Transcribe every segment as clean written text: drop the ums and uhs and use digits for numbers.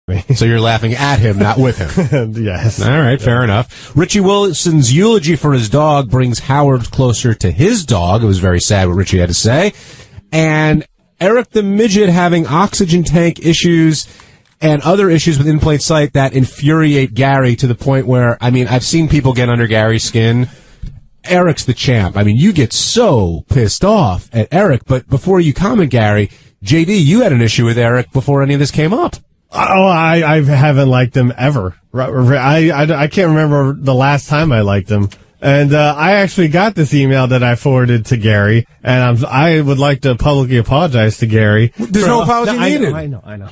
So you're laughing at him, not with him. Yes. All right, fair enough. Richie Wilson's eulogy for his dog brings Howard closer to his dog. It was very sad what Richie had to say. And Eric the Midget having oxygen tank issues and other issues with In Plain Sight that infuriate Gary to the point where, I mean, I've seen people get under Gary's skin. Eric's the champ. I mean, you get so pissed off at Eric, but before you comment, Gary, JD, you had an issue with Eric before any of this came up. Oh, I haven't liked him ever. I can't remember the last time I liked him. And I actually got this email that I forwarded to Gary, and I would like to publicly apologize to Gary. There's no apology needed. I know.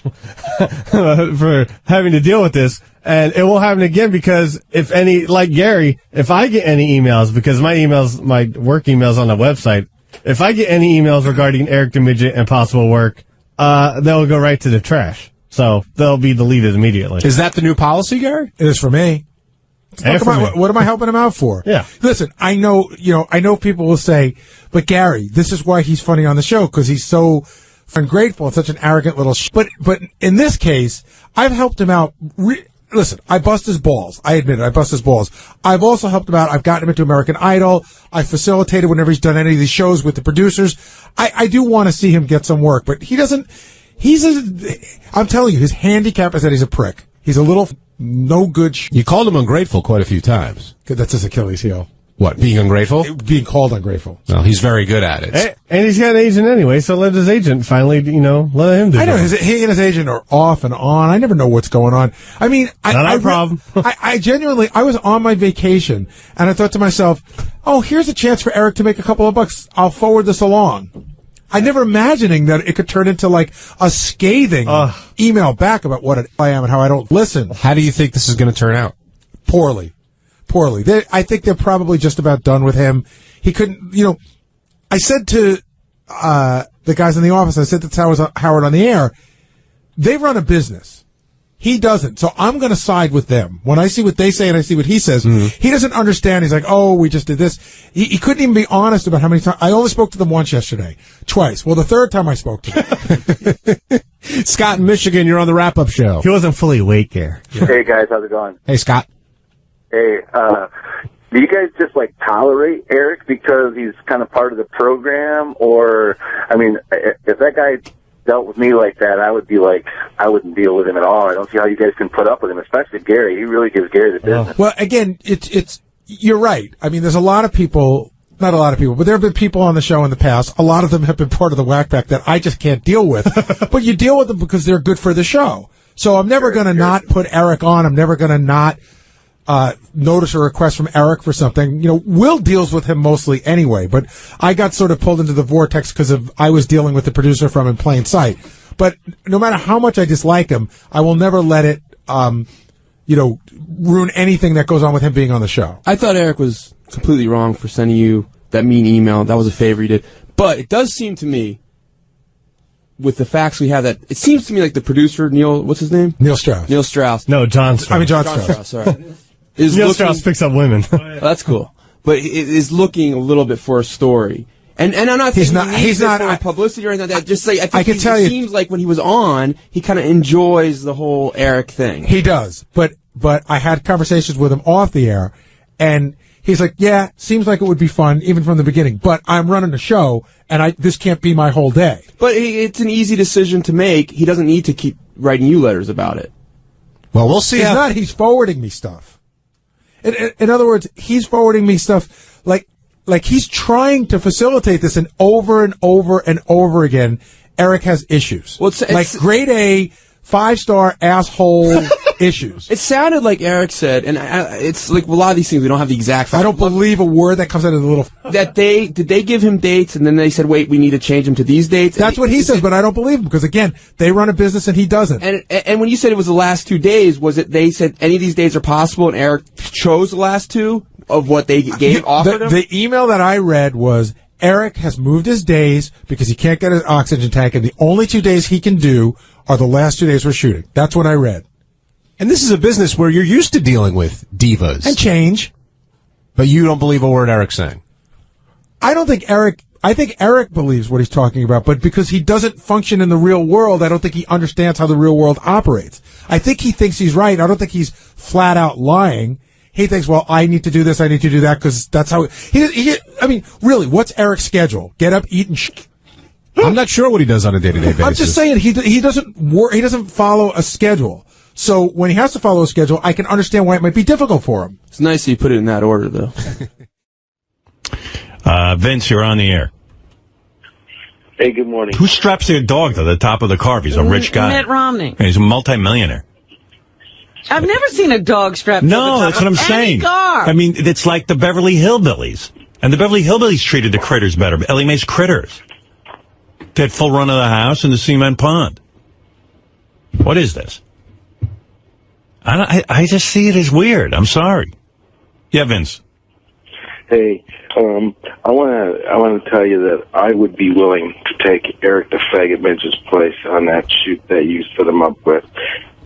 For having to deal with this. And it won't happen again because if I get any emails, because my work emails on the website, if I get any emails regarding Eric the Midget and possible work, they'll go right to the trash. So they'll be deleted immediately. Is that the new policy, Gary? It is for me. What am I helping him out for? Yeah. Listen, I know people will say, but Gary, this is why he's funny on the show, because he's so ungrateful and such an arrogant little But in this case, I've helped him out. Listen, I bust his balls. I admit it. I bust his balls. I've also helped him out. I've gotten him into American Idol. I facilitated whenever he's done any of these shows with the producers. I do want to see him get some work, but he doesn't. I'm telling you, his handicap is that he's a prick. He's a little no good. You called him ungrateful quite a few times. That's his Achilles heel. What, being ungrateful? Being called ungrateful. Well, he's very good at it. And he's got an agent anyway, so let his agent finally, let him do it. I know, he and his agent are off and on. I never know what's going on. I mean, not our problem. I genuinely, I was on my vacation, and I thought to myself, oh, here's a chance for Eric to make a couple of bucks. I'll forward this along. I never imagining that it could turn into like a scathing email back about what I am and how I don't listen. How do you think this is going to turn out? Poorly. I think they're probably just about done with him. He couldn't, I said to the guys in the office, I said to Howard on the air, they run a business. He doesn't. So I'm going to side with them. When I see what they say and I see what he says, he doesn't understand. He's like, oh, we just did this. He couldn't even be honest about how many times. I only spoke to them once yesterday. Twice. Well, the third time I spoke to them. Scott in Michigan, you're on the wrap-up show. He wasn't fully awake there. Hey, guys. How's it going? Hey, Scott. Hey, do you guys just, tolerate Eric because he's kind of part of the program? Or, I mean, if that guy dealt with me like that, I would be like, I wouldn't deal with him at all. I don't see how you guys can put up with him, especially Gary. He really gives Gary the business. Well, again, you're right. I mean, there's a lot of people, not a lot of people, but there have been people on the show in the past. A lot of them have been part of the whack pack that I just can't deal with. But you deal with them because they're good for the show. So I'm never going to not put Eric on. I'm never going to not notice a request from Eric for something. Will deals with him mostly anyway, but I got sort of pulled into the vortex because I was dealing with the producer from In Plain Sight. But no matter how much I dislike him, I will never let it, ruin anything that goes on with him being on the show. I thought Eric was completely wrong for sending you that mean email. That was a favor he did. But it does seem to me, with the facts we have, that it seems to me like the producer, Neil, what's his name? Neil Strauss. Neil Strauss. No, John Strauss. I mean, John Strauss, sorry. Neil Strauss picks up women. That's cool. But it is looking a little bit for a story. And I'm not saying he's not for publicity or anything like that. Just like, I think it seems like when he was on, he kind of enjoys the whole Eric thing. He does. But I had conversations with him off the air, and he's like, yeah, seems like it would be fun, even from the beginning, but I'm running a show, and this can't be my whole day. But it's an easy decision to make. He doesn't need to keep writing you letters about it. Well, we'll see. He's forwarding me stuff. In other words, he's forwarding me stuff like he's trying to facilitate this, and over and over and over again, Eric has issues. Well, it's like grade A, 5-star asshole issues. It sounded like Eric said, and it's like a lot of these things we don't have the exact facts. I don't believe a word that comes out of the little. Did they give him dates, and then they said, wait, we need to change them to these dates? That's what he says, but I don't believe him because again, they run a business and he doesn't. And when you said it was the last 2 days, was it they said any of these days are possible, and Eric chose the last 2 of what they offered him? The email that I read was, Eric has moved his days because he can't get an oxygen tank, and the only 2 days he can do are the last 2 days we're shooting. That's what I read. And this is a business where you're used to dealing with divas. And change. But you don't believe a word Eric's saying. I don't think Eric I think Eric believes what he's talking about, but because he doesn't function in the real world, I don't think he understands how the real world operates. I think he thinks he's right. I don't think he's flat out lying. He thinks, well, I need to do this, I need to do that, because that's how I mean, really, what's Eric's schedule? Get up, eat, and I'm not sure what he does on a day-to-day basis. I'm just saying he doesn't follow a schedule. So when he has to follow a schedule, I can understand why it might be difficult for him. It's nice that you put it in that order, though. Vince, you're on the air. Hey, good morning. Who straps their dog to the top of the car if he's a rich guy? Mitt Romney. He's a multimillionaire. I've never seen a dog strapped to the top that's what I'm of saying. any car. I mean, it's like the Beverly Hillbillies. And the Beverly Hillbillies treated the critters better. Ellie Mae's critters. They had full run of the house and the cement pond. What is this? I just see it as weird. I'm sorry. Yeah, Vince. Hey, I want to tell you that I would be willing to take Eric the Faggot Mitch's place on that shoot that you set him up with.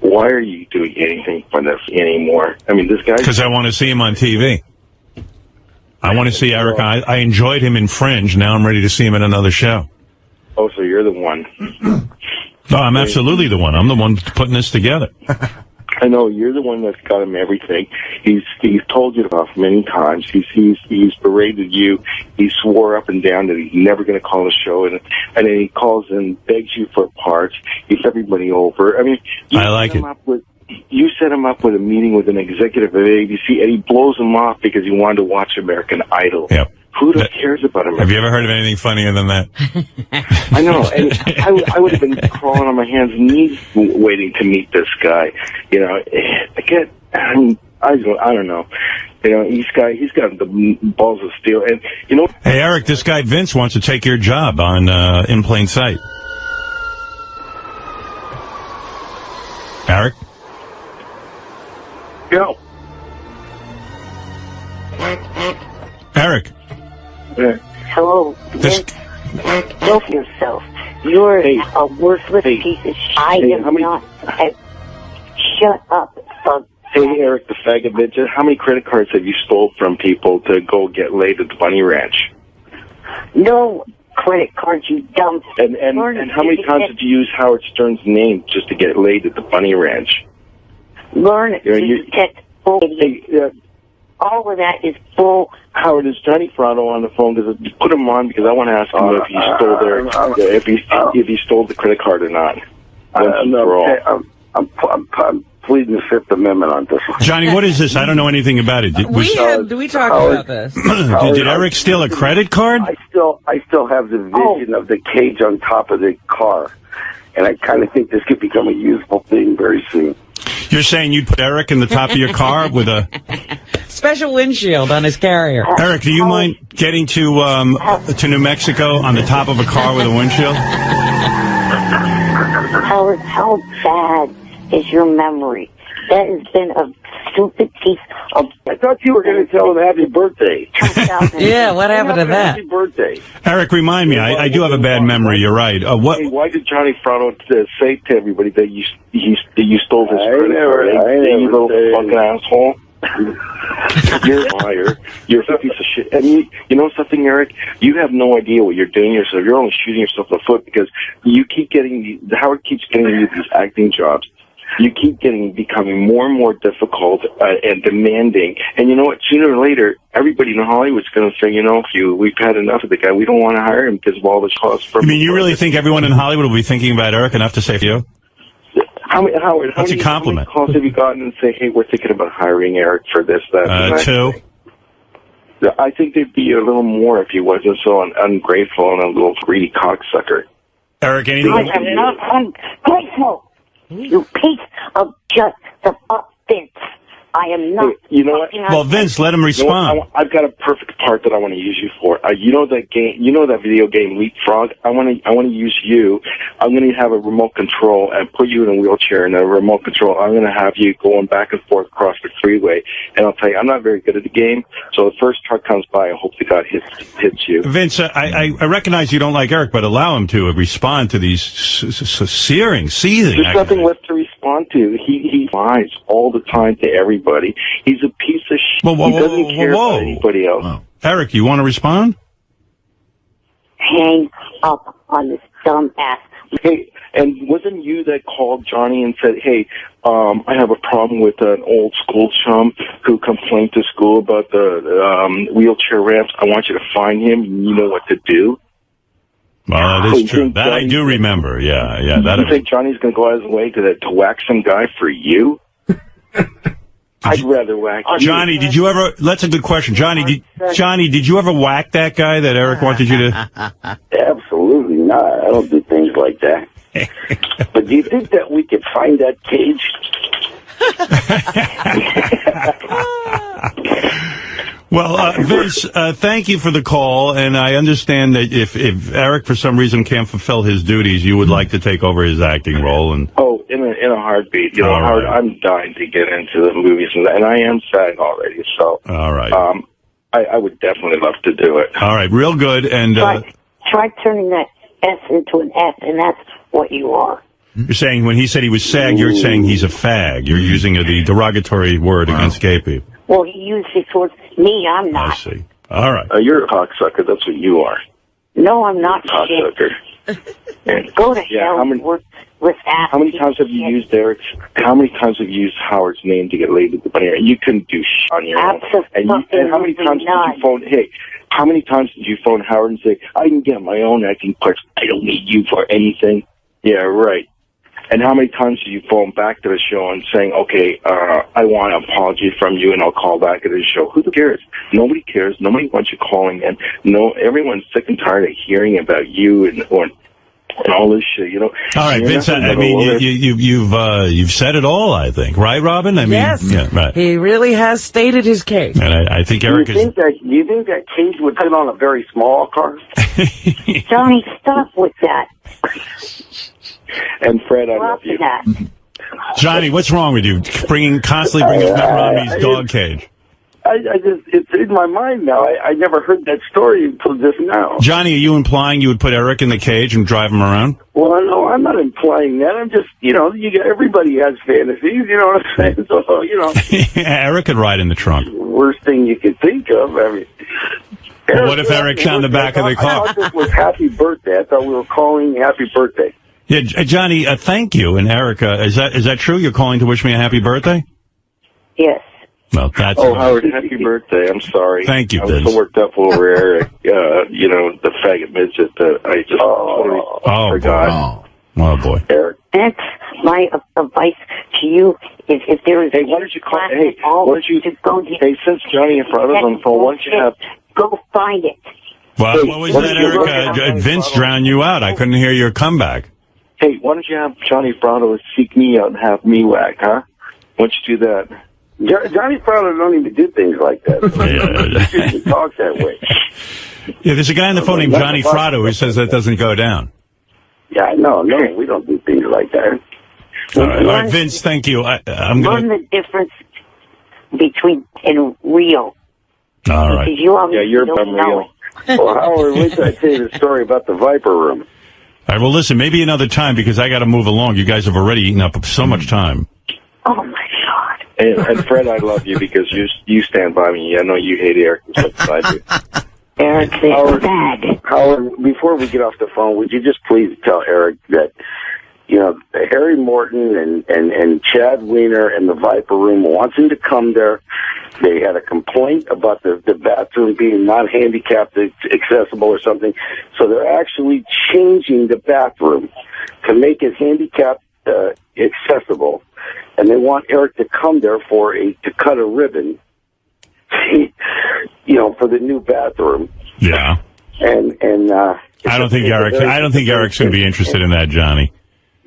Why are you doing anything for this anymore? I mean, this guy... Because I want to see him on TV. I want to see Eric. I enjoyed him in Fringe. Now I'm ready to see him in another show. Oh, so you're the one. No, I'm absolutely the one. I'm the one putting this together. I know, you're the one that's got him everything. He's told you off many times. He's berated you. He swore up and down that he's never going to call the show, and then he calls and begs you for parts. He's everybody over. I mean, I like it. You set him up with a meeting with an executive at ABC, and he blows him off because he wanted to watch American Idol. Yep. Who cares about American Idol? Have you ever heard of anything funnier than that? I know, and I would have been crawling on my hands and knees waiting to meet this guy. You know, I don't know. You know, he's got the balls of steel, and you know. Hey, Eric, this guy Vince wants to take your job on In Plain Sight. Eric. Go. Eric. Hello. Kill yourself. You're a worthless piece of shit. I am not. Shut up, fuck. Hey, Eric, the faggot bitch. How many credit cards have you stole from people to go get laid at the Bunny Ranch? No credit cards, you dumb. And how many times did you use Howard Stern's name just to get laid at the Bunny Ranch? Learn it. Bull. Hey, all of that is bull. Howard, is Johnny Fratto on the phone? Put him on because I want to ask him if he stole if he stole the credit card or not. I'm pleading the Fifth Amendment on this. Johnny, what is this? I don't know anything about it. Do we talk about this? Did Eric steal a credit card? I still have the vision of the cage on top of the car, and I kind of think this could become a useful thing very soon. You're saying you'd put Eric in the top of your car with a special windshield on his Carrier? Eric, do you mind getting to New Mexico on the top of a car with a windshield? Howard, how bad is your memory? That has been a stupid piece of... I thought you were going to tell him happy birthday. Yeah, what happened to that? Happy birthday. Eric, remind me. I do have a bad memory. You're right. Hey, why did Johnny Fratto say to everybody that you stole his credit card? You little fucking asshole. You're a liar. You're a piece of shit. And you know something, Eric? You have no idea what you're doing yourself. You're only shooting yourself in the foot because you keep getting Howard keeps getting you these acting jobs. You keep becoming more and more difficult and demanding. And you know what? Sooner or later, everybody in Hollywood's going to say, you know, we've had enough of the guy. We don't want to hire him because of all the costs. You mean you really think everyone in Hollywood will be thinking about Eric enough to say for you? Howard, that's a compliment. How many calls have you gotten and say, hey, we're thinking about hiring Eric for this, that, 2. I think there'd be a little more if he wasn't so ungrateful and a little greedy cocksucker. Eric, anything? I am not ungrateful. You piece of just the fuck Vince. I am not. Hey, you know what? Well, Vince, let him respond. You know I've got a perfect part that I want to use you for. You know that game? You know that video game Leapfrog? I want to use you. I'm going to have a remote control and put you in a wheelchair and a remote control. I'm going to have you going back and forth across the freeway. And I'll tell you, I'm not very good at the game. So the first truck comes by, I hope the guy hits you. Vince, I recognize you don't like Eric, but allow him to respond to these seething. There's nothing left to respond to. He lies all the time to everybody. He's a piece of shit. He doesn't care about anybody else. Wow. Eric, you want to respond? hang up on this dumb ass. Hey, and wasn't you that called Johnny and said, hey, I have a problem with an old school chum who complained to school about the wheelchair ramps. I want you to find him, and you know what to do? Well, that is true. That I do remember. Yeah. You think Johnny's going to go out of his way to whack some guy for you? I'd rather whack you. Johnny, did you ever... That's a good question. Johnny, did you ever whack that guy that Eric wanted you to... Absolutely not. I don't do things like that. But do you think that we could find that cage? Well, Vince, thank you for the call, and I understand that if Eric for some reason can't fulfill his duties, you would like to take over his acting role. And in a heartbeat. You know, right. I'm dying to get into the movies, and I am SAG already. So, all right, I would definitely love to do it. All right, real good. And try turning that S into an F, and that's what you are. You're saying when he said he was SAG, you're saying he's a fag. You're using the derogatory word against gay people. Well, he used it towards me. I'm not. I see. All right. You're a cocksucker. That's what you are. No, I'm not. Cocksucker. Go to hell. How many times have you used Eric's? How many times have you used Howard's name to get laid with the bunny? You couldn't do shit on your own. And how many times did you phone? Hey, how many times did you phone Howard and say, "I can get my own acting parts. I don't need you for anything"? Yeah, right. And how many times do you phone back to the show and saying, okay, I want an apology from you and I'll call back at the show? Who cares? Nobody cares. Nobody wants you calling in. No, everyone's sick and tired of hearing about you and all this shit, you know. All right, Vince, I mean, you've said it all, I think. Right, Robin? I mean, yes. Yeah, right. He really has stated his case. And I think Eric do you think that cage would fit on a very small car? Johnny, stop with that. And Fred, I love you. Johnny, what's wrong with you? Constantly bringing Mitt Romney's dog cage. It's in my mind now. I never heard that story until just now. Johnny, are you implying you would put Eric in the cage and drive him around? Well, no, I'm not implying that. I'm just, everybody has fantasies, you know what I'm saying? So, Yeah, Eric could ride in the trunk. Worst thing you could think of. I mean, well, what if Eric's on the back of the car? I thought this was happy birthday. I thought we were calling happy birthday. Yeah, Johnny, thank you. And Erica, is that true? You're calling to wish me a happy birthday? Yes. Well, that's... Oh, Howard, happy birthday. I'm sorry. Thank you, I was so worked up over Eric, the faggot midget that I just totally forgot. Oh, boy. Eric. That's my advice to you. If there is... Hey, why don't you call... Hey, since Johnny and Fratto's on the phone, why don't you have... Go find it. Well, what was that, Eric? Vince drowned you out. I couldn't hear your comeback. Hey, why don't you have Johnny Fratto seek me out and have me whack, huh? Why don't you do that? Johnny Fratto don't even do things like that. He shouldn't talk that way. Yeah, there's a guy on the phone named Johnny Fratto who says that doesn't go down. Yeah, no, we don't do things like that. All right, Vince, thank you. I'm going to... Learn the difference between and real. All right. You're unreal. Well, Howard, wait till I tell you the story about the Viper Room. All right, well, listen, maybe another time because I got to move along. You guys have already eaten up so much time. Oh, my God. And Fred, I love you because you stand by me. I know you hate Eric as much as I do. Eric's bad. Howard, before we get off the phone, would you just please tell Eric that, Harry Morton and Chad Wiener and the Viper Room wants him to come there. They had a complaint about the bathroom being not handicapped accessible or something. So they're actually changing the bathroom to make it handicapped accessible. And they want Eric to come there to cut a ribbon, for the new bathroom. Yeah. And I don't think Eric's going to be interested in that, Johnny.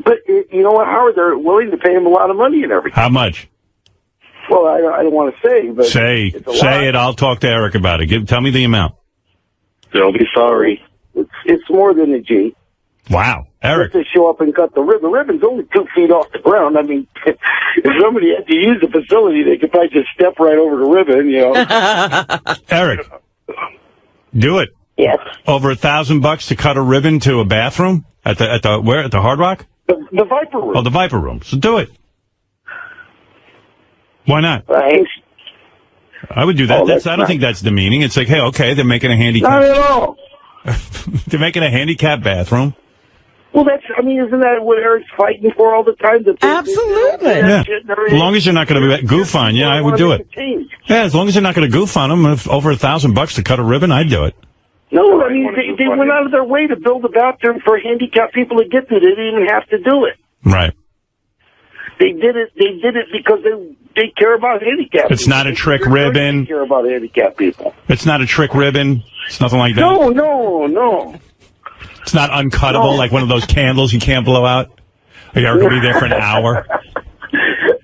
But you know what, Howard? They're willing to pay him a lot of money and everything. How much? Well, I don't want to say, but say it. I'll talk to Eric about it. Tell me the amount. Don't be sorry. It's more than a G. Wow, Eric. Just to show up and cut the ribbon. The ribbon's only 2 feet off the ground. I mean, if somebody had to use the facility, they could probably just step right over the ribbon. Eric, do it. Yes. Over $1,000 to cut a ribbon to a bathroom at the Hard Rock? The Viper Room. Oh, the Viper Room. So do it. Why not? Right. I would do that. I don't think that's demeaning. It's like, hey, okay, they're making a handicap. Not at all. They're making a handicapped bathroom. Well, isn't that what Eric's fighting for all the time? Absolutely. Yeah. As long as you're not going to goof on you, I would do it. Yeah, as long as you're not going to goof on them, if over $1,000 to cut a ribbon, I'd do it. No, they went out of their way to build a bathroom for handicapped people to get to. They didn't even have to do it. Right. They did it because they care about handicapped people. It's not a trick ribbon. They care about handicapped people. It's not a trick ribbon. It's nothing like that. No. It's not uncuttable, like one of those candles you can't blow out. You're going to be there for an hour.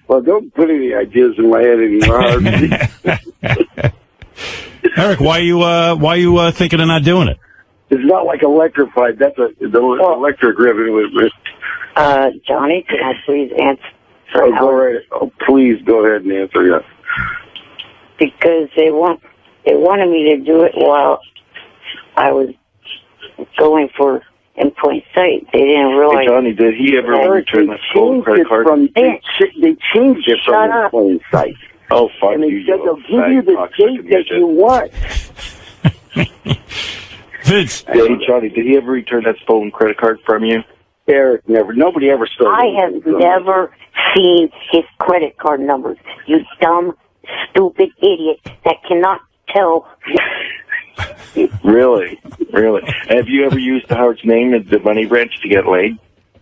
Well, don't put any ideas in my head anymore. Eric, why are you thinking of not doing it? It's not like electrified. That's the electric ribbon. Johnny, can I please answer? Go right. Oh, please go ahead and answer. Yes. Because they wanted me to do it while I was going for in plain sight. They didn't realize. Hey, Johnny, did he ever return that stolen credit card? They changed it from in plain sight. Oh, fuck and you. And they said they'll give you the date that you want. Vince. Hey, Johnny, did he ever return that stolen credit card from you? Eric, never. Nobody ever stole it. I have never seen his credit card numbers. You dumb, stupid idiot that cannot tell. Really? Have you ever used Howard's name at the Bunny Ranch to get laid?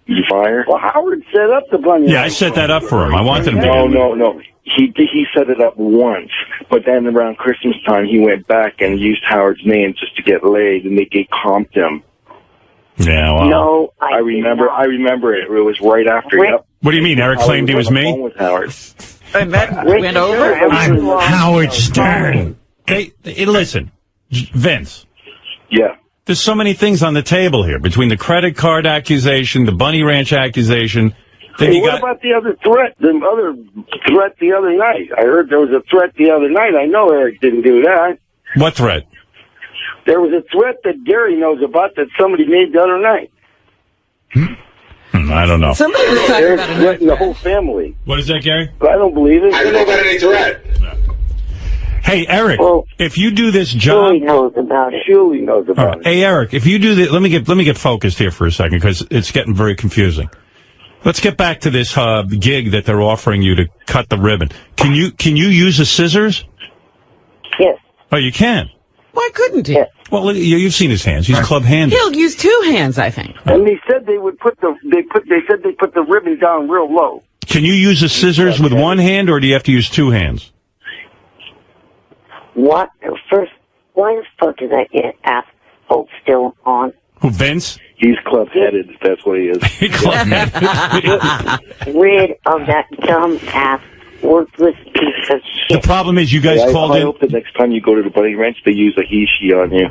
You fire? Well, Howard set up the Bunny Ranch. Yeah, I set that up for him. I wanted him to. No. He set it up once, but then around Christmas time, he went back and used Howard's name just to get laid, and they comped him. Yeah, well. No, I remember it. It was right after. Yep. What do you mean? Eric claimed he was me? With Howard. And that went over. I'm Howard Stern. Hey, listen, Vince. Yeah. There's so many things on the table here between the credit card accusation, the Bunny Ranch accusation. Hey, what about the other threat? The other threat the other night. I heard there was a threat the other night. I know Eric didn't do that. What threat? There was a threat that Gary knows about that somebody made the other night. I don't know. Somebody was talking Eric about threatened the whole family. What is that, Gary? I don't believe it. I don't know about any threat. Hey, Eric, if you do this job... Shirley knows about it. Shirley knows about it. Hey, Eric, if you do this... Let me get focused here for a second, because it's getting very confusing. Let's get back to this gig that they're offering you to cut the ribbon. Can you use the scissors? Yes. Oh, you can? Why couldn't he? Yes. Well, you've seen his hands. He's club-handed. He'll use two hands, I think. And they said they would put the ribbon down real low. Can you use the scissors with one hand, or do you have to use two hands? What? First, why the fuck is that asshole still on? Who, Vince? He's club-headed. That's what he is. Club-headed. Rid of that dumb ass worthless piece of shit. The problem is you guys called in. I hope the next time you go to the Bunny Ranch, they use a he/she on you.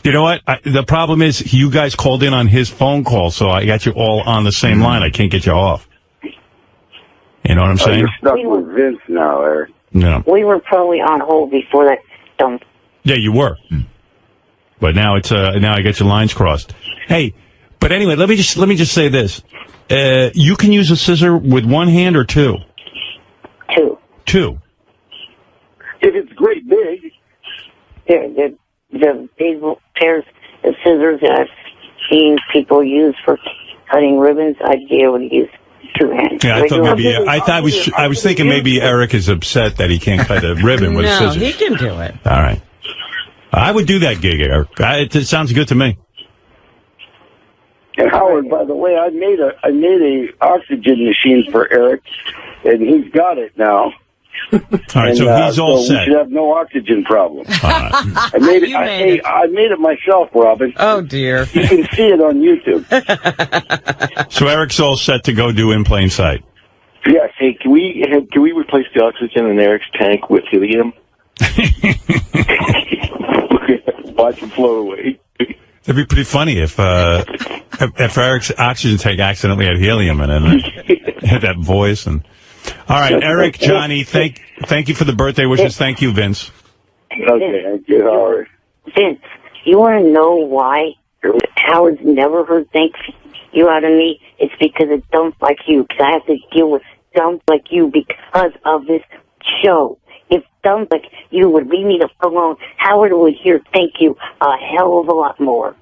You know what? The problem is you guys called in on his phone call, so I got you all on the same line. I can't get you off. You know what I'm saying? You're stuck with Vince now, Eric. No. We were probably on hold before that dumb. Yeah, you were. But now it's now I get your lines crossed. Hey, but anyway, let me just say this: you can use a scissor with one hand or two. Two. If it's great big. The big pairs of scissors that I've seen people use for cutting ribbons, I'd be able to use two hands. Yeah, I thought maybe I was thinking maybe Eric is upset that he can't cut a ribbon with a scissors. No, he can do it. All right. I would do that gig, Eric. It sounds good to me. And Howard, by the way, I made a oxygen machine for Eric, and he's got it now. All right, so he's all set. We should have no oxygen problem. I made it. I made it myself, Robin. Oh dear! You can see it on YouTube. So Eric's all set to go do In Plain Sight. Yes. Hey, can we replace the oxygen in Eric's tank with helium? Watch him float away. It'd be pretty funny if Eric's oxygen tank accidentally had helium in it. Had that voice and. All right, Eric, Johnny, thank you for the birthday wishes. Thank you, Vince. Okay, thank you, Howard. Vince, you want to know why Howard's never heard thank you out of me? It's because of dumps like you, because I have to deal with dumps like you because of this show. If dumps like you would leave me the fuck alone, Howard would hear thank you a hell of a lot more.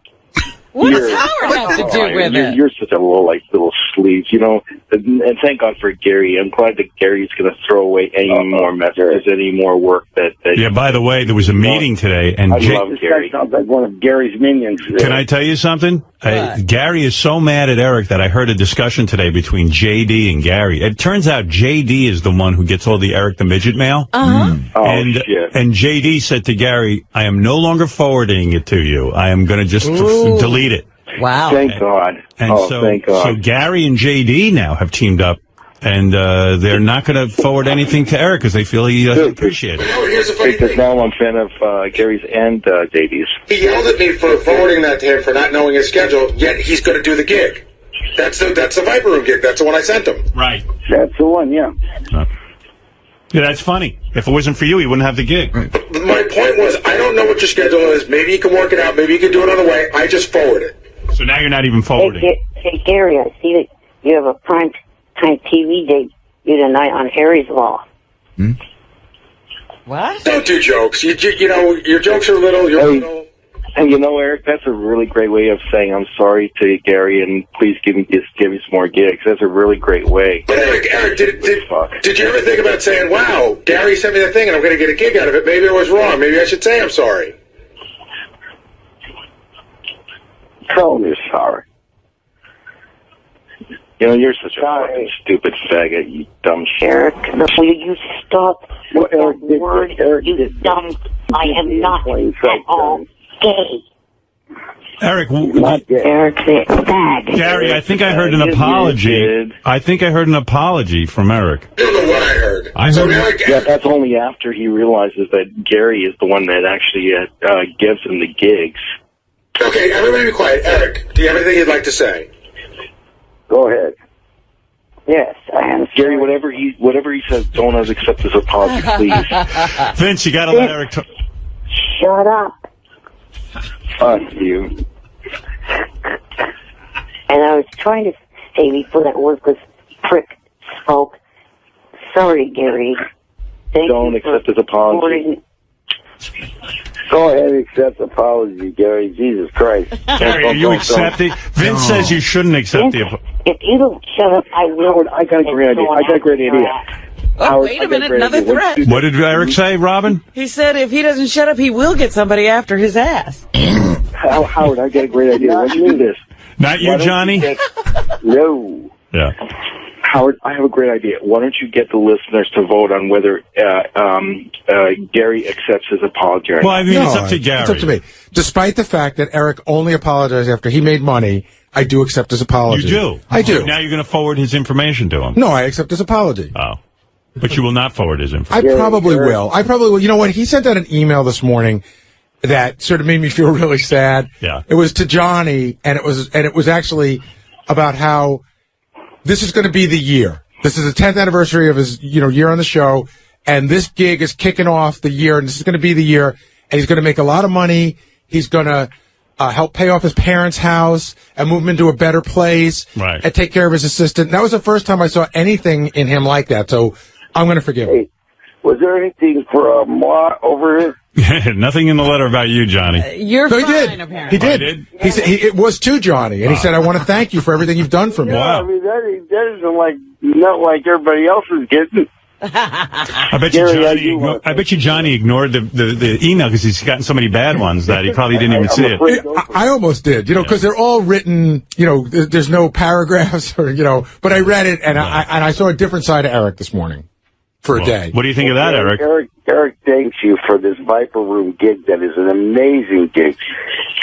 What does Howard have to do with it? You're such a little sleaze, you know. And thank God for Gary. I'm glad that Gary's going to throw away any more messages, any more work that. Yeah. By the way, there was a meeting today, and I love Gary. This guy sounds like one of Gary's minions. Can I tell you something? Gary is so mad at Eric that I heard a discussion today between JD and Gary. It turns out JD is the one who gets all the Eric the Midget mail. Uh-huh. And JD said to Gary, "I am no longer forwarding it to you. I am going to just delete it." Wow. Thank God. And thank God. So Gary and JD now have teamed up, and they're not going to forward anything to Eric because they feel he doesn't appreciate it. Here's the funny thing. Now I'm a fan of Gary's and JD's. He yelled at me for forwarding that to him for not knowing his schedule, yet he's going to do the gig. That's the Viper Room gig. That's the one I sent him. Right. That's the one, yeah. Yeah, that's funny. If it wasn't for you, he wouldn't have the gig. But my point was, I don't know what your schedule is. Maybe you can work it out. Maybe you can do another way. I just forward it. So now you're not even forwarding. Hey, Gary, I see that you have a prime time TV date tonight on Harry's Law. What? Don't do jokes. You know, your jokes are little. And you know, Eric, that's a really great way of saying I'm sorry to Gary and please give me some more gigs. That's a really great way. But Eric, did you ever think about saying, wow, Gary sent me that thing and I'm going to get a gig out of it. Maybe I was wrong. Maybe I should say I'm sorry. Tell him you're sorry. You know, you're such a fucking stupid faggot, you dumb shit. Eric, will you stop with that word, you dumb... I am not at all gay. Eric, Eric, fag. Gary, I think I heard an apology. I think I heard an apology from Eric. I don't know what I heard. Yeah, that's only after he realizes that Gary is the one that actually gives him the gigs. Okay, everybody be quiet. Eric, do you have anything you'd like to say? Go ahead. Yes, I am. Gary, whatever he says, don't accept his apology, please. Vince, you got to let Eric talk. Shut up. Fuck you. And I was trying to say before that worthless prick spoke. Sorry, Gary. Don't accept his apology. Go ahead and accept the apology, Gary. Jesus Christ. Gary, are you accepting? Vince says you shouldn't accept the apology. If you don't shut up, I will. Howard, I got a great idea. Oh, Howard, wait a minute, another threat. What did Eric say, Robin? He said if he doesn't shut up, he will get somebody after his ass. Howard, I got a great idea. Let's do this. Not you, Johnny? No. Yeah. Howard, I have a great idea. Why don't you get the listeners to vote on whether Gary accepts his apology or not? Well, I mean, it's up to Gary. It's up to me. Despite the fact that Eric only apologized after he made money, I do accept his apology. You do? I do. Now you're going to forward his information to him? No, I accept his apology. Oh. But you will not forward his information? I probably will. You know what? He sent out an email this morning that sort of made me feel really sad. Yeah. It was to Johnny, and it was actually about how this is going to be the year. This is the 10th anniversary of his, year on the show, and this gig is kicking off the year, and this is going to be the year, and he's going to make a lot of money. He's going to help pay off his parents' house and move him into a better place, right, and take care of his assistant. And that was the first time I saw anything in him like that, so I'm going to forgive him. Was there anything for moi over here? Nothing in the letter about you, Johnny. You're so fine, apparently. He did. He said it was to Johnny, and he said, "I want to thank you for everything you've done for me." Yeah, I mean, that isn't not like everybody else is getting. I bet you Johnny ignored the email because he's gotten so many bad ones that he probably didn't even see it. I almost did, because they're all written, there's no paragraphs or, but I read it and I saw a different side of Eric this morning for a day. What do you think of that, Eric? Eric thanks you for this Viper Room gig. That is an amazing gig.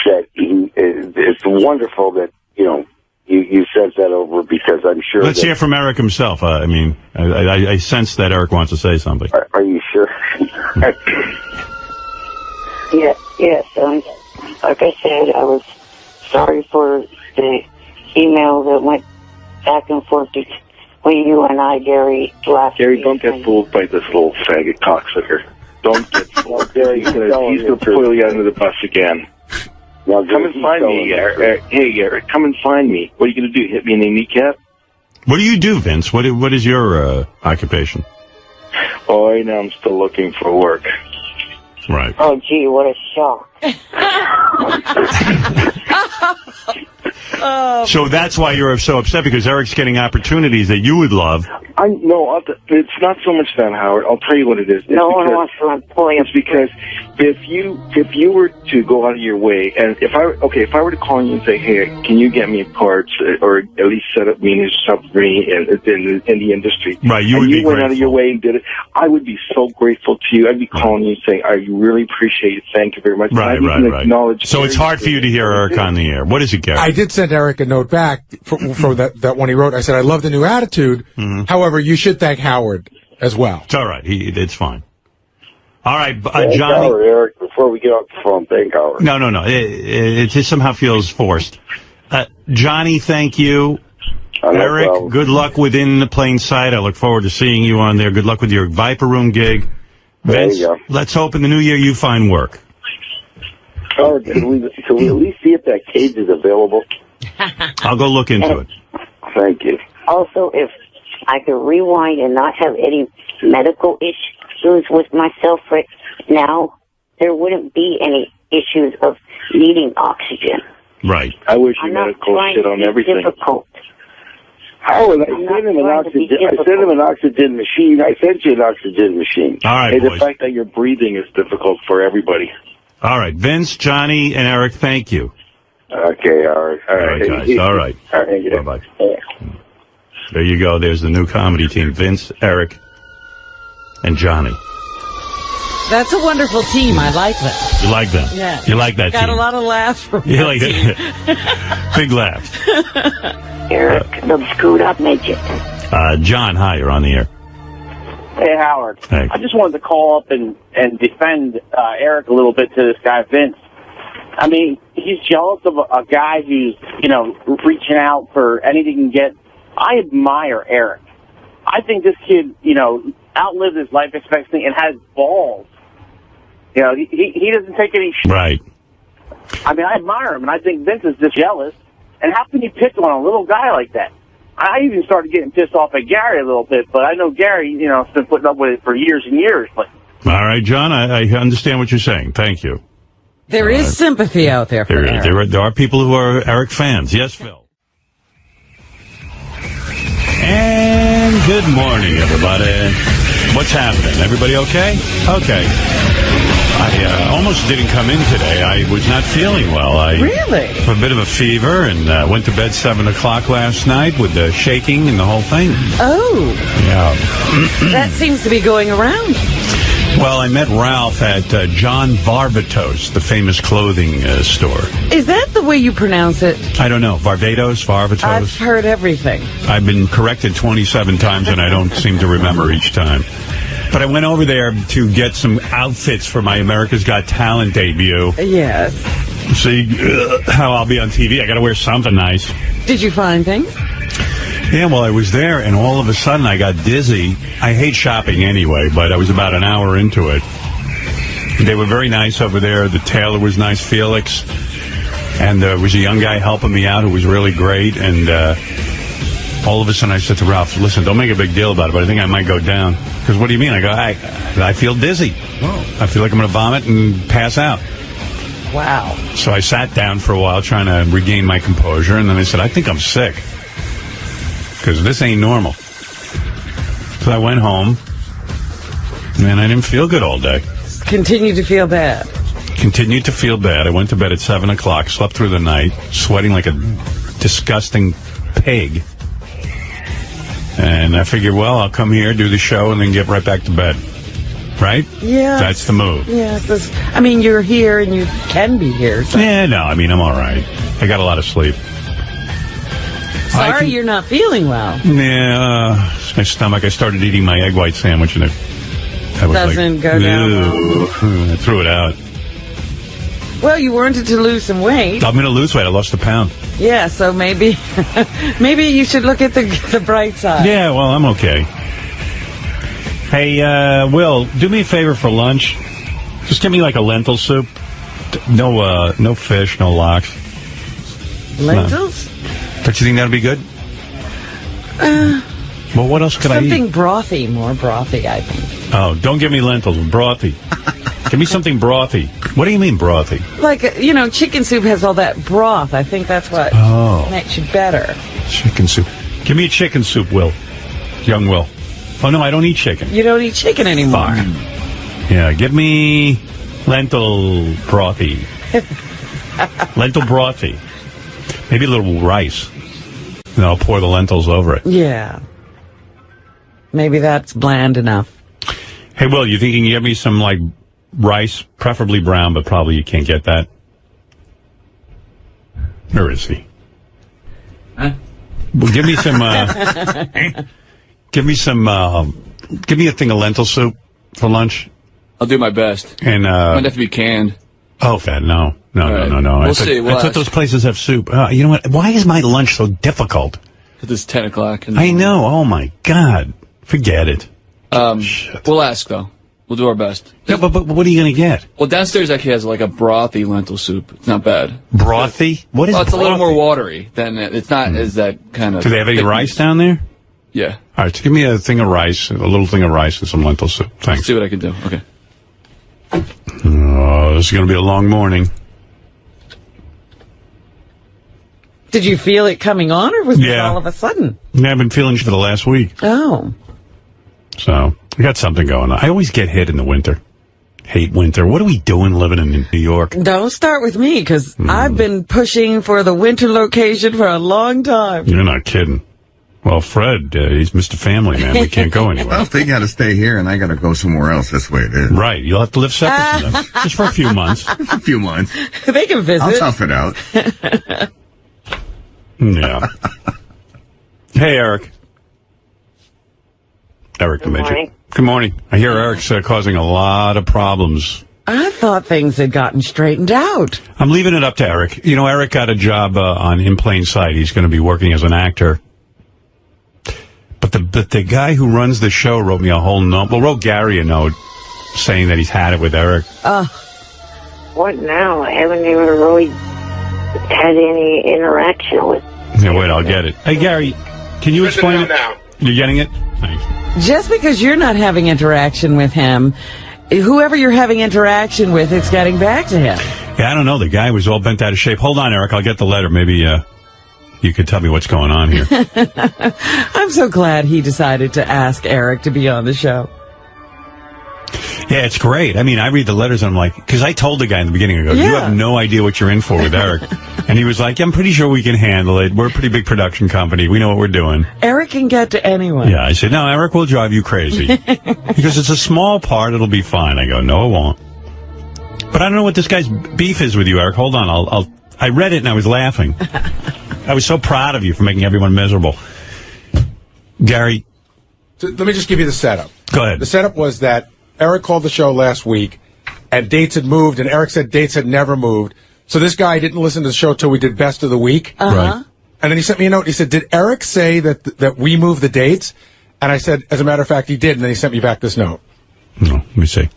It's wonderful that, you sent that over because I'm sure. Let's hear from Eric himself. I sense that Eric wants to say something. Are you sure? Yes. Like I said, I was sorry for the email that went back and forth between you and I, Gary. Gary, don't get fooled by this little faggot cocksucker. Don't get fooled. Gary, he's going to pull you under the bus again. Now, come and find me, Eric. Hey, Eric, come and find me. What are you going to do, hit me in the kneecap? What do you do, Vince? What is your occupation? Oh, right now I'm still looking for work. Right. Oh, gee, what a shock. So that's why you're so upset, because Eric's getting opportunities that you would love. No, it's not so much that, Howard. I'll tell you what it is. No one wants to employ him. It's because if you were to go out of your way, and if I were to call you and say, hey, can you get me parts, or at least set up meetings or something for me in the industry, right? You went out of your way and did it. I would be so grateful to you. I'd be calling you and saying, I really appreciate it. Thank you very much. Right. So it's hard for you to hear Eric on the air. What is it, Gary? I did send Eric a note back for that one he wrote. I said, I love the new attitude. Mm-hmm. However, you should thank Howard as well. It's all right. It's fine. All right, Thank Johnny. Howard, Eric, before we get off the phone, thank Howard. No. It just somehow feels forced. Johnny, thank you. Eric, good luck within the plain sight. I look forward to seeing you on there. Good luck with your Viper Room gig. Vince, there you go. Let's hope in the new year you find work. Howard, can we at least see if that cage is available? I'll go look into it. Thank you. Also, if I could rewind and not have any medical issues with myself right now, there wouldn't be any issues of needing oxygen. Right. I wish you I'm not medical trying shit to on be everything. difficult. Howard, I sent him an oxygen machine. I sent you an oxygen machine. All right, Hey, boys. the fact that you're breathing is difficult for everybody. All right, Vince, Johnny, and Eric, thank you. Okay, all right. All right, guys. All right. All right. Bye-bye. There you go. There's the new comedy team. Vince, Eric, and Johnny. That's a wonderful team. I like that. You like them? Yeah. You like that Got team? a lot of laughs from You that like team. that? Big laughs. Eric, the screwed up midget. John, hi. You're on the air. Hey, Howard. Hey. I just wanted to call up and defend Eric a little bit to this guy, Vince. I mean, he's jealous of a guy who's, reaching out for anything he can get. I admire Eric. I think this kid, outlived his life expectancy and has balls. He doesn't take any shit. Right. I mean, I admire him, and I think Vince is just jealous. And how can you pick on a little guy like that? I even started getting pissed off at Gary a little bit, but I know Gary, has been putting up with it for years and years. But All right, John, I understand what you're saying. Thank you. There is sympathy out there for Eric. There are people who are Eric fans. Yes, Phil. And good morning, everybody. What's happening? Everybody okay? Okay. I almost didn't come in today. I was not feeling well. Really? A bit of a fever, and went to bed 7 o'clock last night with the shaking and the whole thing. Oh. Yeah. That seems to be going around. Well, I met Ralph at John Varvatos, the famous clothing store. Is that the way you pronounce it? I don't know. Varvatos? I've heard everything. I've been corrected 27 times, and I don't seem to remember each time. But I went over there to get some outfits for my America's Got Talent debut. Yes. See how I'll be on TV. I got to wear something nice. Did you find things? Yeah, well, I was there, and all of a sudden I got dizzy. I hate shopping anyway, but I was about an hour into it. They were very nice over there. The tailor was nice, Felix. And there was a young guy helping me out who was really great. And all of a sudden I said to Ralph, listen, don't make a big deal about it, but I think I might go down. Because what do you mean? I go, I feel dizzy. Whoa. I feel like I'm going to vomit and pass out. Wow. So I sat down for a while trying to regain my composure. And then I said, I think I'm sick. Because this ain't normal. So I went home, and I didn't feel good all day. Continue to feel bad. Continued to feel bad. I went to bed at 7 o'clock, slept through the night, sweating like a disgusting pig. And I figured, well, I'll come here, do the show, and then get right back to bed. Right? Yeah. That's the move. Yes. I mean, you're here, and you can be here. So. Yeah, no, I mean, I'm all right. I got a lot of sleep. Sorry you're not feeling well. Yeah, my stomach. I started eating my egg white sandwich, and it doesn't go down well. I threw it out. Well, you wanted to lose some weight. I'm going to lose weight. I lost a pound. Yeah, so maybe you should look at the bright side. Yeah, well, I'm okay. Hey, Will, do me a favor for lunch. Just give me like a lentil soup. No fish, no lox. Lentils? No. Don't you think that would be good? Well, what else could I eat? Something brothy, more brothy, I think. Oh, don't give me lentils. Brothy. Give me something brothy. What do you mean brothy? Like, chicken soup has all that broth. I think that's what makes you better. Chicken soup. Give me a chicken soup, Will. Young Will. Oh, no, I don't eat chicken. You don't eat chicken anymore. Fuck. Yeah, give me lentil brothy. Lentil brothy. Maybe a little rice. And I'll pour the lentils over it. Yeah. Maybe that's bland enough. Hey, Will, you think you can get me some, rice? Preferably brown, but probably you can't get that. Where is he? Huh? Well, give me some, give me a thing of lentil soup for lunch. I'll do my best. And, might have to be canned. Oh, fat, no. No. We'll see. I thought those places have soup. You know what? Why is my lunch so difficult? Because it's 10 o'clock. I know. Oh, my God. Forget it. We'll ask, though. We'll do our best. Yeah, but what are you going to get? Well, downstairs actually has like a brothy lentil soup. It's not bad. Brothy? What is Well, it's brothy? a little more watery than it's not as that kind of. Do they have any rice down there? Yeah. All right, so give me a thing of rice, a little thing of rice and some lentil soup. Thanks. Let's see what I can do. Okay. Oh, this is going to be a long morning. Did you feel it coming on, or was this all of a sudden? Yeah, I've been feeling for the last week. Oh. So, I got something going on. I always get hit in the winter. Hate winter. What are we doing living in New York? Don't start with me, because I've been pushing for the winter location for a long time. You're not kidding. Well, Fred, he's Mr. Family, man. We can't go anywhere. Well, they got to stay here, and I got to go somewhere else. That's the way it is. Right. You'll have to live separate from them. Just for a few months. Just a few months. They can visit. I'll tough it out. Yeah. Hey, Eric. Eric the Midget. Good morning. I hear Eric's causing a lot of problems. I thought things had gotten straightened out. I'm leaving it up to Eric. You know, Eric got a job on In Plain Sight. He's going to be working as an actor. But the guy who runs the show wrote me a whole note. Well, wrote Gary a note saying that he's had it with Eric. What now? I haven't even really had any interaction with. Yeah, wait, I'll get it. Hey, Gary, can you explain it? Now. You're getting it? Thanks. Just because you're not having interaction with him, whoever you're having interaction with, it's getting back to him. Yeah, I don't know. The guy was all bent out of shape. Hold on, Eric. I'll get the letter. Maybe you could tell me what's going on here. I'm so glad he decided to ask Eric to be on the show. Yeah, it's great. I mean, I read the letters and I'm like, because I told the guy in the beginning, I go, you have no idea what you're in for with Eric. And he was like, yeah, I'm pretty sure we can handle it. We're a pretty big production company. We know what we're doing. Eric can get to anyone. Yeah, I said, no, Eric will drive you crazy. Because it's a small part, it'll be fine. I go, no, it won't. But I don't know what this guy's beef is with you, Eric. Hold on, I read it and I was laughing. I was so proud of you for making everyone miserable. Gary. So let me just give you the setup. Go ahead. The setup was that Eric called the show last week, and dates had moved, and Eric said dates had never moved. So this guy didn't listen to the show till we did Best of the Week. Right. And then he sent me a note. He said, did Eric say that we moved the dates? And I said, as a matter of fact, he did. And then he sent me back this note. No, let me see.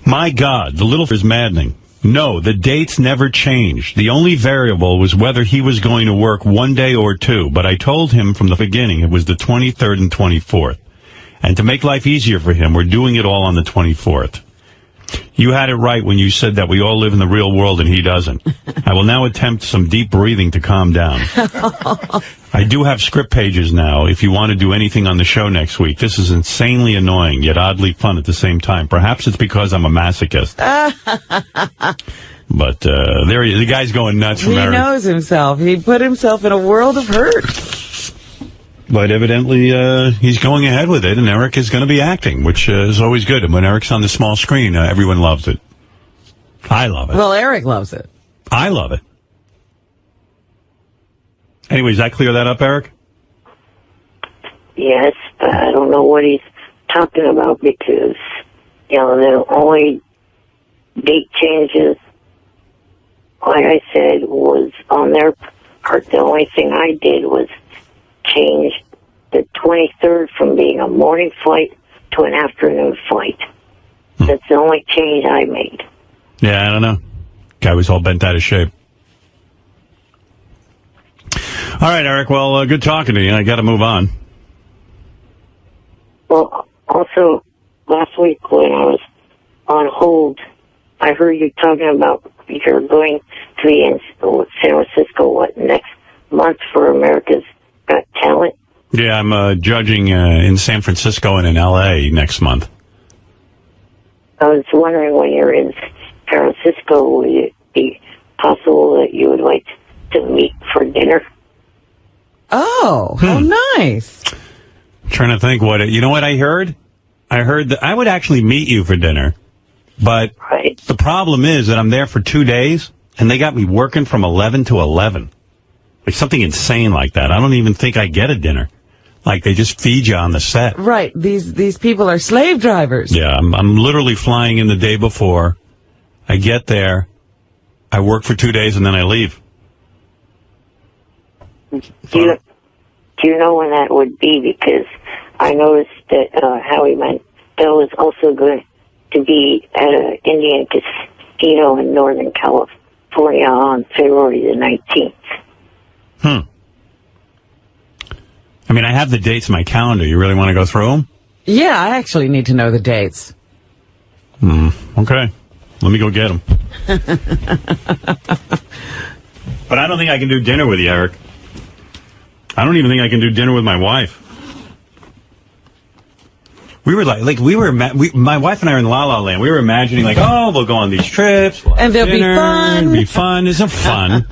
My God, the little is maddening. No, the dates never changed. The only variable was whether he was going to work one day or two. But I told him from the beginning it was the 23rd and 24th. And to make life easier for him, we're doing it all on the 24th. You had it right when you said that we all live in the real world and he doesn't. I will now attempt some deep breathing to calm down. I do have script pages now if you want to do anything on the show next week. This is insanely annoying, yet oddly fun at the same time. Perhaps it's because I'm a masochist. But the guy's going nuts from Eric. He knows himself. He put himself in a world of hurt. But evidently, he's going ahead with it, and Eric is going to be acting, which is always good. And when Eric's on the small screen, everyone loves it. I love it. Well, Eric loves it. I love it. Anyways, that clear that up, Eric? Yes, but I don't know what he's talking about because, the only date changes, like I said, was on their part. The only thing I did was change the 23rd from being a morning flight to an afternoon flight. That's the only change I made. Yeah, I don't know. Guy was all bent out of shape. All right, Eric. Well, good talking to you. I got to move on. Well, also, last week when I was on hold, I heard you talking about you're going to be in San Francisco, next month for America's Got Talent? Yeah, I'm judging in San Francisco and in L.A. next month. I was wondering, when you're in San Francisco, would it be possible that you would like to meet for dinner? Oh, how nice. I'm trying to think you know what I heard? I heard that I would actually meet you for dinner, but the problem is that I'm there for 2 days, and they got me working from 11 to 11. Like something insane like that. I don't even think I get a dinner. Like they just feed you on the set. Right. These people are slave drivers. Yeah, I'm literally flying in the day before. I get there, I work for 2 days, and then I leave. Do you know when that would be? Because I noticed that Howie Mandel is also going to be at an Indian casino in Northern California on February the 19th. I mean, I have the dates in my calendar. You really want to go through them? Yeah, I actually need to know the dates. Okay. Let me go get them. But I don't think I can do dinner with you, Eric. I don't even think I can do dinner with my wife. We were my wife and I are in La La Land. We were imagining we'll go on these trips. We'll and they'll dinner, be fun. It'll be fun. Isn't fun?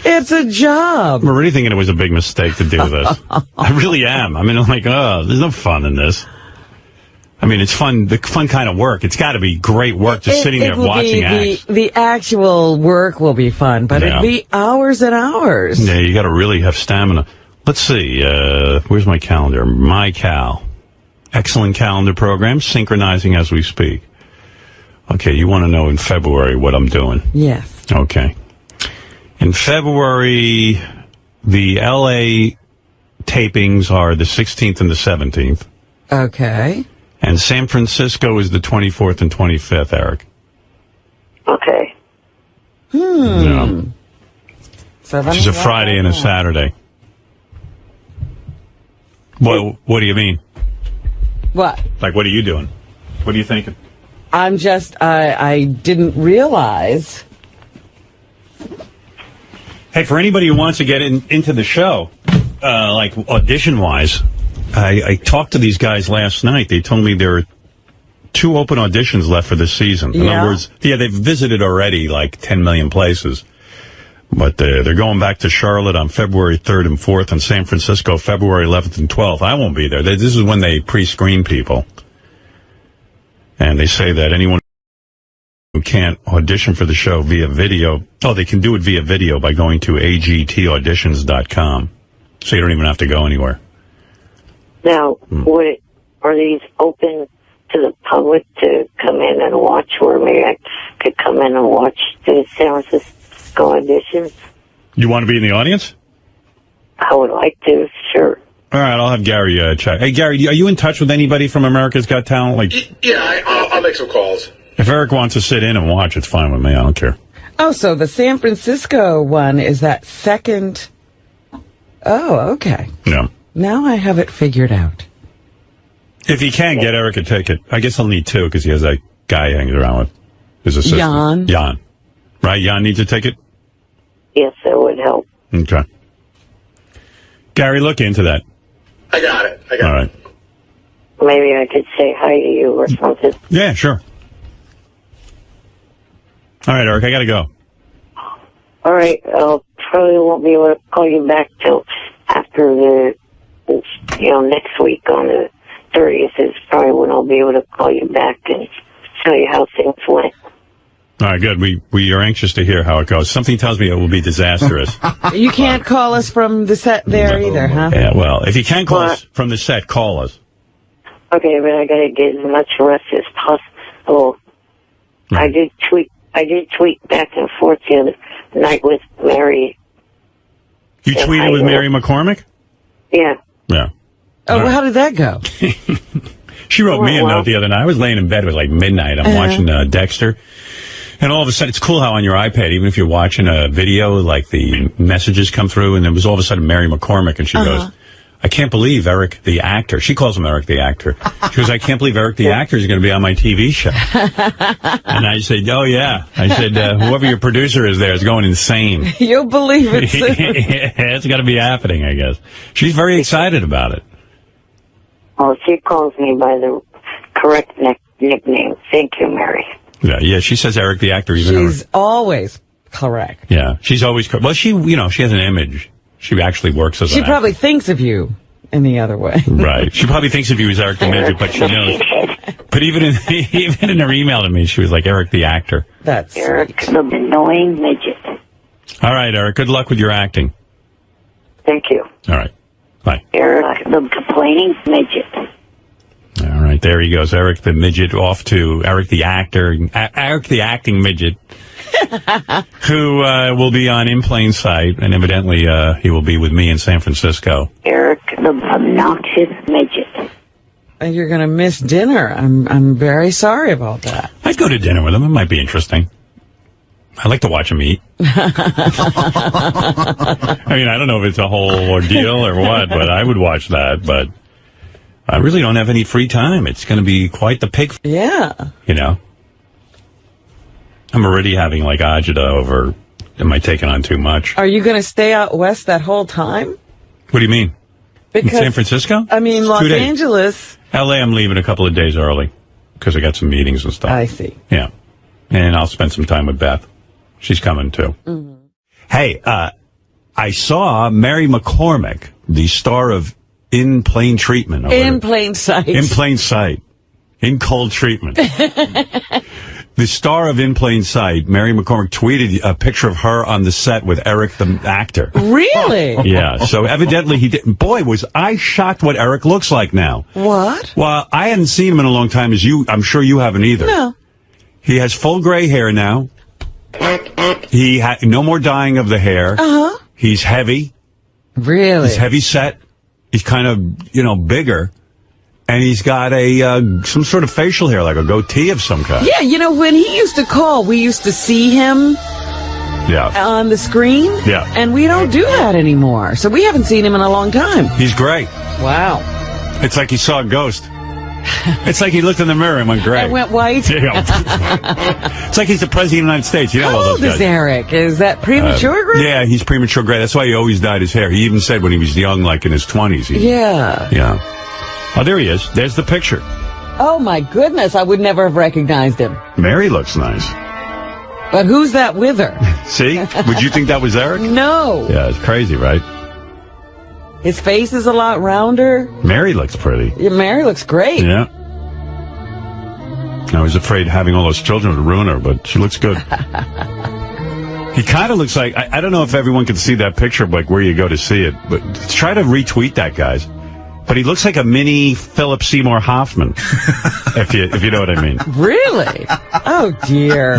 It's a job. I'm already thinking it was a big mistake to do this. I really am. I mean, I'm like, there's no fun in this. I mean, it's fun, the fun kind of work. It's got to be great work just sitting there watching acts. The actual work will be fun, but it'll be hours and hours. Yeah, you got to really have stamina. Let's see. Where's my calendar? My Cal. Excellent calendar program, synchronizing as we speak. Okay, you want to know in February what I'm doing? Yes. Okay. In February, the L.A. tapings are the 16th and the 17th. Okay. And San Francisco is the 24th and 25th, Eric. Okay. Yeah. Which is a Friday and a Saturday. What do you mean? What? Like, what are you doing? What are you thinking? I'm just, I didn't realize. Hey, for anybody who wants to get into the show, like audition-wise, I talked to these guys last night. They told me there are 2 open auditions left for this season. In other words, they've visited already like 10 million places. But they're going back to Charlotte on February 3rd and 4th, and San Francisco February 11th and 12th. I won't be there. This is when they pre-screen people. And they say that anyone who can't audition for the show via video, they can do it via video by going to agtauditions.com. So you don't even have to go anywhere. Now, are these open to the public to come in and watch, or maybe I could come in and watch the San Francisco auditions? You want to be in the audience? I would like to, sure. All right, I'll have Gary check. Hey, Gary, are you in touch with anybody from America's Got Talent? I'll make some calls. If Eric wants to sit in and watch, it's fine with me. I don't care. Oh, so the San Francisco one is that second. Oh, okay. Yeah. Now I have it figured out. If he can get Eric a ticket, I guess he'll need 2 because he has that guy hanging around with his assistant. Jan. Right? Jan needs a ticket? Yes, that would help. Okay. Gary, look into that. I got it. All right. Maybe I could say hi to you or something. Yeah, sure. All right, Eric, I got to go. All right. I'll probably won't be able to call you back till after next week on the 30th is probably when I'll be able to call you back and tell you how things went. All right, good. We are anxious to hear how it goes. Something tells me it will be disastrous. You can't call us from the set there either, huh? Yeah, well, if you can't call us from the set, call us. Okay, but I got to get as much rest as possible. Right. I did tweet back and forth the other night with Mary. You tweeted with Mary McCormick? Yeah. Yeah. Oh, well, how did that go? She wrote me a note the other night. I was laying in bed. It was like midnight. I'm watching Dexter. And all of a sudden, it's cool how on your iPad, even if you're watching a video, like the messages come through, and it was all of a sudden Mary McCormick, and she goes, I can't believe Eric the actor. She calls him Eric the actor. She goes, I can't believe Eric the actor is going to be on my TV show. And I said, oh, yeah. I said, whoever your producer is there is going insane. You'll believe it soon. Yeah, it's got to be happening, I guess. She's very excited about it. Oh, she calls me by the correct nickname. Thank you, Mary. Yeah, she says Eric the actor. She's always correct. Yeah, she's always correct. Well, she has an image. She actually works as an She actor. probably thinks of you in the other way. Right. She probably thinks of you as Eric the Midget, but she knows. But even in her email to me, she was like, Eric the actor. That's Eric the annoying midget. All right, Eric, good luck with your acting. Thank you. All right. Bye. Eric the complaining midget. All right, there he goes. Eric the midget off to Eric the actor, Eric the acting midget, who will be on In Plain Sight, and evidently he will be with me in San Francisco. Eric the obnoxious midget. And you're going to miss dinner. I'm very sorry about that. I'd go to dinner with him. It might be interesting. I like to watch him eat. I mean, I don't know if it's a whole ordeal or what, but I would watch that. But I really don't have any free time. It's going to be quite the pig. Yeah. You know? I'm already having, like, agita over, am I taking on too much? Are you going to stay out west that whole time? What do you mean? Because, in San Francisco? I mean, Los Angeles. L.A., I'm leaving a couple of days early because I got some meetings and stuff. I see. Yeah. And I'll spend some time with Beth. She's coming, too. Mm-hmm. Hey, I saw Mary McCormick, the star of In Plain Treatment. In Plain Sight. In Plain Sight. In Cold Treatment. The star of In Plain Sight, Mary McCormick, tweeted a picture of her on the set with Eric the actor. Really? Yeah, so evidently he didn't. Boy, was I shocked what Eric looks like now. What? Well, I hadn't seen him in a long time, as you, I'm sure you haven't either. No. He has full gray hair now. He had no more dyeing of the hair. Uh-huh. He's heavy. Really? He's heavy set. He's kind of, bigger. And he's got some sort of facial hair, like a goatee of some kind. Yeah, when he used to call, we used to see him on the screen. Yeah. And we don't do that anymore. So we haven't seen him in a long time. He's gray. Wow. It's like he saw a ghost. It's like he looked in the mirror and went gray. And went white. It's like he's the president of the United States. You know all How those old guys. is Eric? Is that premature gray? Yeah, he's premature gray. That's why he always dyed his hair. He even said when he was young, like in his 20s. Yeah. Yeah. Oh, there he is. There's the picture. Oh, my goodness. I would never have recognized him. Mary looks nice. But who's that with her? See? Would you think that was Eric? No. Yeah, it's crazy, right? His face is a lot rounder. Mary looks pretty. Yeah, Mary looks great. Yeah. I was afraid having all those children would ruin her, but she looks good. He kind of looks like, I don't know if everyone can see that picture, like where you go to see it, but try to retweet that, guys. But he looks like a mini Philip Seymour Hoffman, if you know what I mean. Really? Oh, dear.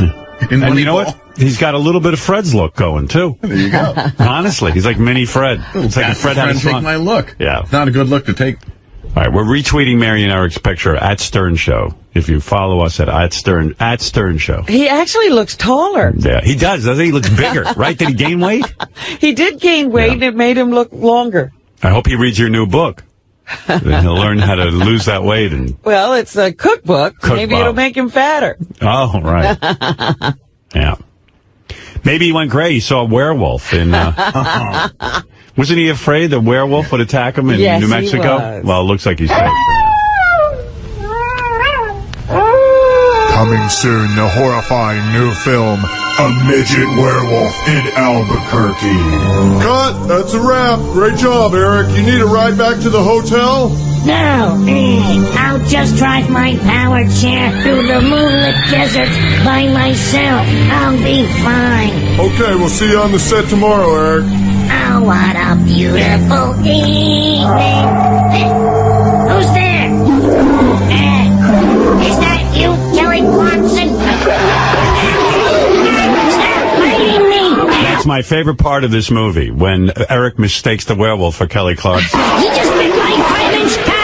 And you know what? He's got a little bit of Fred's look going, too. There you go. Honestly, he's like mini Fred. It's like if Fred had his take my look. Yeah. Not a good look to take. All right, we're retweeting Mary and Eric's picture at Stern Show. If you follow us at Stern Show. He actually looks taller. Yeah, he does, doesn't he? He looks bigger, right? Did he gain weight? He did gain weight, and it made him look longer. I hope he reads your new book. Then he'll learn how to lose that weight. Well, it's a cookbook. Maybe it'll make him fatter. Oh, right. Yeah. Maybe he went gray. He saw a werewolf in... wasn't he afraid the werewolf would attack him in New Mexico? He was. Well, it looks like he's safe. Coming soon, the horrifying new film, A Midget Werewolf in Albuquerque. Cut! That's a wrap. Great job, Eric. You need a ride back to the hotel? No, I'll just drive my power chair through the moonlit desert by myself. I'll be fine. Okay, we'll see you on the set tomorrow, Eric. Oh, what a beautiful evening. Who's there? Is that you, Kelly Clarkson? Stop biting me! That's my favorite part of this movie, when Eric mistakes the werewolf for Kelly Clarkson. He just bit my 5-inch cock!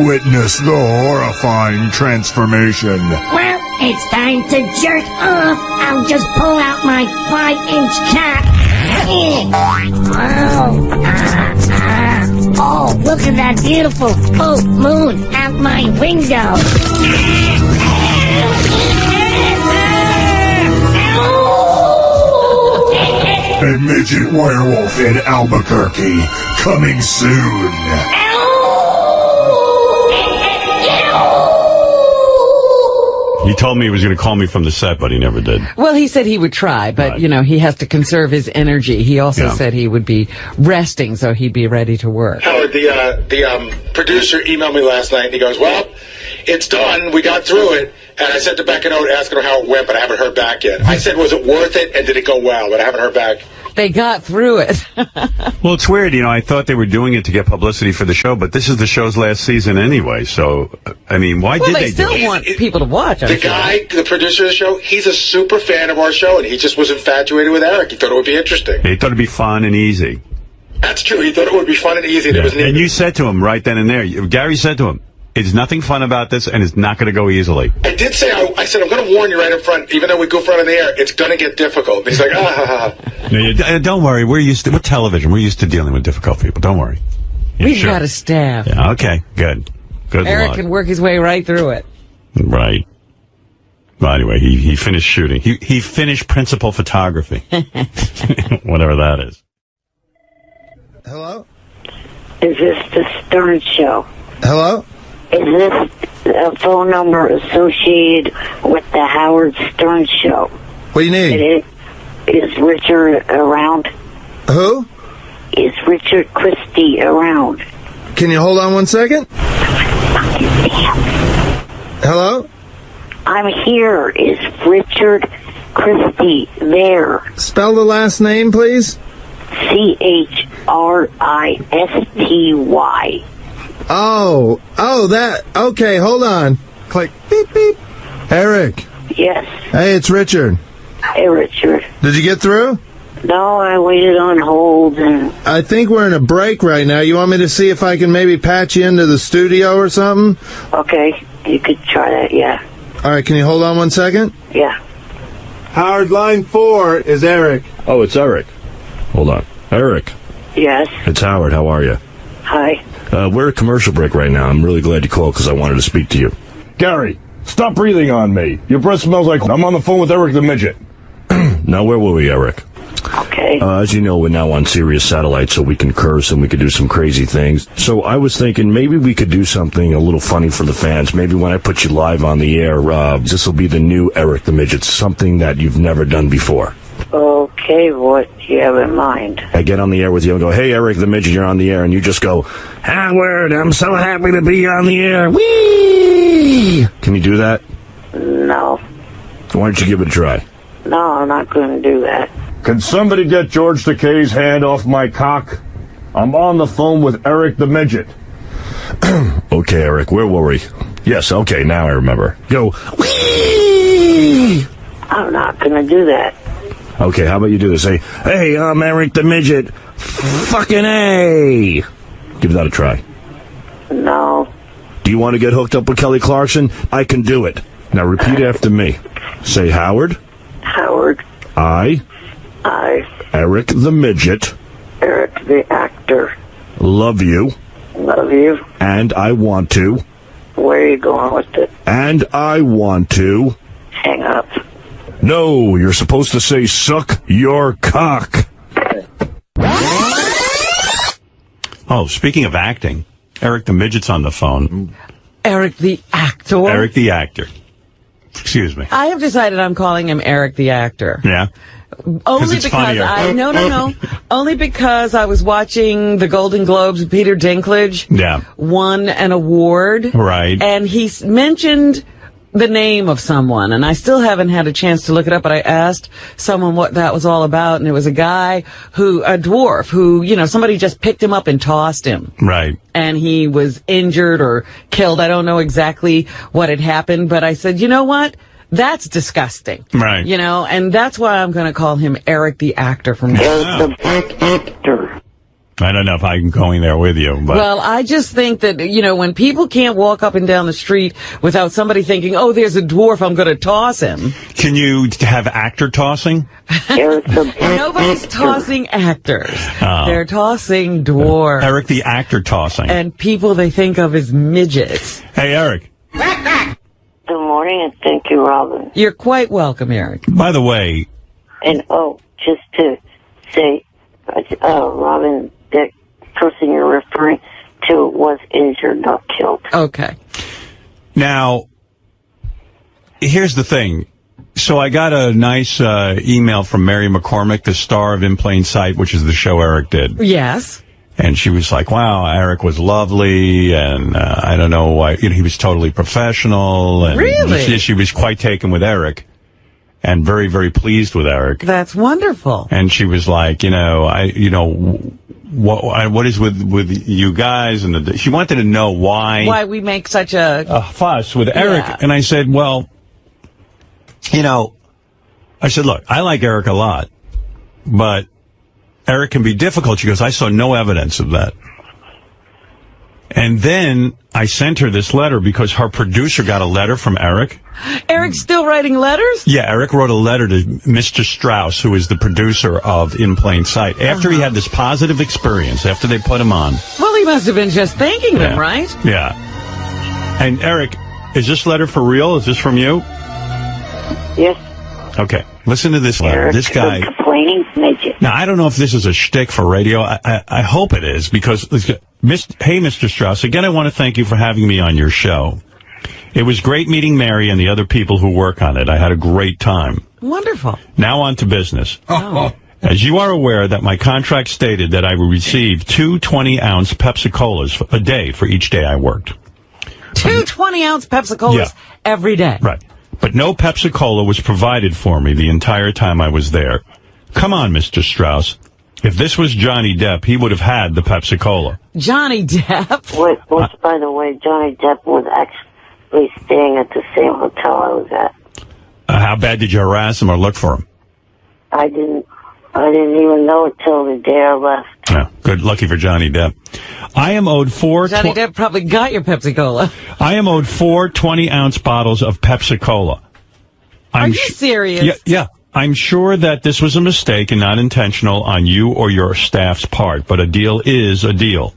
Witness the horrifying transformation. Well, it's time to jerk off. I'll just pull out my 5-inch cock. Oh, look at that beautiful full moon out my window. A midget werewolf in Albuquerque, coming soon. He told me he was going to call me from the set, but he never did. Well, he said he would try, but, Right. He has to conserve his energy. He also said he would be resting, so he'd be ready to work. Howard, the producer emailed me last night, and he goes, well, it's done. We got through it. And I sent Rebecca a note asking her how it went, but I haven't heard back yet. I said, was it worth it, and did it go well? But I haven't heard back. They got through it. Well, it's weird. I thought they were doing it to get publicity for the show, but this is the show's last season anyway. So, I mean, why did they do it? They still want people to watch. The guy, the producer of the show, he's a super fan of our show, and he just was infatuated with Eric. He thought it would be interesting. He thought it'd be fun and easy. That's true. He thought it would be fun and easy. Yeah. And you said to him right then and there, Gary said to him, "There's nothing fun about this, and it's not going to go easily." I did say, I said, I'm going to warn you right up front, even though we goof around in the air, it's going to get difficult. And he's like, No, don't worry. We're television. We're used to dealing with difficult people. Don't worry. Yeah, We've got a staff. Yeah, okay, good. Good Eric luck. can work his way right through it. Right. Well, anyway, he finished shooting. He finished principal photography. Whatever that is. Hello? Is this the Stern Show? Hello? Is this a phone number associated with the Howard Stern Show? What do you need? Is Richard around? Who? Is Richard Christie around? Can you hold on 1 second? Hello? I'm here. Is Richard Christie there? Spell the last name, please. Christy. Oh, that. Okay, hold on. Click. Beep, beep. Eric. Yes. Hey, it's Richard. Hey, Richard. Did you get through? No, I waited on hold and... I think we're in a break right now. You want me to see if I can maybe patch you into the studio or something? Okay, you could try that, yeah. All right, can you hold on 1 second? Yeah. Howard, line 4 is Eric. Oh, it's Eric. Hold on. Eric. Yes. It's Howard. How are you? Hi. We're at commercial break right now. I'm really glad you called because I wanted to speak to you. Gary, stop breathing on me. Your breath smells like... I'm on the phone with Eric the Midget. Now, where were we, Eric? Okay. As you know, we're now on Sirius Satellite, so we can curse and we can do some crazy things. So I was thinking maybe we could do something a little funny for the fans. Maybe when I put you live on the air, this will be the new Eric the Midget, something that you've never done before. Okay, what do you have in mind? I get on the air with you and go, "Hey, Eric the Midget, you're on the air," and you just go, "Howard, I'm so happy to be on the air. Whee!" Can you do that? No. Why don't you give it a try? No, I'm not going to do that. Can somebody get George Takei's hand off my cock? I'm on the phone with Eric the Midget. Okay, Eric, where were we? Yes, okay, now I remember. Go, whee! I'm not going to do that. Okay, how about you do this? Say, "Hey, I'm Eric the Midget. Fucking A!" Give that a try. No. Do you want to get hooked up with Kelly Clarkson? I can do it. Now repeat after me. Say, "Howard. Howard. I, Eric the Midget. Eric the actor. Love you. Love you. And I want to. Where are you going with it? And I want to. Hang up. No, you're supposed to say, "Suck your cock." Oh, speaking of acting, Eric the Midget's on the phone. Eric the actor? Eric the actor. Excuse me. I have decided I'm calling him Eric the actor. Yeah. Only it's because funnier. no. Only because I was watching the Golden Globes. Peter Dinklage won an award. Right. And he mentioned the name of someone, and I still haven't had a chance to look it up, but I asked someone what that was all about, and it was a guy a dwarf who, somebody just picked him up and tossed him. Right. And he was injured or killed. I don't know exactly what had happened, but I said, you know what? That's disgusting. Right. And that's why I'm going to call him Eric the actor from now on. The black actor. I don't know if I'm going there with you, but Well, I just think that, when people can't walk up and down the street without somebody thinking, oh, there's a dwarf, I'm going to toss him. can you have actor tossing? Nobody's tossing actors. Oh. They're tossing dwarves. Eric, the actor tossing. And people they think of as midgets. Hey, Eric. Good morning, and thank you, Robin. You're quite welcome, Eric. By the way... And, just to say, Robin, that person you're referring to was injured, not killed. Okay. Now, here's the thing. So I got a nice email from Mary McCormick, the star of In Plain Sight, which is the show Eric did. Yes. And she was like, wow, Eric was lovely, and I don't know why, he was totally professional. And really? She was quite taken with Eric, and very, very pleased with Eric. That's wonderful. And she was like, what is with you guys? And she wanted to know why we make such a fuss with Eric. Yeah. And I said, well, I said, look, I like Eric a lot, but Eric can be difficult. She goes, I saw no evidence of that. And then I sent her this letter because her producer got a letter from Eric. Eric's still writing letters? Yeah, Eric wrote a letter to Mr. Strauss, who is the producer of In Plain Sight, after he had this positive experience, after they put him on. Well, he must have been just thanking them, right? Yeah. And Eric, is this letter for real? Is this from you? Yes. Okay. Listen to this letter. Eric, This guy... complaining midget. Now, I don't know if this is a shtick for radio. I hope it is, because... Hey, Mr. Strauss, again, I want to thank you for having me on your show. It was great meeting Mary and the other people who work on it. I had a great time. Wonderful. Now on to business. Oh. As you are aware that my contract stated that I would receive 2 20-ounce Pepsi-Colas a day for each day I worked. 2 20-ounce Pepsi-Colas every day. Right. But no Pepsi-Cola was provided for me the entire time I was there. Come on, Mr. Strauss. If this was Johnny Depp, he would have had the Pepsi-Cola. Johnny Depp? Which, by the way, Johnny Depp was actually staying at the same hotel I was at. How bad did you harass him or look for him? I didn't even know it till the day I left. Yeah, good. Lucky for Johnny Depp. I am owed Johnny Depp probably got your Pepsi-Cola. I am owed 4 20-ounce bottles of Pepsi-Cola. Are you serious? Yeah. I'm sure that this was a mistake and not intentional on you or your staff's part, but a deal is a deal.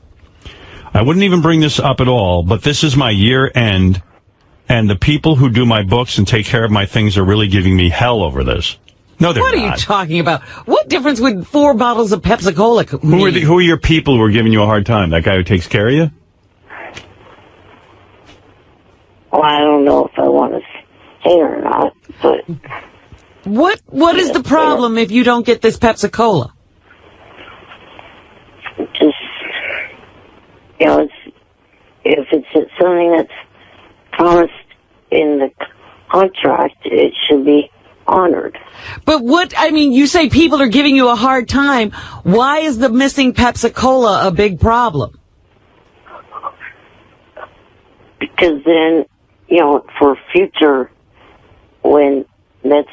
I wouldn't even bring this up at all, but this is my year end, and the people who do my books and take care of my things are really giving me hell over this. No, they're not. What are you talking about? What difference would 4 bottles of Pepsi-Cola make? Who are your people who are giving you a hard time? That guy who takes care of you? Well, I don't know if I want to say or not, but... What is the problem if you don't get this Pepsi-Cola? Just, if it's something that's promised in the contract, it should be honored. But you say people are giving you a hard time. Why is the missing Pepsi-Cola a big problem? Because then, for future, when that's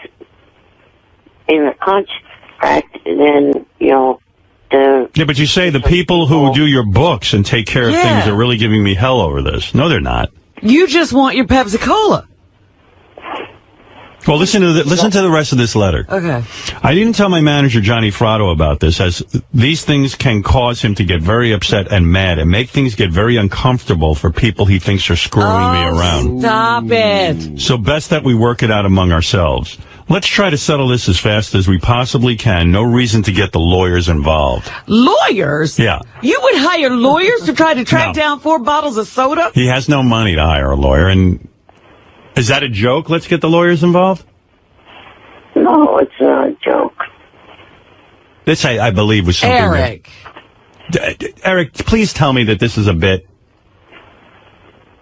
in the contract, then, Yeah, but you say the people who do your books and take care of things are really giving me hell over this. No, they're not. You just want your Pepsi-Cola. Well, listen to the rest of this letter. Okay. I didn't tell my manager, Johnny Fratto, about this, as these things can cause him to get very upset and mad and make things get very uncomfortable for people he thinks are screwing me around. Stop it. So best that we work it out among ourselves. Let's try to settle this as fast as we possibly can. No reason to get the lawyers involved. Lawyers? Yeah. You would hire lawyers to try to track down 4 bottles of soda? He has no money to hire a lawyer, and... Is that a joke? Let's get the lawyers involved? No, it's not a joke. This, I believe, was something... Eric. Eric, please tell me that this is a bit.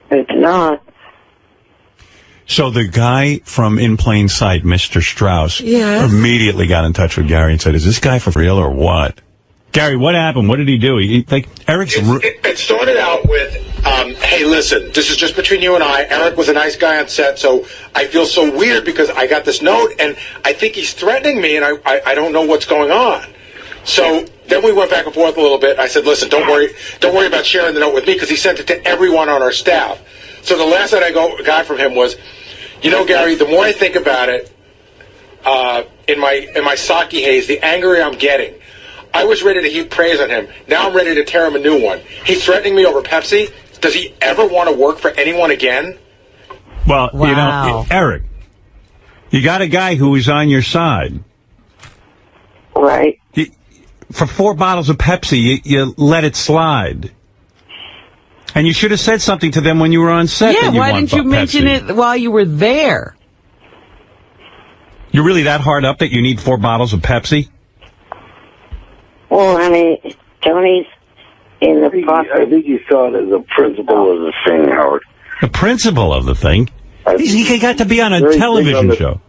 It's not. So the guy from In Plain Sight, Mr. Strauss, immediately got in touch with Gary and said, is this guy for real or what? Gary, what happened? What did he do? It started out with, hey, listen, this is just between you and I. Eric was a nice guy on set, so I feel so weird because I got this note, and I think he's threatening me, and I don't know what's going on. So then we went back and forth a little bit. I said, listen, don't worry about sharing the note with me, because he sent it to everyone on our staff. So the last that I got from him was, you know, Gary, the more I think about it, in my sake haze, the angrier I'm getting. I was ready to heap praise on him. Now I'm ready to tear him a new one. He's threatening me over Pepsi. Does he ever want to work for anyone again? Well, you know, Eric, you got a guy who is on your side. Right. For 4 bottles of Pepsi, you let it slide. And you should have said something to them when you were on set. Yeah, that you why want didn't you mention Pepsi. it while you were there? You're really that hard up that you need 4 bottles of Pepsi? Well, I mean, Tony's in the process. I think you saw it as a principle of the thing, Howard. The principle of the thing? He got to be on a television show.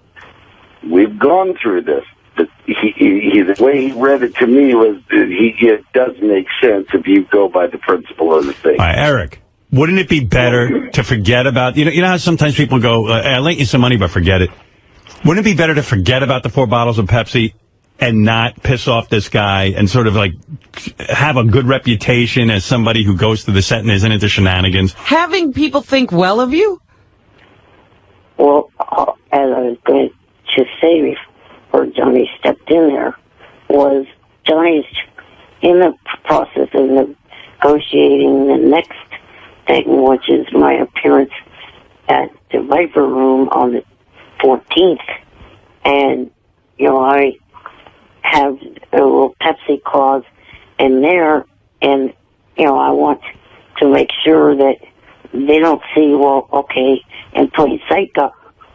We've gone through this. The way he read it to me was it does make sense if you go by the principle of the thing. All right, Eric, wouldn't it be better to forget about, you know how sometimes people go, I lent you some money, but forget it. Wouldn't it be better to forget about the 4 bottles of Pepsi and not piss off this guy and sort of like have a good reputation as somebody who goes to the set and isn't into shenanigans? Having people think well of you? Well, as I was going to say before Johnny stepped in there, was Johnny's in the process of negotiating the next thing, which is my appearance at the Viper Room on the 14th. And, you know, I have a little Pepsi clause in there, and, you know, I want to make sure that they don't see, well, okay, in plain sight got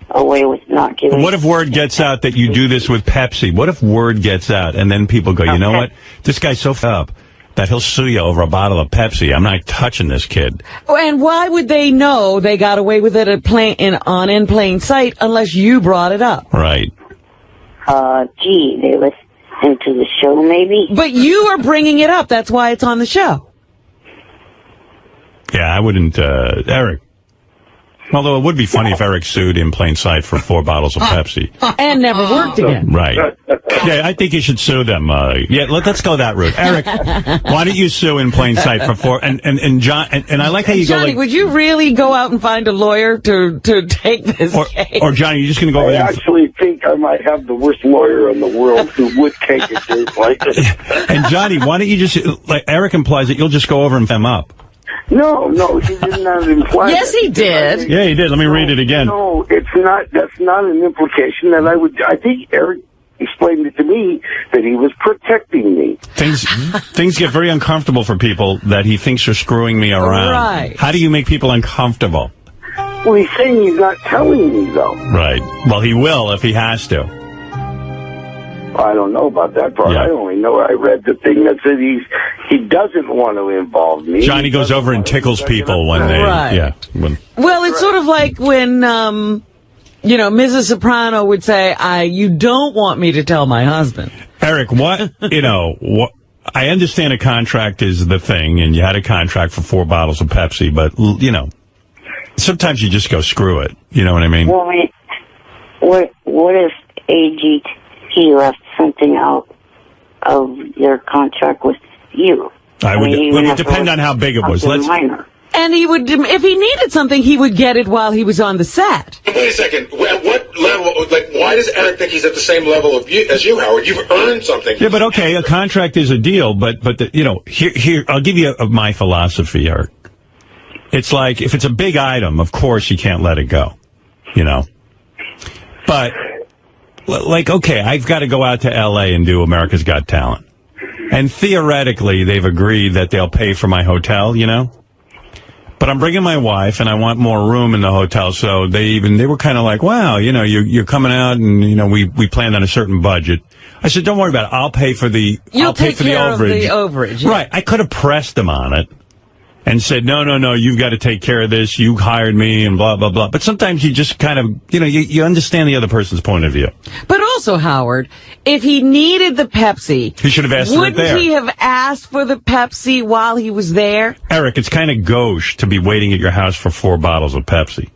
away with not giving. What if word gets out that you do this with Pepsi? What if word gets out and then people go, you know what? This guy's so up that he'll sue you over a bottle of Pepsi. I'm not touching this kid. And why would they know they got away with it in plain sight unless you brought it up? Right. Gee, they listen to the show maybe? But you are bringing it up. That's why it's on the show. Yeah, I wouldn't, Eric. Although it would be funny if Eric sued in plain sight for 4 bottles of Pepsi. And never worked again. Right. Yeah, I think you should sue them. Yeah, let's go that route. Eric, why don't you sue in plain sight for 4? And John, and I like how you Johnny, go like, would you really go out and find a lawyer to take this case? Or Johnny, you're just going to go over there? I actually think I might have the worst lawyer in the world who would take a case like this. And Johnny, why don't you just, like Eric implies that you'll just go over and them up. No, he did not imply Yes, that. he did. Yeah, he did. Let me read it again. No, it's not. That's not an implication that I think Eric explained it to me that he was protecting me. Things get very uncomfortable for people that he thinks are screwing me around. Right. How do you make people uncomfortable? Well, he's saying he's not telling me, though. Right. Well, he will if he has to. I don't know about that part. Yeah. I only know I read the thing that said he doesn't want to involve me. Johnny goes over and tickles people when they... Right. Yeah. Well, it's sort of like when, Mrs. Soprano would say, you don't want me to tell my husband. Eric, what I understand a contract is the thing, and you had a contract for 4 bottles of Pepsi, but, sometimes you just go, screw it. You know what I mean? Well, what if AGT left something out of their contract with you? It would depend on how big it was. And he would, if he needed something, he would get it while he was on the set. Wait a second. At what level? Like, why does Eric think he's at the same level as you, Howard? You've earned something. Yeah, but okay, a contract is a deal. But here, I'll give you my philosophy, Eric. It's like if it's a big item, of course you can't let it go. But like, okay, I've got to go out to L.A. and do America's Got Talent. And theoretically, they've agreed that they'll pay for my hotel, But I'm bringing my wife, and I want more room in the hotel, so they were kind of like, wow, you're coming out, and, we planned on a certain budget. I said, don't worry about it. I'll pay for the overage. Yeah. Right. I could have pressed them on it and said, no, you've got to take care of this. You hired me and blah, blah, blah. But sometimes you just kind of, you understand the other person's point of view. But also, Howard, if he needed the Pepsi, he should have asked for it there. Wouldn't he have asked for the Pepsi while he was there? Eric, it's kind of gauche to be waiting at your house for 4 bottles of Pepsi.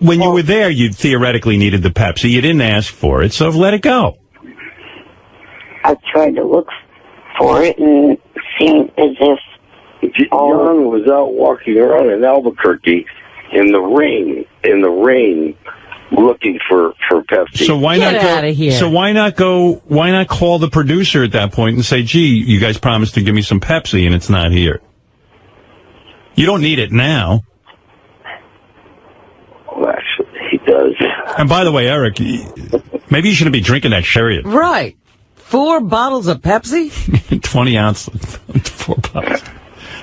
When you were there, you theoretically needed the Pepsi. You didn't ask for it, so let it go. I've tried to look for it, and it seemed as if John was out walking around in Albuquerque in the rain, looking for Pepsi. So why not go? So why not go? Why not call the producer at that point and say, "Gee, you guys promised to give me some Pepsi, and it's not here." You don't need it now. Well, actually, he does. And by the way, Eric, maybe you shouldn't be drinking that sherry. Right. 4 bottles of Pepsi? 20 ounces. 4 bottles.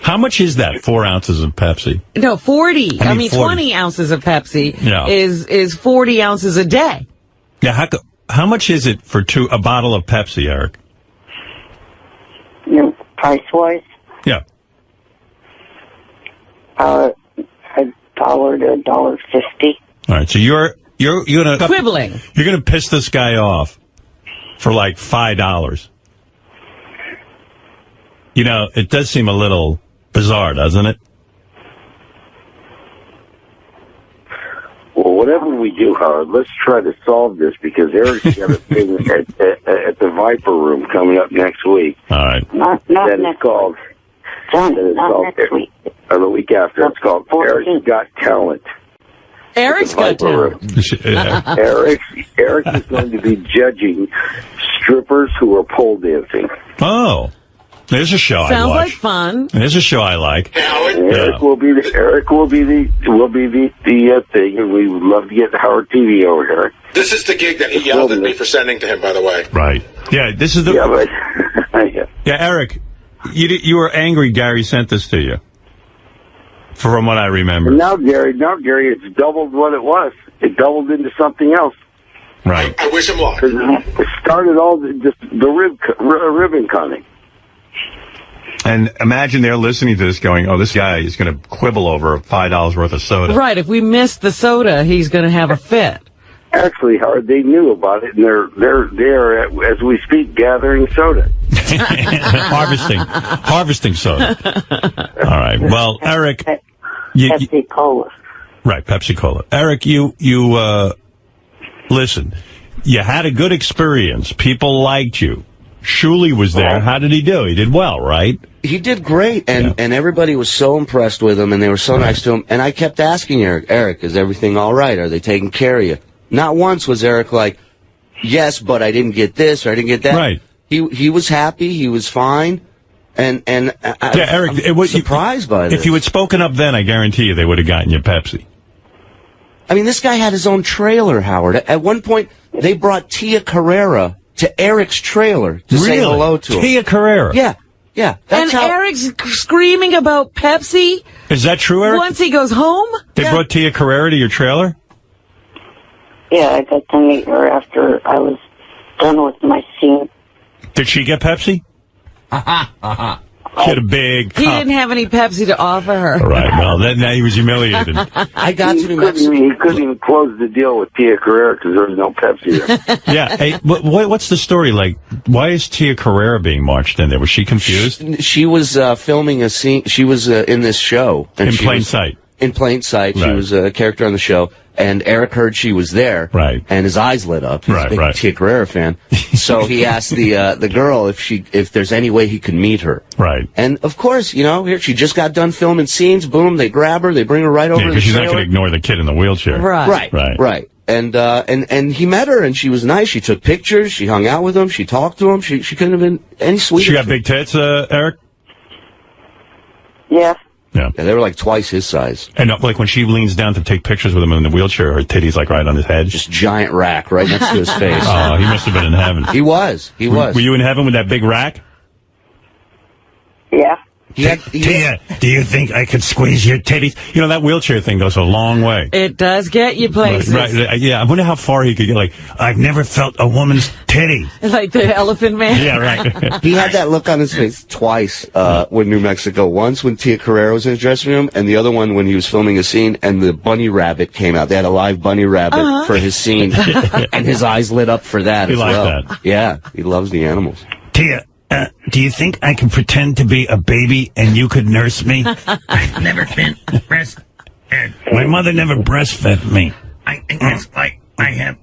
How much is that? 4 ounces of Pepsi? No, 40. I mean 40. 20 ounces of Pepsi Yeah. is 40 ounces a day. Yeah. How much is it for a bottle of Pepsi, Eric? Price-wise? Yeah. $1 to $1.50. All right. So you're gonna quibbling. You're gonna piss this guy off for like $5. You know, it does seem a little bizarre, doesn't it? Well, whatever we do, Howard, let's try to solve this, because Eric's got a thing at the Viper Room coming up next week. All right. Not next called, week. John, not next week. Or the week after. It's called Eric's Got Talent. Eric's got talent. Eric is going to be judging strippers who are pole dancing. Oh. There's a show I Sounds watch. like fun. There's a show I like. Eric will be the thing, and we would love to get Howard TV over here. This is the gig that he yelled at me for sending to him, by the way. Right. Yeah, this is the... Yeah, but... Yeah, Eric, you were angry Gary sent this to you. From what I remember. Now, Gary, it's doubled what it was. It doubled into something else. Right. I wish him luck. It started all the ribbon cutting. And imagine they're listening to this going, oh, this guy is going to quibble over $5 worth of soda. Right. If we miss the soda, he's going to have a fit. Actually, Howard, they knew about it, and they're as we speak, gathering soda. Harvesting soda. All right. Well, Eric, Pepsi Cola. Right, Pepsi Cola. Eric, you listen. You had a good experience. People liked you. Shuley was there. How did he do? He did well, right? He did great, and everybody was so impressed with him, and they were so nice to him. And I kept asking Eric, is everything all right? Are they taking care of you? Not once was Eric like, yes, but I didn't get this or I didn't get that. Right. He was happy. He was fine. And Eric, I'm surprised by this. If you had spoken up then, I guarantee you they would have gotten you Pepsi. I mean, this guy had his own trailer, Howard. At one point, they brought Tia Carrere to Eric's trailer to say hello to him. Tia Carrere? Yeah. And Eric's screaming about Pepsi? Is that true, Eric? Once he goes home? They brought Tia Carrere to your trailer? Yeah, I got to meet her after I was done with my scene. Did she get Pepsi? She had a big cup. He didn't have any Pepsi to offer her. All right, well, now he was humiliated. I got to New Mexico. He couldn't even close the deal with Tia Carrere because there was no Pepsi there. Yeah. Hey, what's the story? Like, why is Tia Carrere being marched in there? Was she confused? She was filming a scene. She was in this show. In plain sight. In plain sight. She Right. was a character on the show. And Eric heard she was there. Right. And his eyes lit up. He's a big Tia Carrere fan. So he asked the girl if there's any way he could meet her. Right. And of course, here she just got done filming scenes. Boom, they grab her, they bring her right over to the because she's not trailer. going to ignore the kid in the wheelchair. Right. And he met her, and she was nice. She took pictures. She hung out with him. She talked to him. She couldn't have been any sweeter. She got big tits, Eric? Yeah. Yeah, they were like twice his size. And like when she leans down to take pictures with him in the wheelchair, her titty's like right on his head. Just giant rack right next to his face. Oh, he must have been in heaven. He was. Were you in heaven with that big rack? Yeah. Tia, do you think I could squeeze your titties? You know, that wheelchair thing goes a long way. It does get you places. Right. Yeah, I wonder how far he could get. Like, I've never felt a woman's titty. Like the Elephant Man. Yeah, right. He had that look on his face twice when New Mexico. Once when Tia Carrere was in his dressing room, and the other one when he was filming a scene and the bunny rabbit came out. They had a live bunny rabbit for his scene, and his eyes lit up for that He as liked well. that. Yeah, he loves the animals. Tia, do you think I can pretend to be a baby and you could nurse me? I've never been breastfed. My mother never breastfed me. I think that's why I have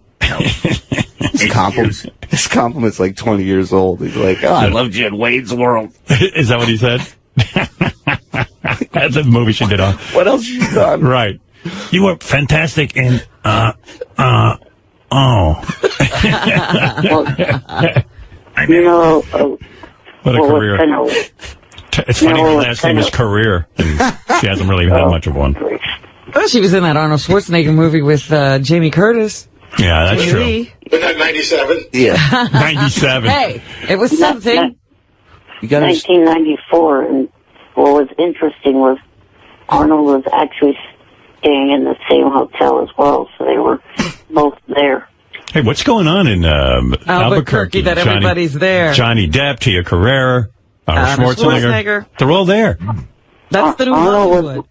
His compliment's like 20 years old. He's like, oh, I loved you in Wayne's World. Is that what he said? That's the movie she did on. What else you done? Right. You were fantastic in, oh. You know, what a career. It's funny her last name is Carrere, and she hasn't really had much of one. Well, she was in that Arnold Schwarzenegger movie with Jamie Curtis. Yeah, that's true. Was that 97? Yeah. 97. Hey, it was something. 1994, and what was interesting was Arnold was actually staying in the same hotel as well, so they were both there. Hey, what's going on in Albuquerque? That everybody's there. Johnny Depp, Tia Carrere, Schwarzenegger. They're all there. That's the new Hollywood.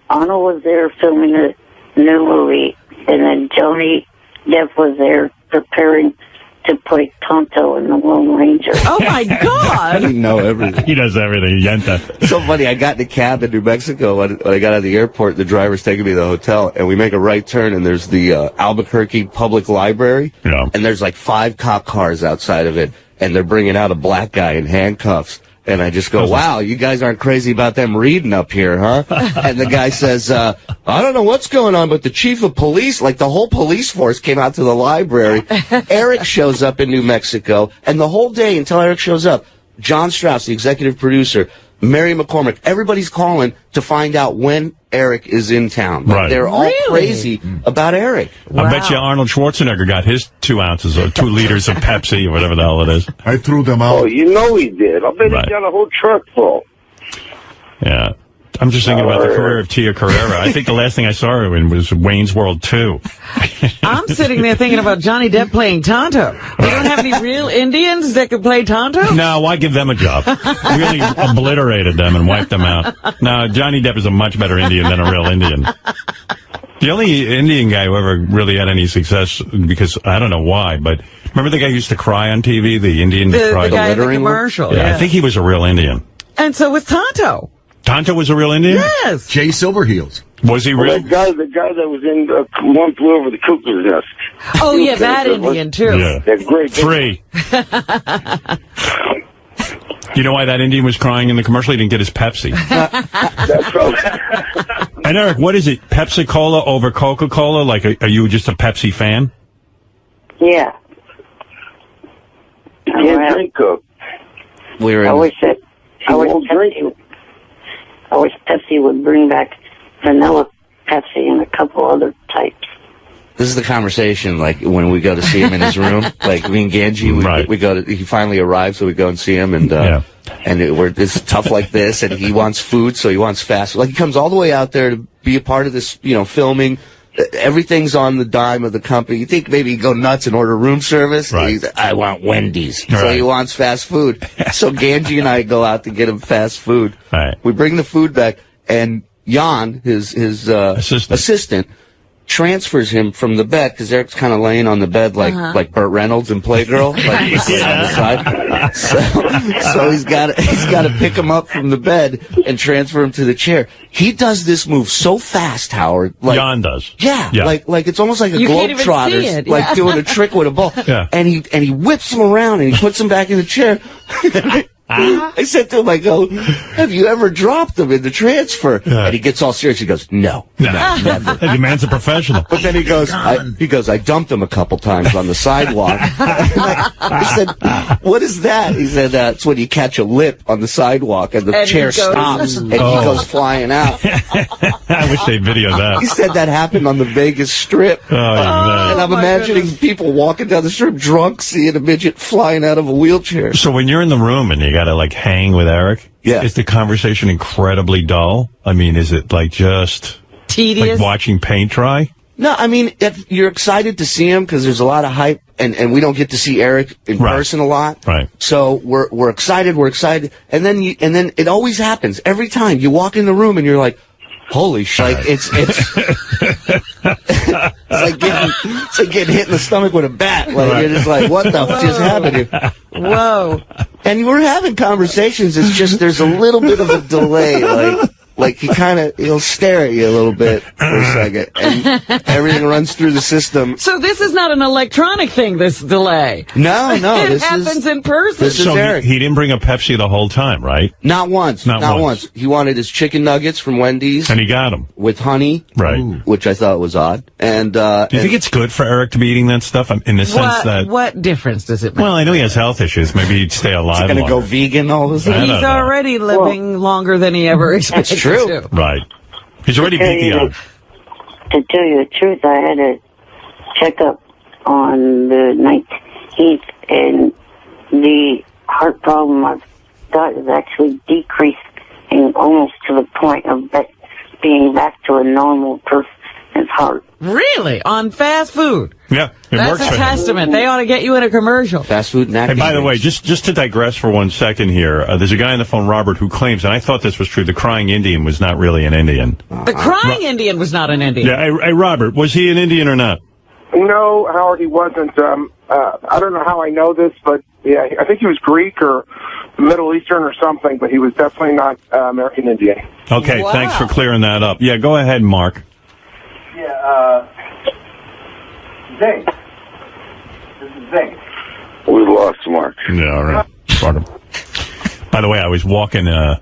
Arnold was there filming a new movie, and then Johnny Depp was there preparing to play Tonto in The Lone Ranger. Oh, my God! He know everything. He does everything. Yenta. So funny, I got in a cab in New Mexico when I got out of the airport. The driver's taking me to the hotel, and we make a right turn, and there's the Albuquerque Public Library, and there's like 5 cop cars outside of it, and they're bringing out a black guy in handcuffs. And I just go, wow, you guys aren't crazy about them reading up here, huh? And the guy says, I don't know what's going on, but the chief of police, like the whole police force came out to the library. Eric shows up in New Mexico, and the whole day until Eric shows up, John Strauss, the executive producer, Mary McCormick, everybody's calling to find out when Eric is in town. Right. They're all crazy about Eric. Wow. I bet you Arnold Schwarzenegger got his 2 ounces or 2 liters of Pepsi or whatever the hell it is. I threw them out. Oh, you know he did. I bet he got a whole truck full. Yeah. I'm just thinking about the career of Tia Carrere. I think the last thing I saw her in was Wayne's World 2. I'm sitting there thinking about Johnny Depp playing Tonto. We don't have any real Indians that could play Tonto? No, why give them a job? Really obliterated them and wiped them out. No, Johnny Depp is a much better Indian than a real Indian. The only Indian guy who ever really had any success, because I don't know why, but remember the guy who used to cry on TV? The Indian that cried? The guy in the commercial. Yeah, I think he was a real Indian. And so was Tonto. Tonto was a real Indian? Yes. Jay Silverheels. Was he real? The guy that was in One Flew Over the Cuckoo's Nest. Oh, yeah, that Indian, too. Yeah. That great. 3. You know why that Indian was crying in the commercial? He didn't get his Pepsi. That's right. And Eric, what is it? Pepsi-Cola over Coca-Cola? Like, are you just a Pepsi fan? Yeah. You can't drink Coke. I wish Pepsi would bring back vanilla Pepsi and a couple other types. This is the conversation, like, when we go to see him in his room. Like, me and Ganji, we go to, he finally arrives, so we go and see him, and, it's tough like this, and he wants food, so he wants fast food. Like, he comes all the way out there to be a part of this, filming. Everything's on the dime of the company. You think maybe he'd go nuts and order room service? Right. I want Wendy's. So he wants fast food. So Ganji and I go out to get him fast food. Right. We bring the food back, and Jan, his assistant, transfers him from the bed, because Eric's kind of laying on the bed like Burt Reynolds in Playgirl, like on the side. So he's got to pick him up from the bed and transfer him to the chair. He does this move so fast, Howard. Like, Jan does. Yeah, like it's almost like a Globetrotter, like doing a trick with a ball. Yeah. And he whips him around and he puts him back in the chair. I said to him, I go, have you ever dropped him in the transfer? And he gets all serious. He goes, no, never. The man's a professional. But then he goes, I dumped him a couple times on the sidewalk. I said, what is that? He said, it's when you catch a lip on the sidewalk and the chair stops and he goes flying out. I wish they'd video that. He said that happened on the Vegas Strip. And I'm imagining people walking down the strip drunk, seeing a midget flying out of a wheelchair. So when you're in the room and you got to like hang with Eric, is the conversation incredibly dull? I mean, is it like just tedious, like watching paint dry? No, I mean, you're excited to see him because there's a lot of hype, and we don't get to see Eric in person a lot. Right. So we're excited, and then it always happens every time you walk in the room and you're like, holy shit! Like, it's like getting hit in the stomach with a bat. Like, you're just like, what the just happened here? Whoa! And we're having conversations. It's just there's a little bit of a delay. Like, Like he'll stare at you a little bit for a second, and everything runs through the system. So this is not an electronic thing, this delay. No, it happens in person. So he didn't bring a Pepsi the whole time, right? Not once. Not once. He wanted his chicken nuggets from Wendy's. And he got them. With honey. Right. Which I thought was odd. And do you think it's good for Eric to be eating that stuff? In the sense that... What difference does it make? Well, I know he has health issues. Maybe he'd stay alive He's going to go vegan all of a sudden? He's already living longer than he ever expected That's true. to. Right. He's already beat the odds. To tell you the truth, I had a checkup on the 19th, and the heart problem I've got is actually decreased and almost to the point of being back to a normal person's heart. Really? On fast food? Yeah, That's works a for him. testament. They ought to get you in a commercial. Fast food Hey, by the way, just to digress for 1 second here, there's a guy on the phone, Robert, who claims, and I thought this was true, the crying Indian was not really an Indian. The crying Indian was not an Indian. Yeah, hey, Robert, was he an Indian or not? No, Howard, he wasn't. I don't know how I know this, but yeah, I think he was Greek or Middle Eastern or something, but he was definitely not American Indian. Okay, Wow. Thanks for clearing that up. Yeah, go ahead, Mark. Yeah, Zing. This is Zing. We lost Mark. Yeah, all right. By the way, I was walking, I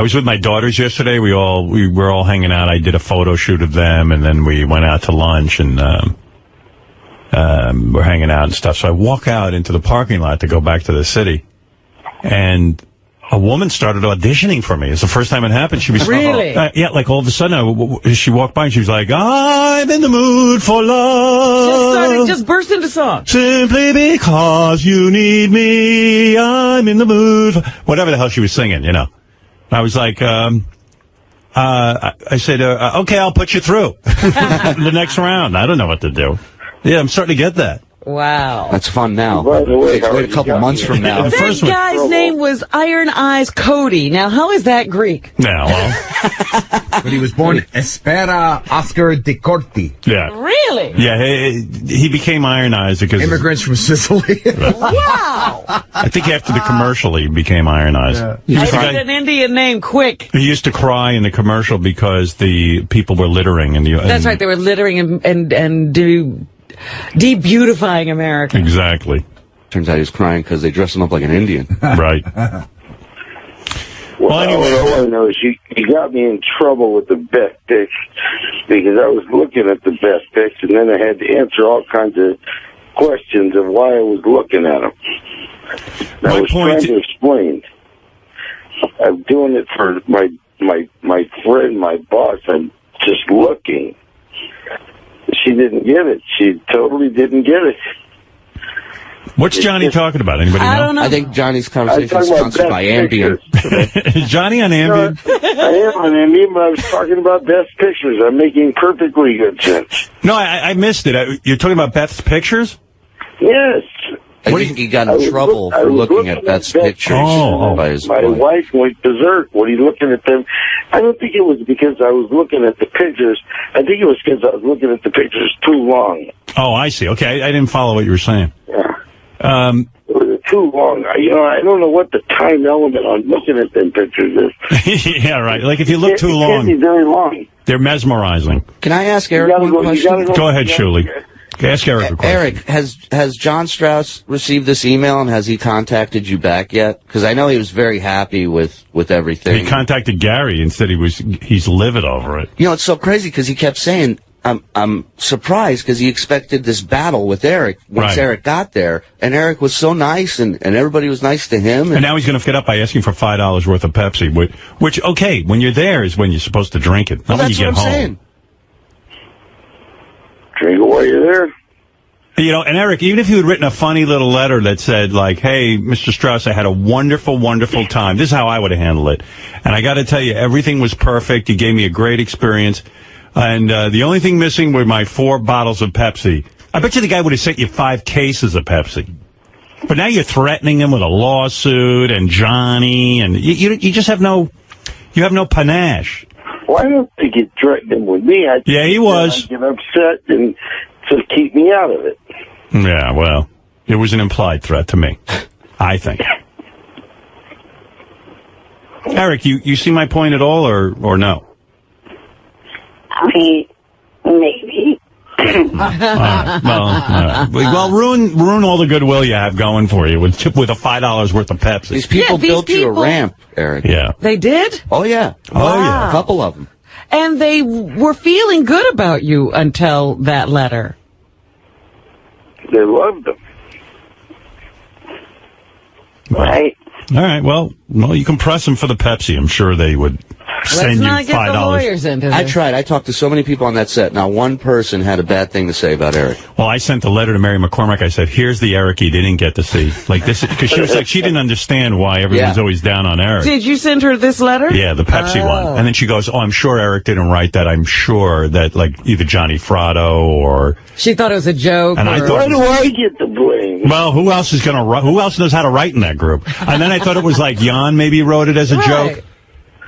was with my daughters yesterday. We were all hanging out. I did a photo shoot of them, and then we went out to lunch, and we're hanging out and stuff. So I walk out into the parking lot to go back to the city, and a woman started auditioning for me. It's the first time it happened. She was Really? Yeah, like all of a sudden, she walked by and she was like, "I'm in the mood for love." Just burst into song. Simply because you need me, I'm in the mood for... Whatever the hell she was singing, you know. I was like, I said, okay, I'll put you through the next round. I don't know what to do. Yeah, I'm starting to get that. Wow. That's fun now. By the way, wait a couple months from now. That guy's name was Iron Eyes Cody. Now, how is that Greek? Yeah, well... But he was born Espera Oscar de Corti. Yeah. Really? Yeah, he became Iron Eyes because... Immigrants from Sicily. Wow. I think after the commercial, he became Iron Eyes. Yeah. He I was the need guy- an Indian name, quick. He used to cry in the commercial because the people were littering. That's right. They were littering and de-beautifying America. Exactly. Turns out he was crying because they dressed him up like an Indian. Right. Well, anyway, all I know is he got me in trouble with the best picks because I was looking at the best picks, and then I had to answer all kinds of questions of why I was looking at them. I was trying to explain. I'm doing it for my friend, my boss. I'm just looking. She didn't get it. She totally didn't get it. What's Johnny talking about? Anybody know? I don't know. I think Johnny's conversation is talking about sponsored by best Ambien. Is Johnny on Ambien? I am on Ambien, but I was talking about best pictures. I'm making perfectly good sense. No, I missed it. You're talking about Beth's pictures? Yes. I think he got in trouble for looking at Beth's pictures by his My wife went berserk when he looking at them. I don't think it was because I was looking at the pictures. I think it was because I was looking at the pictures too long. Oh, I see. Okay, I didn't follow what you were saying. Yeah. Um, It was too long. I don't know what the time element on looking at them pictures is. yeah, right. Like if you look too It long, can't be very long. they're mesmerizing. Can I ask Eric one question? Go ahead, Shuli. Ask Eric a question. Eric, has John Strauss received this email, and has he contacted you back yet? Because I know he was very happy with everything. He contacted Gary and said he's livid over it. You know, it's so crazy because he kept saying, I'm surprised because he expected this battle with Eric once Right. Eric got there, and Eric was so nice, and everybody was nice to him. And now he's going to get up by asking for $5 worth of Pepsi, which, okay, when you're there is when you're supposed to drink it, not when you that's get what I'm home. saying. Drink it while you're there. You know, and Eric, even if you had written a funny little letter that said, like, hey, Mr. Strauss, I had a wonderful, wonderful time. This is how I would have handled it. And I got to tell you, everything was perfect. You gave me a great experience. And the only thing missing were my 4 bottles of Pepsi. I bet you the guy would have sent you 5 cases of Pepsi. But now you're threatening him with a lawsuit and Johnny, and you just have no panache. Well, I don't think he threatened him with me. Yeah, he was. I'd get upset and just keep me out of it. Yeah, well, it was an implied threat to me, I think. Eric, you see my point at all, or no? I mean, maybe. Well, ruin all the goodwill you have going for you with a $5 worth of Pepsi. These people built you a ramp, Eric. Yeah. They did? Oh, yeah. Oh, yeah. A couple of them. And they were feeling good about you until that letter. They loved them. Right. All right. Well, you can press them for the Pepsi. I'm sure they would send you $5. Let's not get the lawyers into this. I tried. I talked to so many people on that set. Not one person had a bad thing to say about Eric. Well, I sent a letter to Mary McCormack. I said, "Here's the Eric you didn't get to see." Like this, because she was like, she didn't understand why everyone's always down on Eric. Did you send her this letter? Yeah, the Pepsi one. And then she goes, "Oh, I'm sure Eric didn't write that. I'm sure that like either Johnny Fratto or." She thought it was a joke. And I thought, why do I get the blame? Well, who else is gonna write? Who else knows how to write in that group? And then I thought it was like Jan maybe wrote it as a joke.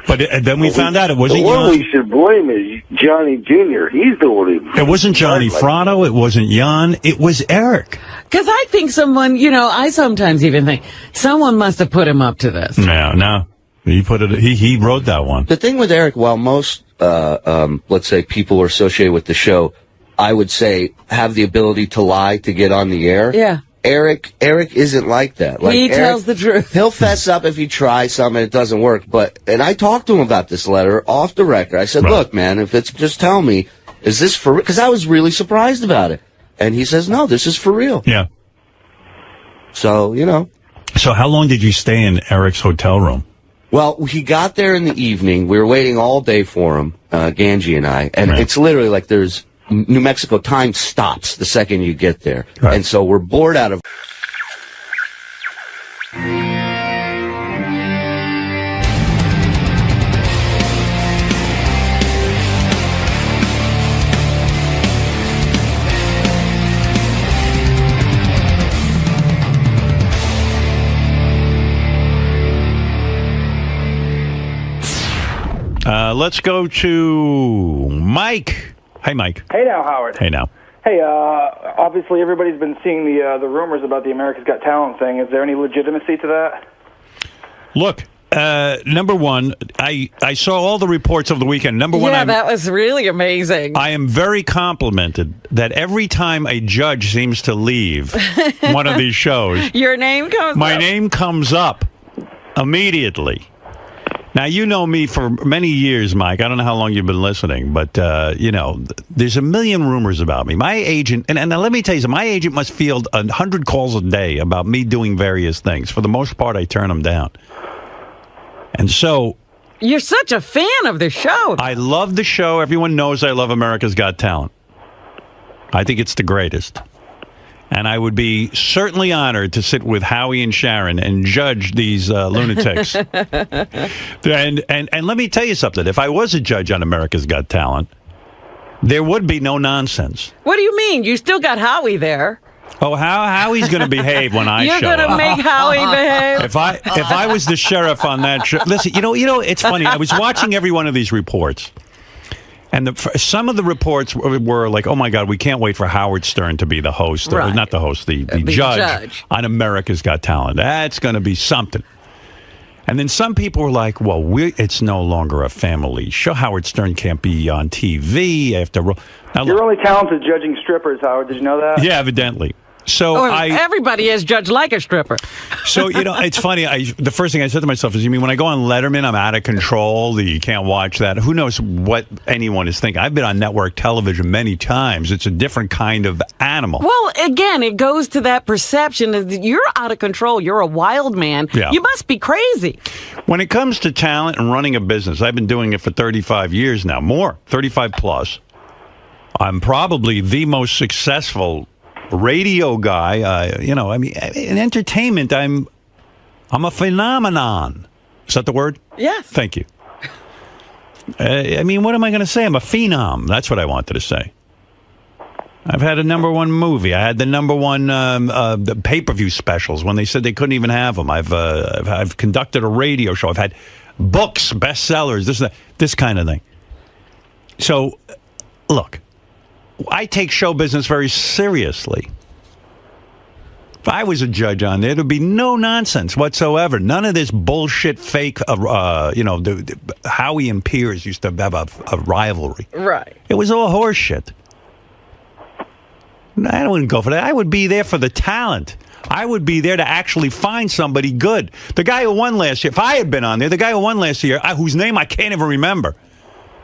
But then we found out it wasn't The one Jan. we should blame is Johnny Jr. He's the one who... It wasn't Johnny Fratto. It wasn't Jan. It was Eric. Because I think someone, I sometimes even think someone must have put him up to this. No. He put it. He wrote that one. The thing with Eric, while most, let's say, people are associated with the show, I would say have the ability to lie to get on the air. Yeah. Eric isn't like that. Like, he Eric tells the truth. He'll fess up if he tries something and it doesn't work. And I talked to him about this letter off the record. I said, look, man, if it's just tell me, is this for real? Because I was really surprised about it. And he says, no, this is for real. Yeah. So, So how long did you stay in Eric's hotel room? Well, he got there in the evening. We were waiting all day for him, Ganji and I. And it's literally like there's New Mexico time stops the second you get there. Right. And so we're bored out of... Let's go to Mike. Hey, Mike. Hey now, Howard. Hey now. Hey, obviously everybody's been seeing the rumors about the America's Got Talent thing. Is there any legitimacy to that? Look, number one, I saw all the reports of the weekend. Number one, that was really amazing. I am very complimented that every time a judge seems to leave one of these shows, your name comes my name comes up immediately. Now, you know me for many years, Mike. I don't know how long you've been listening, but, there's a million rumors about me. My agent, and let me tell you something, my agent must field 100 calls a day about me doing various things. For the most part, I turn them down. And so... You're such a fan of the show. I love the show. Everyone knows I love America's Got Talent. I think it's the greatest. And I would be certainly honored to sit with Howie and Sharon and judge these lunatics. and let me tell you something. If I was a judge on America's Got Talent, there would be no nonsense. What do you mean? You still got Howie there. Oh, Howie's going to behave when I show up. You're going to make Howie behave. If I was the sheriff on that show, listen. It's funny. I was watching every one of these reports. And some of the reports were like, oh, my God, we can't wait for Howard Stern to be the host. Right. Or not the host, the judge on America's Got Talent. That's going to be something. And then some people were like, well, it's no longer a family show. Howard Stern can't be on TV after... Now, you're only talented judging strippers, Howard. Did you know that? Yeah, evidently. So everybody is judged like a stripper. So, it's funny. The first thing I said to myself is, you mean when I go on Letterman, I'm out of control? You can't watch that. Who knows what anyone is thinking? I've been on network television many times. It's a different kind of animal. Well, again, it goes to that perception that you're out of control. You're a wild man. Yeah. You must be crazy. When it comes to talent and running a business, I've been doing it for 35 years now, 35 plus. I'm probably the most successful radio guy, in entertainment, I'm a phenomenon. Is that the word? Yes. Thank you. What am I going to say? I'm a phenom. That's what I wanted to say. I've had a #1 movie. I had the #1 the pay-per-view specials when they said they couldn't even have them. I've conducted a radio show. I've had books, bestsellers, this kind of thing. So, look. I take show business very seriously. If I was a judge on there, there'd be no nonsense whatsoever. None of this bullshit fake, Howie and Piers used to have a rivalry. Right. It was all horse shit. I wouldn't go for that. I would be there for the talent. I would be there to actually find somebody good. The guy who won last year, if I had been on there, the guy who won last year, whose name I can't even remember,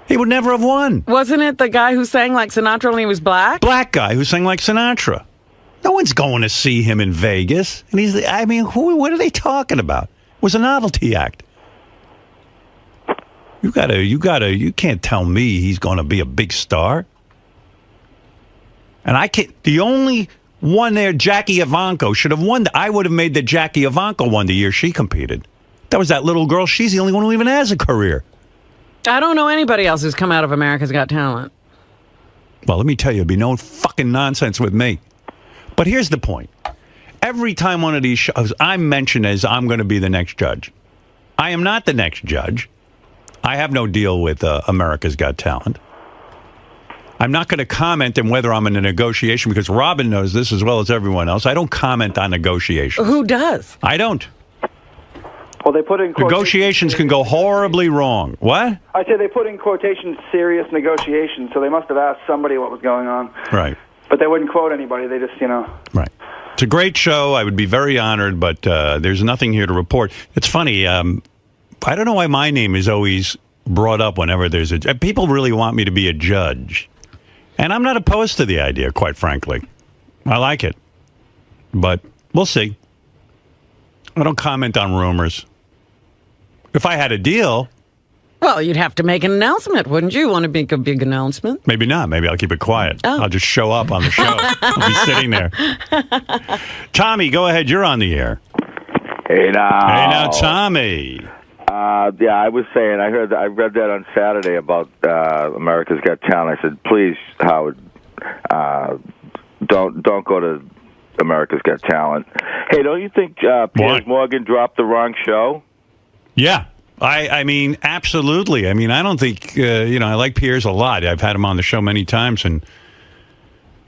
he would never have won. Wasn't it the guy who sang like Sinatra when he was black? Black guy who sang like Sinatra. No one's going to see him in Vegas. And what are they talking about? It was a novelty act. You can't tell me he's going to be a big star. And the only one there, Jackie Ivanko, should have won. I would have made that Jackie Ivanko won the year she competed. That was that little girl. She's the only one who even has a career. I don't know anybody else who's come out of America's Got Talent. Well, let me tell you, it'd be no fucking nonsense with me. But here's the point. Every time one of these shows, I'm mentioned as I'm going to be the next judge. I am not the next judge. I have no deal with America's Got Talent. I'm not going to comment on whether I'm in a negotiation because Robin knows this as well as everyone else. I don't comment on negotiations. Who does? I don't. Well, they put in negotiations can go horribly wrong. What? I say they put in quotations serious negotiations, so they must have asked somebody what was going on. Right. But they wouldn't quote anybody. They just, Right. It's a great show. I would be very honored, but there's nothing here to report. It's funny. I don't know why my name is always brought up whenever there's a... People really want me to be a judge. And I'm not opposed to the idea, quite frankly. I like it. But we'll see. I don't comment on rumors. If I had a deal... Well, you'd have to make an announcement, wouldn't you? Want to make a big announcement? Maybe not. Maybe I'll keep it quiet. Oh. I'll just show up on the show. I'll be sitting there. Tommy, go ahead. You're on the air. Hey now, Tommy. Yeah, I was saying, I read that on Saturday about America's Got Talent. I said, please, Howard, don't go to America's Got Talent. Hey, don't you think Piers Morgan dropped the wrong show? Yeah. I mean, absolutely. I mean, I don't think, I like Piers a lot. I've had him on the show many times, and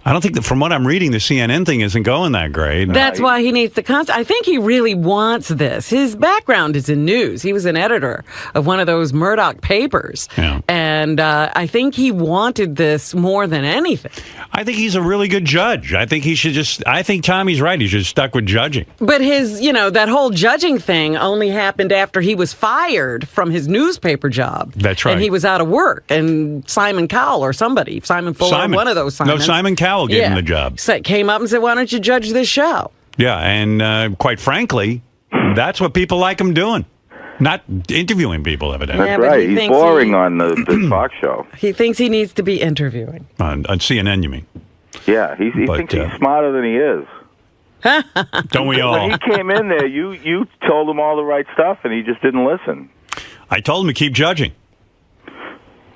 I don't think that from what I'm reading, the CNN thing isn't going that great. That's why he needs the content. I think he really wants this. His background is in news. He was an editor of one of those Murdoch papers. Yeah. And I think he wanted this more than anything. I think he's a really good judge. I think Tommy's right. He should have stuck with judging. But his, that whole judging thing only happened after he was fired from his newspaper job. That's right. And he was out of work. And Simon Cowell or somebody, Simon Fuller, one of those Simons. No, Simon Cowell gave him the job. Came up and said, why don't you judge this show? Yeah, and quite frankly, that's what people like him doing. Not interviewing people, evidently. That's right. He's boring on the talk show. He thinks he needs to be interviewing. On CNN, you mean? Yeah, he thinks he's smarter than he is. Don't we all? When he came in there, you told him all the right stuff, and he just didn't listen. I told him to keep judging.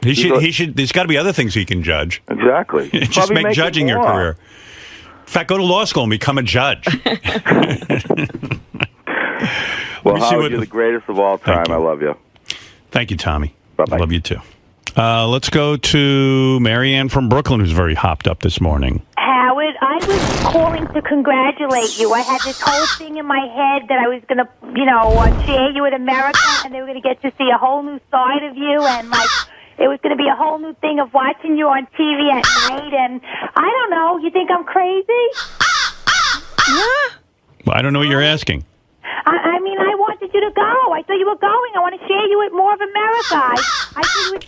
He should. There's got to be other things he can judge. Exactly. Just make judging your career. In fact, go to law school and become a judge. Well, Howard, you're the greatest of all time. I love you. Thank you, Tommy. Bye-bye. I love you, too. Let's go to Marianne from Brooklyn, who's very hopped up this morning. Howard, I was calling to congratulate you. I had this whole thing in my head that I was going to, share you with America, and they were going to get to see a whole new side of you, and, it was going to be a whole new thing of watching you on TV at night, and I don't know. You think I'm crazy? Well, I don't know what you're asking. I mean, I wanted you to go. I thought you were going. I want to share you with more of America.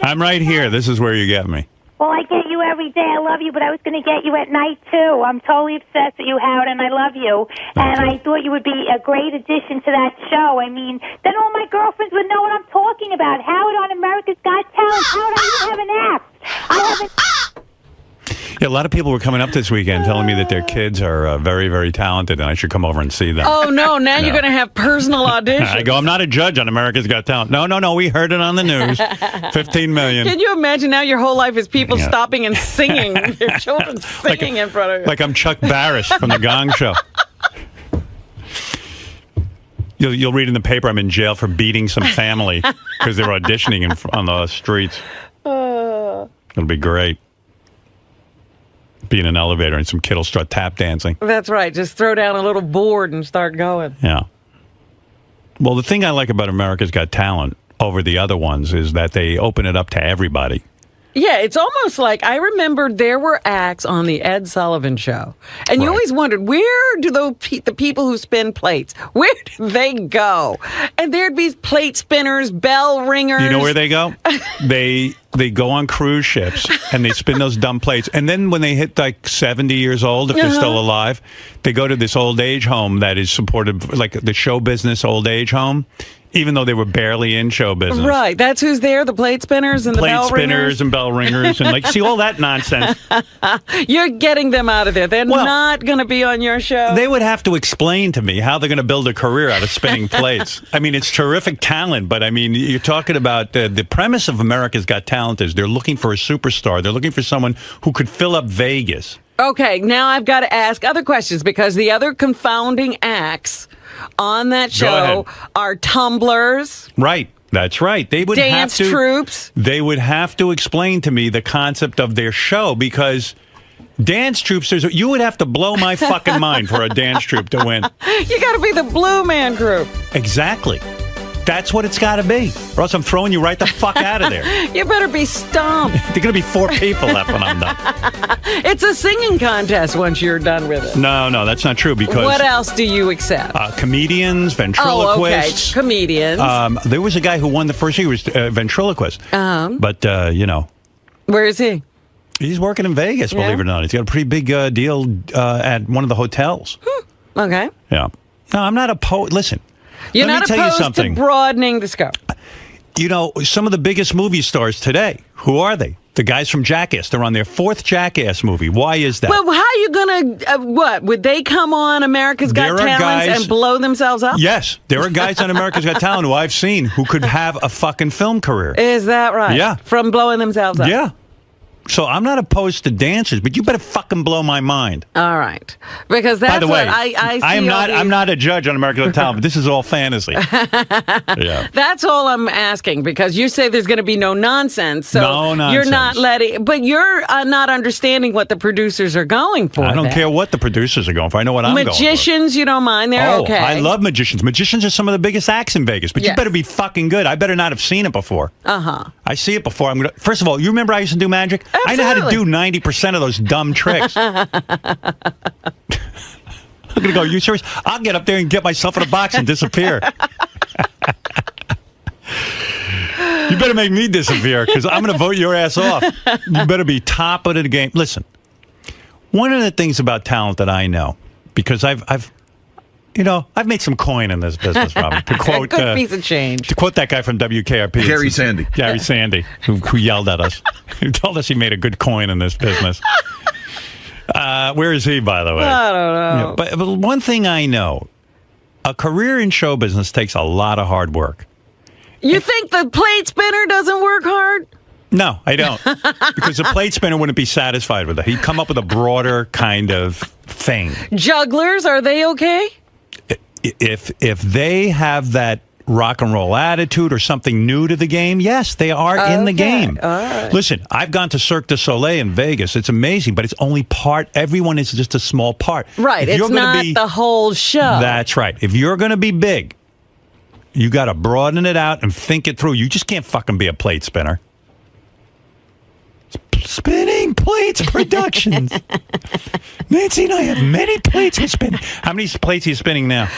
I'm right here. This is where you get me. Well, I get you every day. I love you, but I was going to get you at night, too. I'm totally obsessed with you, Howard, and I love you. And I thought you would be a great addition to that show. I mean, then all my girlfriends would know what I'm talking about. Howard on America's Got Talent. Howard, I even have an app. I haven't... Yeah, a lot of people were coming up this weekend telling me that their kids are very, very talented, and I should come over and see them. Oh, no, now you're going to have personal auditions. I go, I'm not a judge on America's Got Talent. No, we heard it on the news. 15 million. Can you imagine now your whole life is people stopping and singing, their children singing in front of you? Like I'm Chuck Barris from The Gong Show. You'll read in the paper I'm in jail for beating some family because they're auditioning on the streets. It'll be great. be in an elevator and some kid will start tap dancing. That's right. Just throw down a little board and start going. Yeah. Well, the thing I like about America's Got Talent over the other ones is that they open it up to everybody. Yeah, it's almost like I remember there were acts on the Ed Sullivan Show, and you always wondered, where do the people who spin plates, where do they go? And there'd be plate spinners, bell ringers. You know where they go? They go on cruise ships and they spin those dumb plates. And then when they hit like 70 years old, if they're still alive, they go to this old age home that is supported, like the show business old age home, even though they were barely in show business. Right. That's who's there, the plate spinners and the bell ringers. Plate spinners and bell ringers and like, see all that nonsense. You're getting them out of there. They're not going to be on your show. They would have to explain to me how they're going to build a career out of spinning plates. I mean, it's terrific talent, but I mean, you're talking about the premise of America's Got Talent is they're looking for a superstar. They're looking for someone who could fill up Vegas. Okay, now I've got to ask other questions because the other confounding acts on that show are tumblers. Right. That's right. They would dance have to, troupes. They would have to explain to me the concept of their show because dance troupes, you would have to blow my fucking mind for a dance troupe to win. You got to be the Blue Man Group. Exactly. That's what it's got to be. Or else I'm throwing you right the fuck out of there. You better be stomped. There are going to be 4 people left when I'm done. It's a singing contest once you're done with it. No, that's not true because... What else do you accept? Comedians, ventriloquists. Oh, okay. Comedians. There was a guy who won the first year. He was a ventriloquist. But, Where is he? He's working in Vegas, believe it or not. He's got a pretty big deal at one of the hotels. Okay. Yeah. No, I'm not opposed. Listen. You're Let not me tell you opposed something. to broadening the scope. You know, some of the biggest movie stars today, who are they? The guys from Jackass. They're on their 4th Jackass movie. Why is that? Well, how are you going to, what? Would they come on America's Got Talent and blow themselves up? Yes. There are guys on America's Got Talent who I've seen who could have a fucking film career. Is that right? Yeah. From blowing themselves up? Yeah. So I'm not opposed to dancers, but you better fucking blow my mind. All right, because that's By the way, what I see. I'm not a judge on America's Got Talent, but this is all fantasy. Yeah. That's all I'm asking because you say there's going to be no nonsense. So no nonsense. You're not but you're not understanding what the producers are going for. I don't care what the producers are going for. I know what I'm going for. Magicians, you don't mind? They're okay. I love magicians. Magicians are some of the biggest acts in Vegas, but you better be fucking good. I better not have seen it before. I see it before. First of all, you remember I used to do magic? Absolutely. I know how to do 90% of those dumb tricks. I'm going to go, are you serious? I'll get up there and get myself in a box and disappear. You better make me disappear because I'm going to vote your ass off. You better be top of the game. Listen, one of the things about talent that I know, because I've made some coin in this business, Robin. To quote, good piece of change. To quote that guy from WKRP. Gary Sandy. Gary Sandy, who yelled at us. Who told us he made a good coin in this business. Where is he, by the way? I don't know. Yeah, but one thing I know, a career in show business takes a lot of hard work. You think the plate spinner doesn't work hard? No, I don't. Because the plate spinner wouldn't be satisfied with it. He'd come up with a broader kind of thing. Jugglers, are they okay? If they have that rock and roll attitude or something new to the game, yes, they are in the game. All right. Listen, I've gone to Cirque du Soleil in Vegas. It's amazing, but it's only part. Everyone is just a small part. Right. It's not the whole show. That's right. If you're going to be big, you got to broaden it out and think it through. You just can't fucking be a plate spinner. Spinning Plates Productions. Nancy and I have many plates we're spinning. How many plates are you spinning now?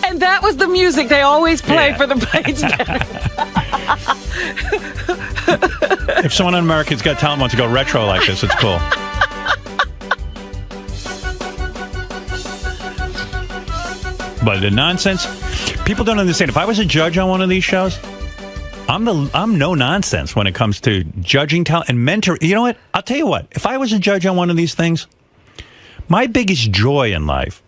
And that was the music they always play for the plate spinner. If someone on America's Got Talent wants to go retro like this, it's cool. But the nonsense, people don't understand. If I was a judge on one of these shows, I'm no nonsense when it comes to judging talent and mentor. You know what? I'll tell you what. If I was a judge on one of these things, my biggest joy in life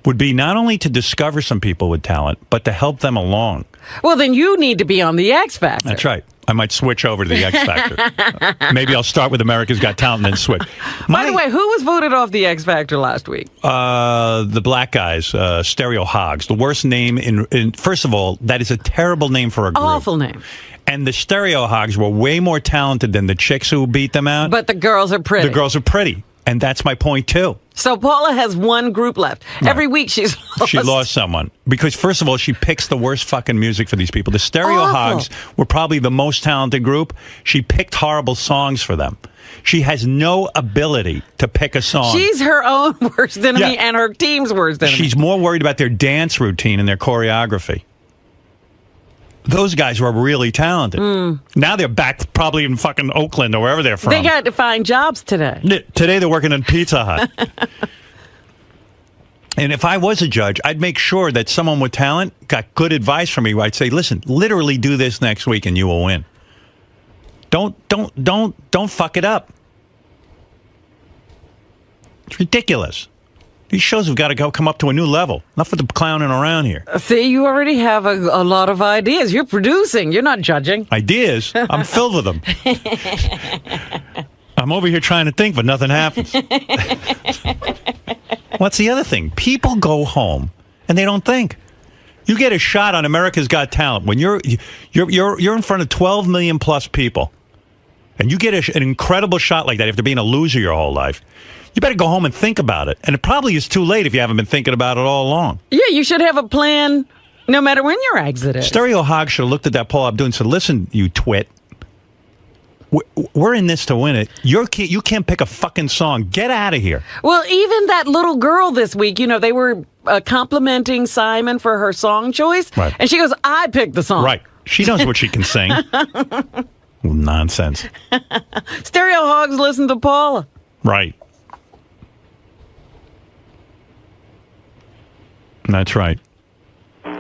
would be not only to discover some people with talent, but to help them along. Well, then you need to be on the X Factor. That's right. I might switch over to the X Factor. Maybe I'll start with America's Got Talent and then switch. By the way, who was voted off the X Factor last week? The black guys, Stereo Hogs. The worst name in. First of all, that is a terrible name for a group. Awful name. And the Stereo Hogs were way more talented than the chicks who beat them out. But the girls are pretty. The girls are pretty. And that's my point, too. So Paula has one group left. Right. Every week she's lost. She lost someone. Because, first of all, she picks the worst fucking music for these people. The Stereo Hogs were probably the most talented group. She picked horrible songs for them. She has no ability to pick a song. She's her own worst enemy and her team's worst enemy. She's more worried about their dance routine and their choreography. Those guys were really talented. Now they're back probably in fucking Oakland or wherever they're from. They got to find jobs today. Today they're working in Pizza Hut. And if I was a judge, I'd make sure that someone with talent got good advice from me. I'd say, listen, literally do this next week and you will win. Don't fuck it up. It's ridiculous. These shows have got to come up to a new level. Enough with the clowning around here. See, you already have a lot of ideas. You're producing. You're not judging. Ideas? I'm filled with them. I'm over here trying to think, but nothing happens. What's the other thing? People go home and they don't think. You get a shot on America's Got Talent when you're in front of 12 million plus people, and you get an incredible shot like that after being a loser your whole life. You better go home and think about it. And it probably is too late if you haven't been thinking about it all along. Yeah, you should have a plan no matter when your exit is. Stereo Hog should have looked at that Paul Abdul and said, listen, you twit. We're in this to win it. You can't pick a fucking song. Get out of here. Well, even that little girl this week, they were complimenting Simon for her song choice. Right. And she goes, I picked the song. Right. She knows what she can sing. Nonsense. Stereo Hogs listen to Paula. Right. That's right.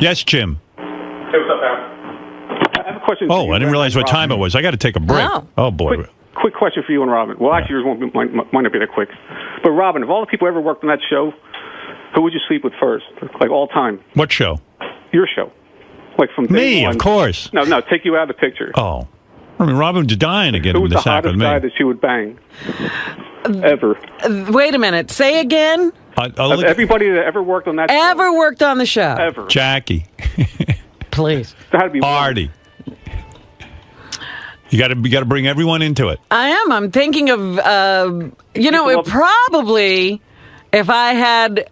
Yes, Jim. Hey, what's up, Al? I have a question. Oh, I didn't realize what time it was. I got to take a break. Oh boy. Quick question for you and Robin. Well, actually, yours might not be that quick. But Robin, of all the people who ever worked on that show, who would you sleep with first? Like all time? What show? Your show. Like from day me, one. Of course. No, take you out of the picture. Oh. I mean, Robin's dying to get Who him was to the sack with hottest me. guy that she would bang? Ever. Wait a minute. Say again. Of everybody that ever worked on that show. Ever worked on the show. Ever. Jackie. Please. There had to be Artie. You got to bring everyone into it. I am. I'm thinking of, it probably, if I had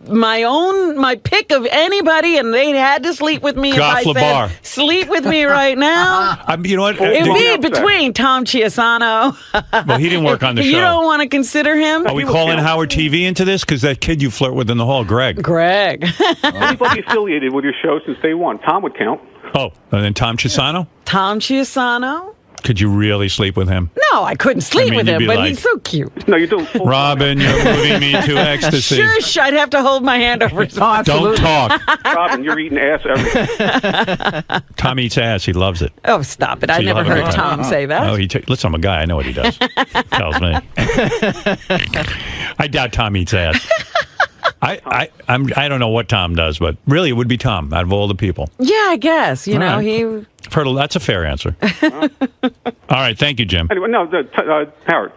my pick of anybody and they had to sleep with me, Goff if I LaBar. said, sleep with me right now, You know what? it'd be between Tom Chiasano. Well, he didn't work on the show. You don't want to consider him? Are we calling Howard TV into this? Because that kid you flirt with in the hall, Greg. Anybody affiliated with your show since day one? Tom would count. Oh, and then Tom Chiasano? Tom Chiasano? Could you really sleep with him? No, I couldn't sleep with you'd him, be but like, he's so cute. No, you don't. Robin, you're moving me to ecstasy. Shush, I'd have to hold my hand over his mouth. Don't talk. Robin, you're eating ass every Tom eats ass. He loves it. Oh, stop it. I So you'll never have a heard good time. Tom say that. Oh, listen, I'm a guy. I know what he does. Tells me. I doubt Tom eats ass. I don't know what Tom does, but really it would be Tom out of all the people. Yeah, I guess. All right. He... That's a fair answer. All right, thank you, Jim. Anyway, no, Howard.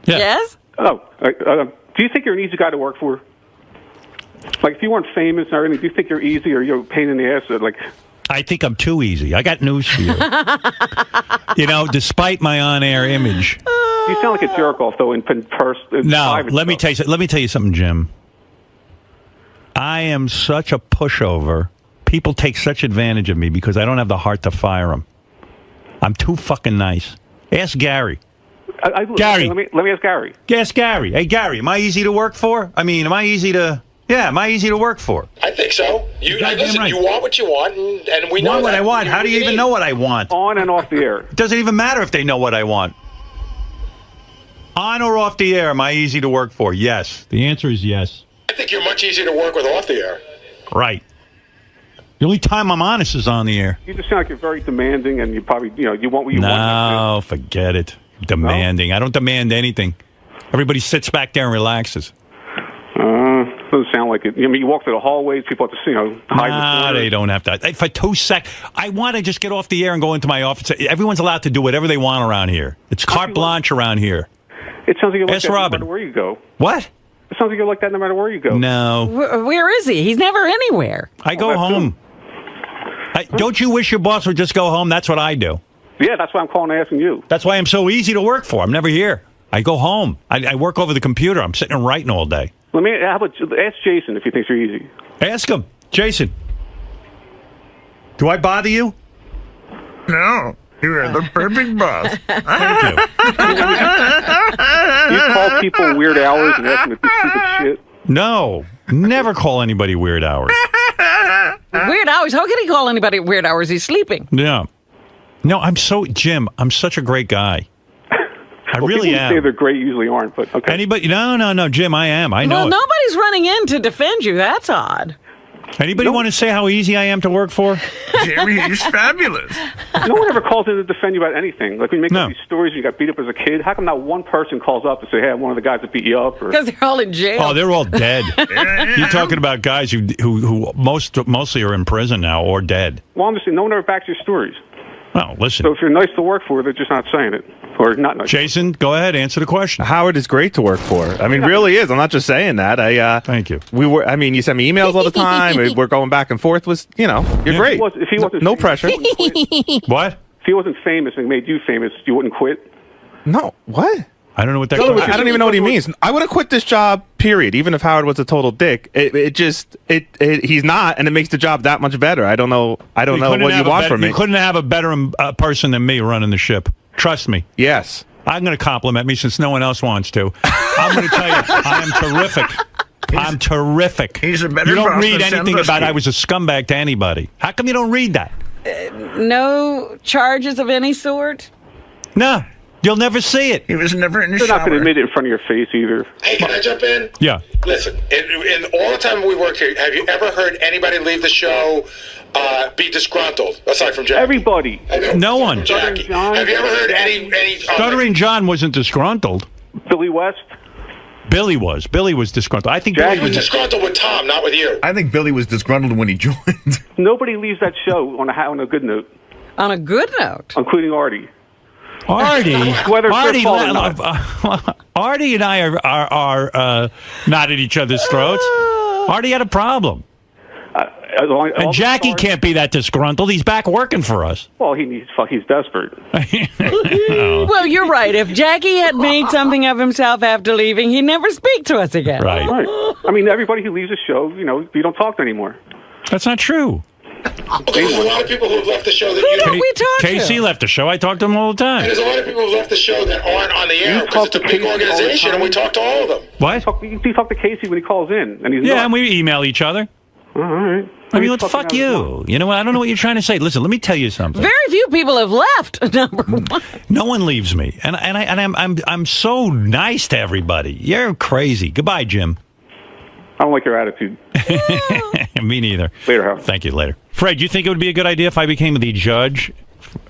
Yeah. Yes? Oh, do you think you're an easy guy to work for? Like, if you weren't famous or anything, do you think you're easy or you're a pain in the ass? I think I'm too easy. I got news for you. Despite my on-air image. You sound like a jerk off, though, in person. No, let me tell you something, Jim. I am such a pushover. People take such advantage of me because I don't have the heart to fire them. I'm too fucking nice. Ask Gary. Gary. Let me ask Gary. Ask Gary. Hey, Gary, am I easy to work for? Am I easy to work for? I think so. Listen, right. you want what you want, and we know Want what that. I want? How do you even know what I want? On and off the air. It doesn't even matter if they know what I want. On or off the air, am I easy to work for? Yes. The answer is yes. I think you're much easier to work with off the air. Right. The only time I'm honest is on the air. You just sound like you're very demanding, and you probably, you want what you want. No, forget it. Demanding. I don't demand anything. Everybody sits back there and relaxes. Doesn't sound like it. I mean, you walk through the hallways, people have to, hide. They don't have to. For 2 seconds, I want to just get off the air and go into my office. Everyone's allowed to do whatever they want around here. It's carte blanche around here. It sounds like you're like Ask that Robin. no matter where you go. What? It sounds like you're like that no matter where you go. No. Where is he? He's never anywhere. I go home. Don't you wish your boss would just go home? That's what I do. Yeah, that's why I'm calling and asking you. That's why I'm so easy to work for. I'm never here. I go home. I work over the computer. I'm sitting and writing all day. How about ask Jason if he thinks you're easy? Ask him. Jason, do I bother you? No. You are the perfect boss. Thank you. Do you call people weird hours and ask them to do stupid shit? No. Never call anybody weird hours. Weird hours? How can he call anybody at weird hours? He's sleeping. Yeah. No, Jim, I'm such a great guy. I really people am. Say they're great, usually aren't, but okay. Anybody? No, Jim, I am. I know. Well, it. nobody's running in to defend you. That's odd. Anybody want to say how easy I am to work for? Jimmy, he's fabulous. No one ever calls in to defend you about anything. Like, we make up these stories, you got beat up as a kid. How come not one person calls up to say, hey, I'm one of the guys that beat you up? Because they're all in jail. Oh, they're all dead. You're talking about guys who mostly are in prison now or dead. Well, I'm just saying, no one ever backs your stories. Oh, listen. So if you're nice to work for, they're just not saying it. Or not nice. Jason, go ahead, answer the question. Howard is great to work for. I mean, really is. I'm not just saying that. Thank you. You send me emails all the time. We're going back and forth. You're great. If he wasn't no famous, pressure. What? If he wasn't famous and made you famous, you wouldn't quit? No. What? I don't know what that means. I don't even know what he means. I would have quit this job, period, even if Howard was a total dick. He's not, and it makes the job that much better. I don't know what you want from me. You couldn't have a better person than me running the ship. Trust me. Yes. I'm going to compliment me since no one else wants to. I'm going to tell you, I am terrific. I'm terrific. He's a better You don't boss read than anything Sam about Lusky. I was a scumbag to anybody. How come you don't read that? No charges of any sort? No. You'll never see it. He was never in the They're shower. not going to admit it in front of your face either. Hey, can I jump in? Yeah. Listen, in all the time we worked here, have you ever heard anybody leave the show be disgruntled, aside from Jackie? Everybody. No one. Jackie. Have you ever heard any Stuttering John wasn't disgruntled. Billy West? Billy was. Billy was disgruntled. I think Billy was disgruntled with Tom, not with you. I think Billy was disgruntled when he joined. Nobody leaves that show on a good note. On a good note? Including Artie. Artie, Whether it's their fault or not. Artie and I are not at each other's throats. Artie had a problem. And Jackie can't be that disgruntled. He's back working for us. Well, he's desperate. Well, you're right. If Jackie had made something of himself after leaving, he'd never speak to us again. Right. I mean, everybody who leaves the show, you don't talk to anymore. That's not true. Okay, there's a lot of people who have left the show that Who don't we talk to? Casey left the show. I talk to him all the And time. there's a lot of people who left the show that aren't on the air because it's a big organization, and we talk to all of them. What? You talk to Casey when he calls in, and he's Yeah, not. and we email each other. All right. I mean, fuck you. You know what? I don't know what you're trying to say. Listen, let me tell you something. Very few people have left. Number one. No one leaves me, and I'm so nice to everybody. You're crazy. Goodbye, Jim. I don't like your attitude. Me neither. Later, Howard. Thank you. Later. Fred, do you think it would be a good idea if I became the judge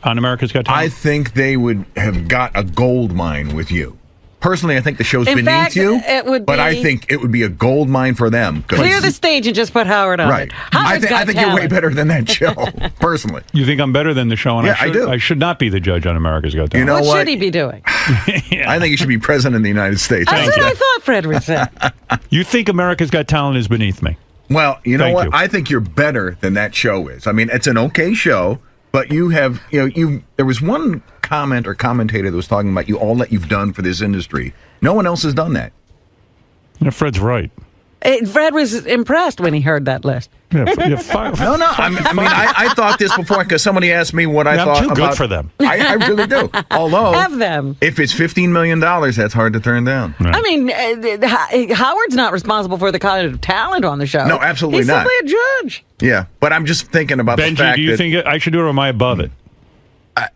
on America's Got Talent? I think they would have got a gold mine with you. Personally, I think the show's In beneath fact, you, it would but be- I think it would be a gold mine for them. 'cause- Clear the stage and just put Howard on Right. it. Howard's I got think you're way talent. better than that show, personally. You think I'm better than the show? And Yeah, I do. I should not be the judge on America's Got Talent. You know What should he be doing? I think you should be president of the United States. That's what I thought Fred would say. You think America's Got Talent is beneath me? Well, you know Thank what? you. I think you're better than that show is. I mean, it's an okay show, but you have, there was one comment or commentator that was talking about all that you've done for this industry. No one else has done that. Yeah, Fred's right. Fred was impressed when he heard that list. No, I thought this before because somebody asked me what I Yeah, I'm thought too about. good for them. I really do. Although, Have them. if it's $15 million, that's hard to turn down. I mean, Howard's not responsible for the kind of talent on the show. No, absolutely He's not. simply a judge. Yeah, but I'm just thinking about the Benji, fact do you that think I should do it or am I above it?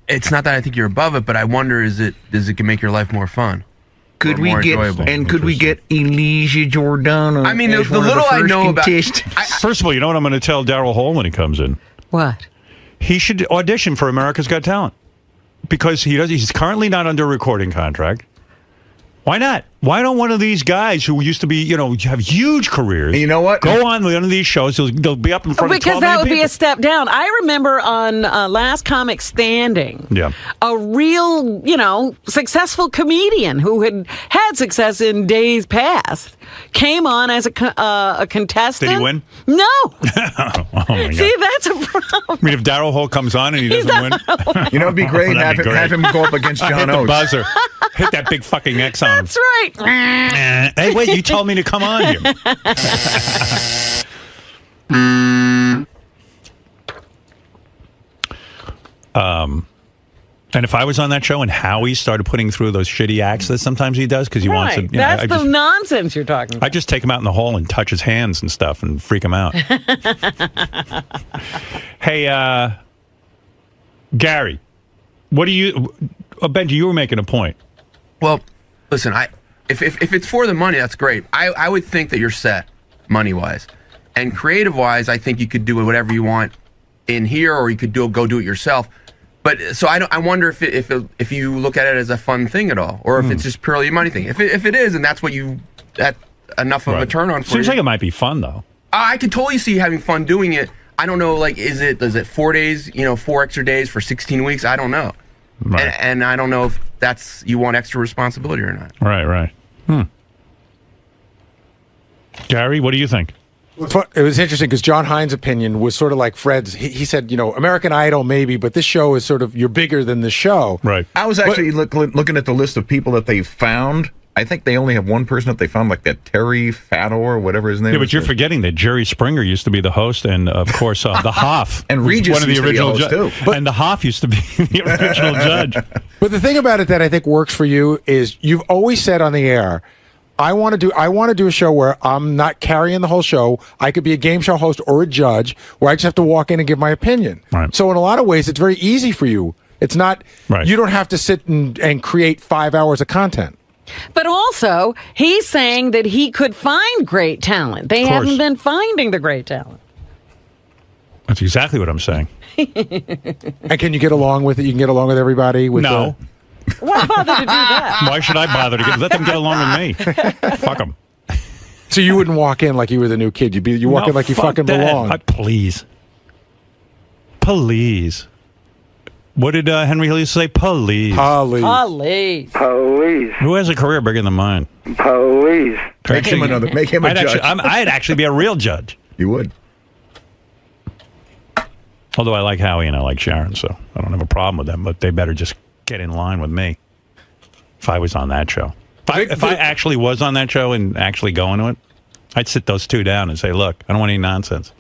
It's not that I think you're above it, but I wonder does it can make your life more fun? could Or we more get enjoyable. and could we get Elijah Jordana? I mean, as the one of little I first know about- contestants? First of all, you know what I'm going to tell Daryl Hall when he comes in? What? He should audition for America's Got Talent because he's currently not under a recording contract. Why not? Why don't one of these guys who used to be, have huge careers, you know what? Go on one of these shows. They'll be up in front of 12 Because that would be people. a step down. I remember on Last Comic Standing, Yeah. a real, successful comedian who had success in days past came on as a contestant. Did he win? No. Oh, my God. See, that's a problem. I mean, if Daryl Hall comes on and he doesn't win. You know, it'd be great. That'd be Have him go up against John Hit the Oates. buzzer. Hit that big fucking X on him. That's right. Hey, wait, you told me to come on here. And if I was on that show and Howie started putting through those shitty acts that sometimes he does because he wants to, That's the nonsense you're talking about. I just take him out in the hall and touch his hands and stuff and freak him out. Hey, Gary, what do you... Benji, you were making a point. Well, listen, if it's for the money, that's great. I would think that you're set money-wise. And creative-wise, I think you could do whatever you want in here, or you could go do it yourself. But so I wonder if you look at it as a fun thing at all, or if it's just purely a money thing. If it is, and that's enough of a turn on for Seems you. like it might be fun, though. I could totally see having fun doing it. I don't know, is it 4 days, 4 extra days for 16 weeks? I don't know. Right. And I don't know if you want extra responsibility or not. Right. Gary, what do you think? It was interesting because John Hines' opinion was sort of like Fred's. He said, American Idol maybe, but this show is sort of, you're bigger than the show. Right. I was actually looking at the list of people that they found. I think they only have one person that they found, like that Terry Fratto or whatever his name is. Yeah, but you're forgetting that Jerry Springer used to be the host, and of course the Hoff and was Regis one of the used to be a original host, too. and the Hoff used to be the original judge. But the thing about it that I think works for you is you've always said on the air, I want to do a show where I'm not carrying the whole show. I could be a game show host or a judge where I just have to walk in and give my opinion. Right. So in a lot of ways, it's very easy for you. It's not, you don't have to sit and create 5 hours of content. But also, he's saying that he could find great talent. They haven't been finding the great talent. That's exactly what I'm saying. And can you get along with it? You can get along with everybody? No. Why bother to do that? Why should I bother to let them get along with me? Fuck them. So you wouldn't walk in like you were the new kid. You walk in like you fucking belong. Please. What did Henry Hill used to say? Police. Police. Who has a career bigger than mine? Police. Make him a judge. I'd actually be a real judge. You would. Although I like Howie and I like Sharon, so I don't have a problem with them. But they better just get in line with me. If I was on that show, if I actually was on that show and actually going to it, I'd sit those two down and say, "Look, I don't want any nonsense."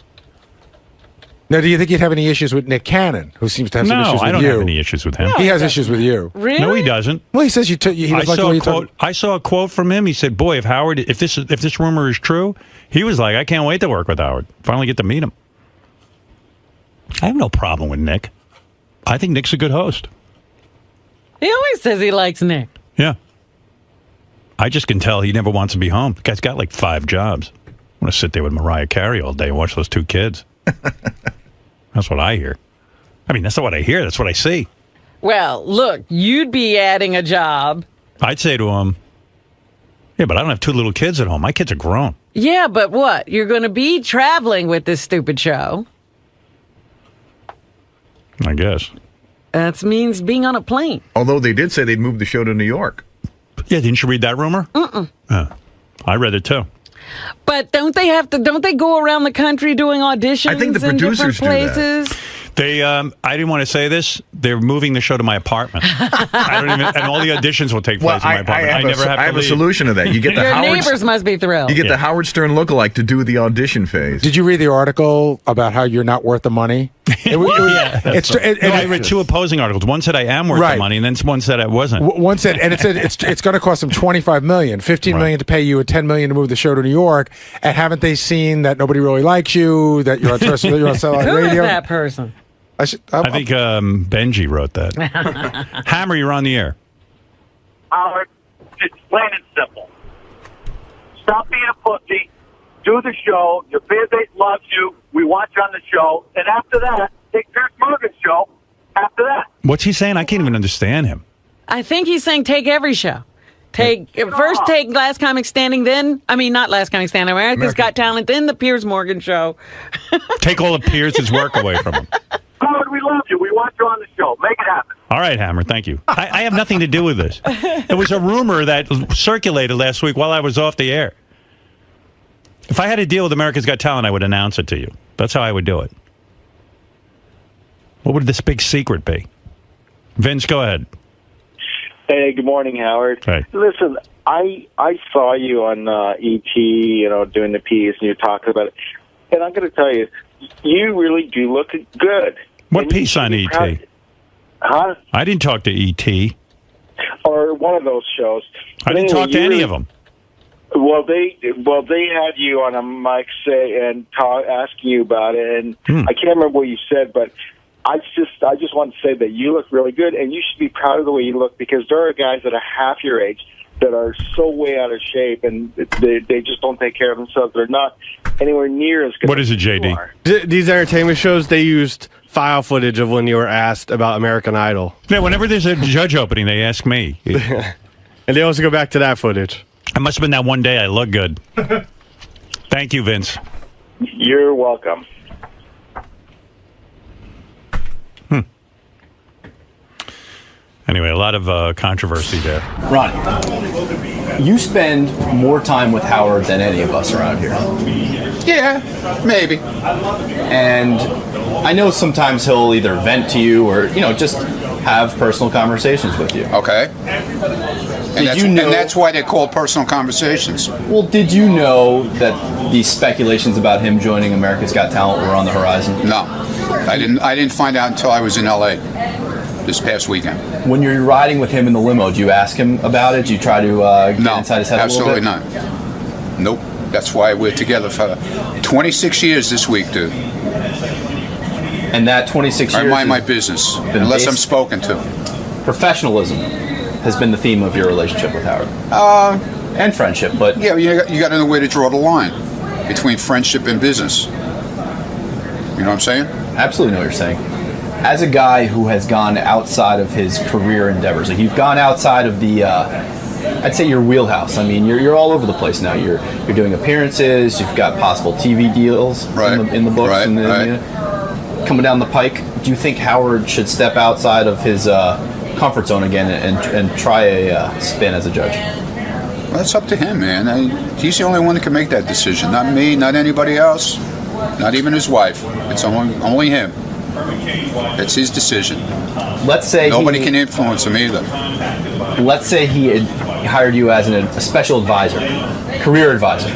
Now, do you think you'd have any issues with Nick Cannon, who seems to have some issues with you? No, I don't have any issues with him. He has issues with you. Really? No, he doesn't. Well, he says he doesn't like the way you talk. I saw a quote from him. He said, "Boy, if this rumor is true," he was like, "I can't wait to work with Howard. Finally get to meet him." I have no problem with Nick. I think Nick's a good host. He always says he likes Nick. Yeah. I just can tell he never wants to be home. The guy's got like 5 jobs. I want to sit there with Mariah Carey all day and watch those 2 kids. That's what I hear. I mean, that's not what I hear. That's what I see. Well, look, you'd be adding a job. I'd say to him, yeah, but I don't have 2 little kids at home. My kids are grown. Yeah, but what? You're going to be traveling with this stupid show. I guess. That means being on a plane. Although they did say they'd move the show to New York. Yeah, didn't you read that rumor? I read it too. But don't they go around the country doing auditions I think the in different producers do that. places? They, I didn't want to say this. They're moving the show to my apartment. And all the auditions will take place in my apartment. I have a solution to that. You get the Your Howard, neighbors must be thrilled. You get the Howard Stern lookalike to do the audition phase. Did you read the article about how you're not worth the money? I read 2 opposing articles. One said I am worth the money, and then one said I wasn't. One said, and it said it's going to cost them $25 million, $15 million to pay you, and $10 million to move the show to New York. And haven't they seen that nobody really likes you? That you're on satellite Who radio? is that person? I think Benji wrote that. Hammer, you're on the air. Howard, it's plain and simple. Stop being a pussy. Do the show. Your fan base loves you. We want you on the show. And after that, take Pierce Morgan's show. After that. What's he saying? I can't even understand him. I think he's saying take every show. Take Last Comic Standing, not Last Comic Standing, America's Got Talent, then the Piers Morgan Show. Take all of Pierce's work away from him. Howard, we love you. We want you on the show. Make it happen. All right, Hammer, thank you. I have nothing to do with this. It was a rumor that circulated last week while I was off the air. If I had a deal with America's Got Talent, I would announce it to you. That's how I would do it. What would this big secret be? Vince, go ahead. Hey, good morning, Howard. Hey. Listen, I saw you on E.T., doing the piece, and you're talking about it. And I'm going to tell you, you really do look good. What piece on E.T.? Huh? I didn't talk to E.T. Or one of those shows. I didn't talk to any of them. Well, they had you on a mic asking you about it, and I can't remember what you said, but I just want to say that you look really good, and you should be proud of the way you look, because there are guys that are half your age that are so way out of shape, and they just don't take care of themselves. They're not anywhere near as good. What is it, JD? These entertainment shows, they used file footage of when you were asked about American Idol. Yeah, whenever there's a judge opening, they ask me. And they also go back to that footage. It must have been that one day I looked good. Thank you, Vince. You're welcome. Anyway, a lot of controversy there. Ronnie, you spend more time with Howard than any of us around here. Yeah, maybe. And I know sometimes he'll either vent to you or, just have personal conversations with you. Okay. And that's why they're called personal conversations. Well, did you know that these speculations about him joining America's Got Talent were on the horizon? No. I didn't find out until I was in L.A. this past weekend. When you're riding with him in the limo, do you ask him about it? Do you try to get inside his head a little bit? Absolutely not. Nope. That's why we're together for 26 years this week, dude. And that 26 years... I mind my business, unless I'm spoken to. Professionalism has been the theme of your relationship with Howard. And friendship, but... Yeah, you got to know where to draw the line between friendship and business. You know what I'm saying? Absolutely know what you're saying. As a guy who has gone outside of his career endeavors, like you've gone outside of the, I'd say your wheelhouse. I mean, you're all over the place now. You're doing appearances. You've got possible TV deals in the books and coming down the pike. Do you think Howard should step outside of his comfort zone again and try a spin as a judge? Well, that's up to him, man. He's the only one that can make that decision. Not me, not anybody else, not even his wife. It's only him. It's his decision. Let's say nobody can influence him either. Let's say he had hired you as a special advisor, career advisor.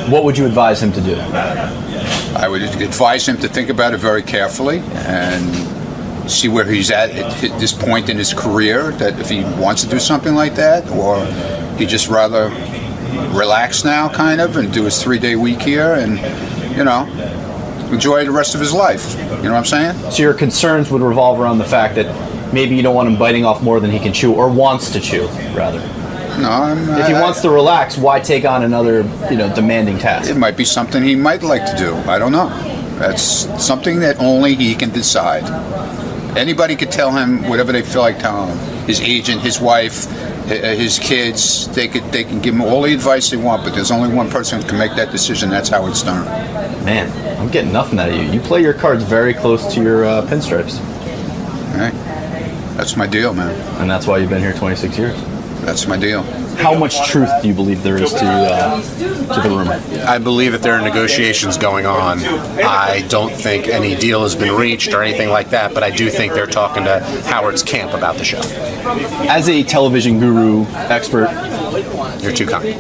What would you advise him to do? I would advise him to think about it very carefully and see where he's at this point in his career, that if he wants to do something like that, or he'd just rather relax now, kind of, and do his 3-day week here and, enjoy the rest of his life. You know what I'm saying? So your concerns would revolve around the fact that maybe you don't want him biting off more than he can chew, or wants to chew, rather. No, if he wants to relax, why take on another, demanding task? It might be something he might like to do. I don't know. That's something that only he can decide. Anybody could tell him whatever they feel like telling him. His agent, his wife, his kids, they can give him all the advice they want, but there's only one person who can make that decision. That's Howard Stern. Man, I'm getting nothing out of you. You play your cards very close to your pinstripes. All right. That's my deal, man. And that's why you've been here 26 years. That's my deal. How much truth do you believe there is to the rumor? I believe that there are negotiations going on. I don't think any deal has been reached or anything like that, but I do think they're talking to Howard's camp about the show. As a television guru expert, you're too kind.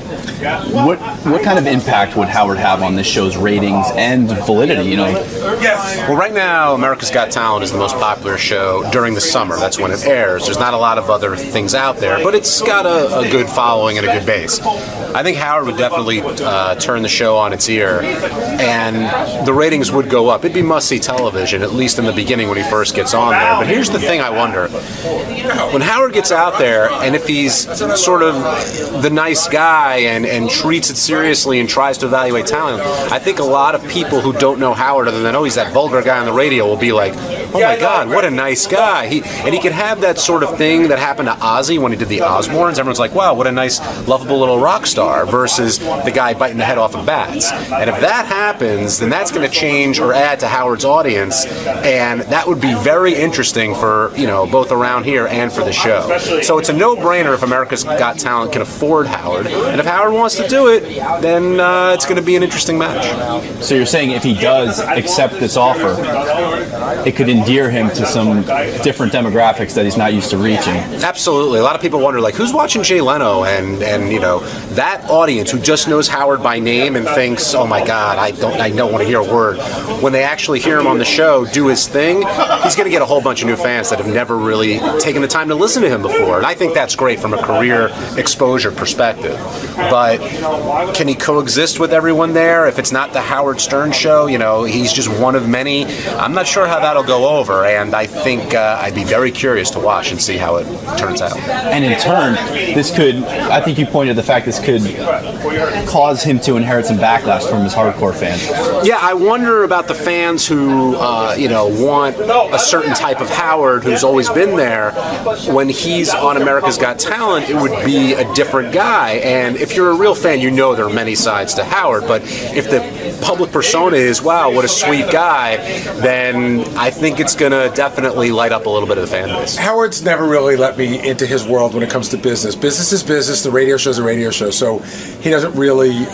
What kind of impact would Howard have on this show's ratings and validity? Well, right now, America's Got Talent is the most popular show during the summer. That's when it airs. There's not a lot of other things out there, but it's got a good following and a good base. I think Howard would definitely turn the show on its ear, and the ratings would go up. It'd be must-see television, at least in the beginning when he first gets on there. But here's the thing I wonder. When Howard gets out there, and if he's sort of the nice guy and treats it seriously and tries to evaluate talent, I think a lot of people who don't know Howard, other than, he's that vulgar guy on the radio, will be like, oh my God, what a nice guy. He could have that sort of thing that happened to Ozzy when he did the Osbournes. Everyone's like, wow, what a nice, lovable little rock star, versus the guy biting the head off of bats. And if that happens, then that's going to change or add to Howard's audience, and that would be very interesting for, both around here and for the show. So it's a no-brainer if America's Got Talent can afford Howard, and if Howard wants to do it, then it's going to be an interesting match. So you're saying if he does accept this offer, it could endear him to some different demographics that he's not used to reaching? Absolutely. A lot of people wonder, like, who's watching Jay Leno? And that audience who just knows Howard by name and thinks, oh my God, I don't want to hear a word. When they actually hear him on the show do his thing, he's going to get a whole bunch of new fans that have never really taken the time to listen to him before. And I think that's great from a career exposure perspective. But can he coexist with everyone there? If it's not the Howard Stern show, he's just one of many. I'm not sure how that'll go over, and I think I'd be very curious to watch and see how it turns out. And in turn, I think you pointed to the fact this could cause him to inherit some backlash from his hardcore fans. Yeah, I wonder about the fans who, want a certain type of Howard who's always been there. When he's on America's Got Talent, it would be a different guy. And if you're a real fan, there are many sides to Howard. But if the public persona is, wow, what a sweet guy, then I think it's going to definitely light up a little bit of the fan base. Howard's never really let me into his world when it comes to business. Business is business. The radio show's a radio show. So he doesn't really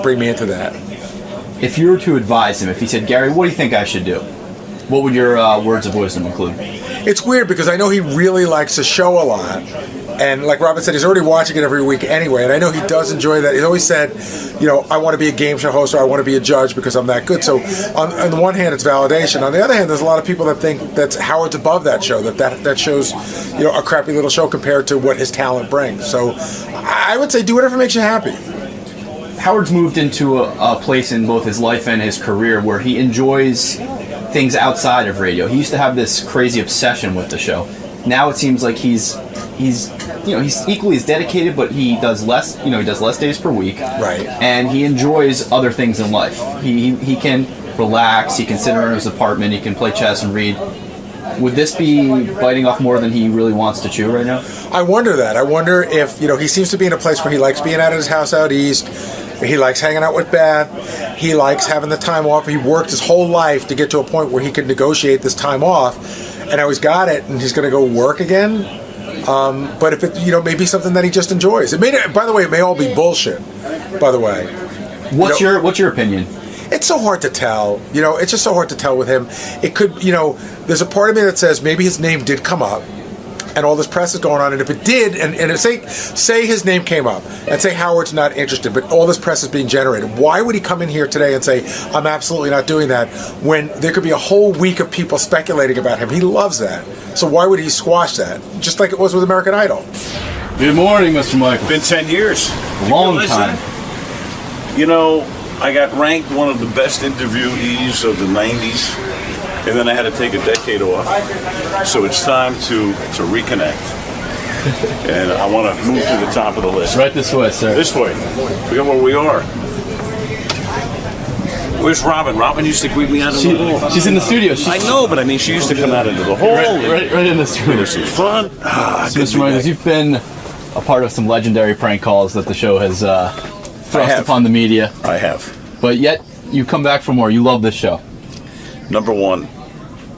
bring me into that. If you were to advise him, if he said, Gary, what do you think I should do? What would your words of wisdom include? It's weird because I know he really likes the show a lot. And like Robin said, he's already watching it every week anyway. And I know he does enjoy that. He's always said, I want to be a game show host or I want to be a judge because I'm that good. So on the one hand, it's validation. On the other hand, there's a lot of people that think that Howard's above that show, that show's a crappy little show compared to what his talent brings. So I would say do whatever makes you happy. Howard's moved into a place in both his life and his career where he enjoys things outside of radio. He used to have this crazy obsession with the show. Now it seems like he's equally as dedicated, but he does less. He does less days per week. Right. And he enjoys other things in life. He can relax. He can sit around his apartment. He can play chess and read. Would this be biting off more than he really wants to chew right now? I wonder that. I wonder if, he seems to be in a place where he likes being out of his house out east. He likes hanging out with Beth. He likes having the time off. He worked his whole life to get to a point where he could negotiate this time off. And now he's got it, and he's going to go work again. But if it, maybe something that he just enjoys. By the way, it may all be bullshit. By the way, what's your opinion? It's so hard to tell. It's just so hard to tell with him. It could, there's a part of me that says maybe his name did come up, and all this press is going on. And if it did, and say his name came up, and say Howard's not interested, but all this press is being generated, why would he come in here today and say, I'm absolutely not doing that, when there could be a whole week of people speculating about him? He loves that. So why would he squash that? Just like it was with American Idol. Good morning, Mr. Michael. Been 10 years. A long time. I got ranked one of the best interviewees of the 90s, and then I had to take a decade off. So it's time to reconnect. And I want to move to the top of the list. Right this way, sir. This way. Forget where we are. Where's Robin? Robin used to greet me out of the hall. She's in the studio. I know, but she used to come out into the hall. Right in the studio. There's some fun. So, Mr. Myers, you've been a part of some legendary prank calls that the show has thrust upon the media. I have. But yet, you come back for more. You love this show. Number one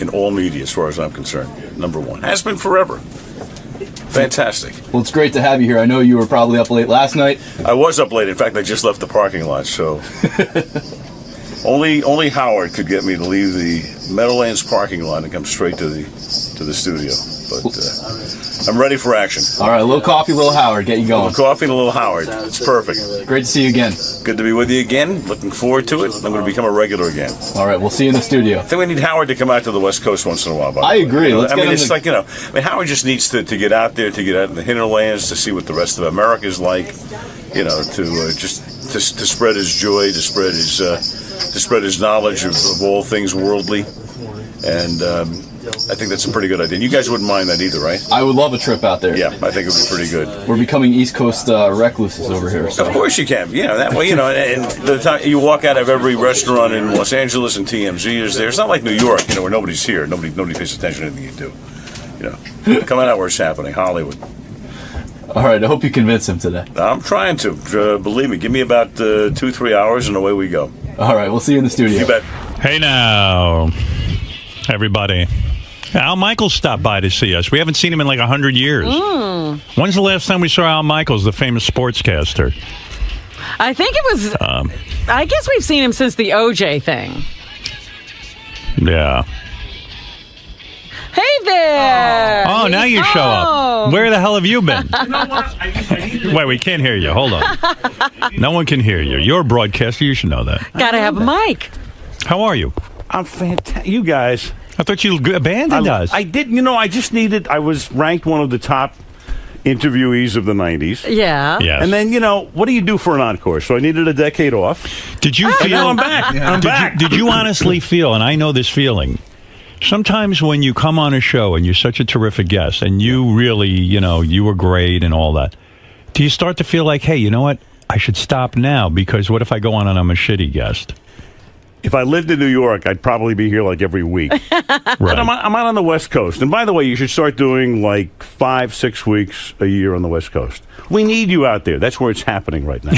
in all media, as far as I'm concerned. Number one. Has been forever. Fantastic. Well, it's great to have you here. I know you were probably up late last night. I was up late. In fact, I just left the parking lot, so... Only Howard could get me to leave the Meadowlands parking lot and come straight to the studio. But I'm ready for action. All right, a little coffee, a little Howard, get you going. A little coffee and a little Howard. It's perfect. Great to see you again. Good to be with you again. Looking forward to it. I'm going to become a regular again. All right, we'll see you in the studio. I think we need Howard to come out to the West Coast once in a while. I agree. It's like, Howard just needs to get out there, to get out in the hinterlands, to see what the rest of America is like, to spread his joy, to spread his knowledge of all things worldly. And, I think that's a pretty good idea. And you guys wouldn't mind that either, right? I would love a trip out there. Yeah, I think it would be pretty good. We're becoming East Coast recluses over here. So. Of course you can. That way, and the time you walk out of every restaurant in Los Angeles and TMZ is there. It's not like New York, where nobody's here. Nobody pays attention to anything you do. Coming out where it's happening, Hollywood. All right, I hope you convince him today. I'm trying to. Believe me, give me about 2-3 hours and away we go. All right, we'll see you in the studio. You bet. Hey now, everybody. Al Michaels stopped by to see us. We haven't seen him in like 100 years. When's the last time we saw Al Michaels, the famous sportscaster? I think it was... I guess we've seen him since the OJ thing. Yeah. Hey there! Oh, now you show up. Where the hell have you been? Wait, we can't hear you. Hold on. No one can hear you. You're a broadcaster. You should know that. Gotta have a mic. How are you? I'm fantastic. You guys. I thought you abandoned us. I did. I was ranked one of the top interviewees of the 90s. Yeah. Yes. And then, what do you do for an encore? So I needed a decade off. Did you feel... Now I'm back. I'm back. Did you honestly feel, and I know this feeling, sometimes when you come on a show and you're such a terrific guest and you really, you were great and all that, do you start to feel like, hey, you know what? I should stop now because what if I go on and I'm a shitty guest? If I lived in New York, I'd probably be here like every week. Right. But I'm out on the West Coast. And by the way, you should start doing like 5-6 weeks a year on the West Coast. We need you out there. That's where it's happening right now.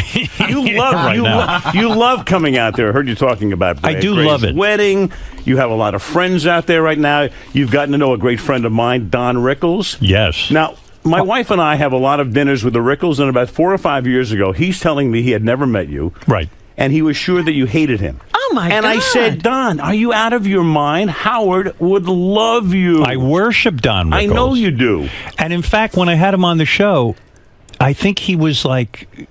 You love coming out there. I heard you talking about I do love it. Wedding. You have a lot of friends out there right now. You've gotten to know a great friend of mine, Don Rickles. Yes. Now, my wife and I have a lot of dinners with the Rickles, and about 4 or 5 years ago, he's telling me he had never met you. Right. And he was sure that you hated him. Oh, my God. And I said, Don, are you out of your mind? Howard would love you. I worship Don Rickles. I know you do. And in fact, when I had him on the show, I think he was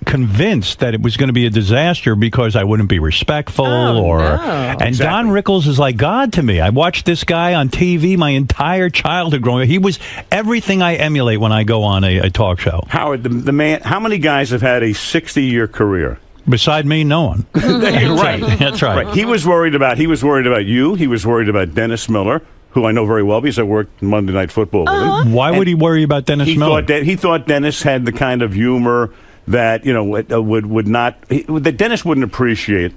convinced that it was going to be a disaster because I wouldn't be respectful And exactly. Don Rickles is like God to me. I watched this guy on TV my entire childhood growing up. He was everything I emulate when I go on a talk show. Howard, the man, how many guys have had a 60-year career? Beside me, no one. Right. That's right. He was worried about you. He was worried about Dennis Miller, who I know very well because I worked Monday Night Football with him. Why would he worry about Dennis Miller? He thought Dennis had the kind of humor that that Dennis wouldn't appreciate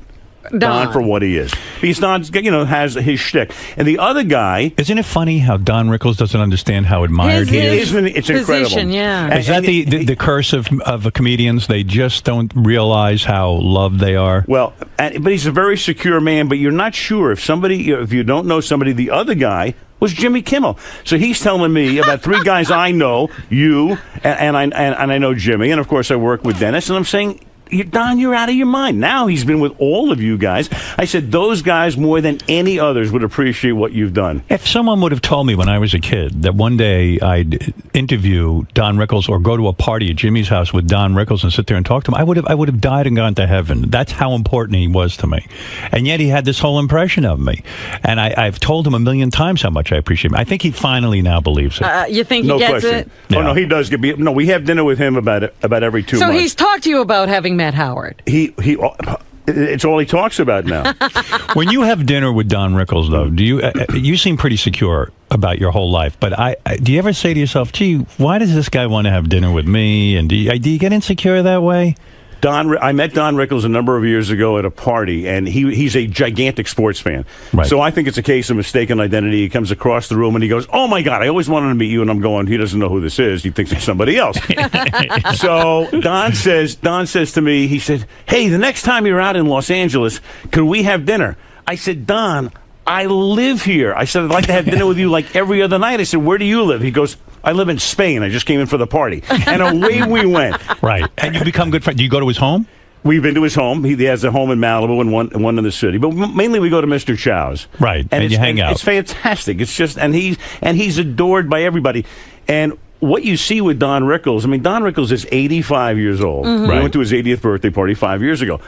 Don for what he is. Because Don, has his shtick. And the other guy... Isn't it funny how Don Rickles doesn't understand how admired he is? It's incredible. Yeah. Is that the curse of comedians? They just don't realize how loved they are? Well, but he's a very secure man, but you're not sure. If you don't know somebody, the other guy was Jimmy Kimmel. So he's telling me about 3 guys I know, you, and I know Jimmy, and of course I work with Dennis, and I'm saying... Don, you're out of your mind. Now he's been with all of you guys. I said those guys more than any others would appreciate what you've done. If someone would have told me when I was a kid that one day I'd interview Don Rickles or go to a party at Jimmy's house with Don Rickles and sit there and talk to him, I would have died and gone to heaven. That's how important he was to me. And yet he had this whole impression of me. And I've told him a million times how much I appreciate him. I think he finally now believes it. You think he gets question. it? Oh, no, he does. No, we have dinner with him about every 2 months. So he's talked to you about having met Howard. It's all he talks about now. When you have dinner with Don Rickles, though, do you seem pretty secure about your whole life? But do you ever say to yourself, "Gee, why does this guy want to have dinner with me?" And do you get insecure that way? I met Don Rickles a number of years ago at a party, and he's a gigantic sports fan. Right. So I think it's a case of mistaken identity. He comes across the room and he goes, "Oh my God, I always wanted to meet you." And I'm going, he doesn't know who this is. He thinks it's somebody else. So Don says to me, he said, "Hey, the next time you're out in Los Angeles, could we have dinner?" I said, "Don, I live here." I said, "I'd like to have dinner with you like every other night." I said, "Where do you live?" He goes, "I live in Spain. I just came in for the party." And away we went. Right. And you become good friends. Do you go to his home? We've been to his home. He has a home in Malibu and one in the city. But mainly we go to Mr. Chow's. Right. And you hang out. It's fantastic. It's just, and he's adored by everybody. And what you see with Don Rickles, Don Rickles is 85 years old. Mm-hmm. We went to his 80th birthday party 5 years ago.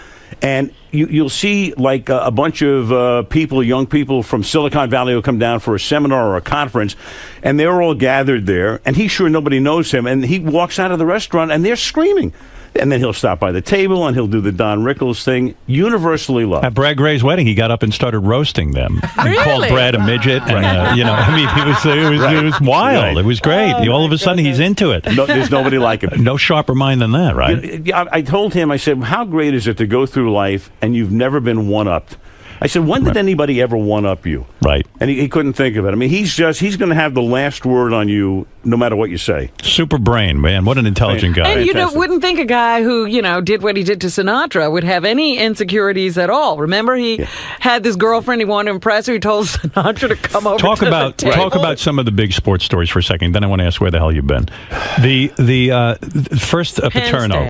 And you'll see like a bunch of people, young people from Silicon Valley will come down for a seminar or a conference, and they're all gathered there, and he's sure nobody knows him, and he walks out of the restaurant, and they're screaming. And then he'll stop by the table, and he'll do the Don Rickles thing, universally loved. At Brad Gray's wedding, he got up and started roasting them. Really? And called Brad a midget. And, I mean, it was wild. Right. It was great. All of a sudden, he's into it. No, there's nobody like him. No sharper mind than that, right? I told him, I said, how great is it to go through life and you've never been one-upped? I said, when did anybody ever one-up you? Right. And he couldn't think of it. I mean, he's going to have the last word on you no matter what you say. Super brain, man. What an intelligent guy. And you wouldn't think a guy who, did what he did to Sinatra would have any insecurities at all. Remember, he had this girlfriend he wanted to impress her. He told Sinatra to come over Talk to about the table. Talk about some of the big sports stories for a second. Then I want to ask where the hell you've been. The first Paterno.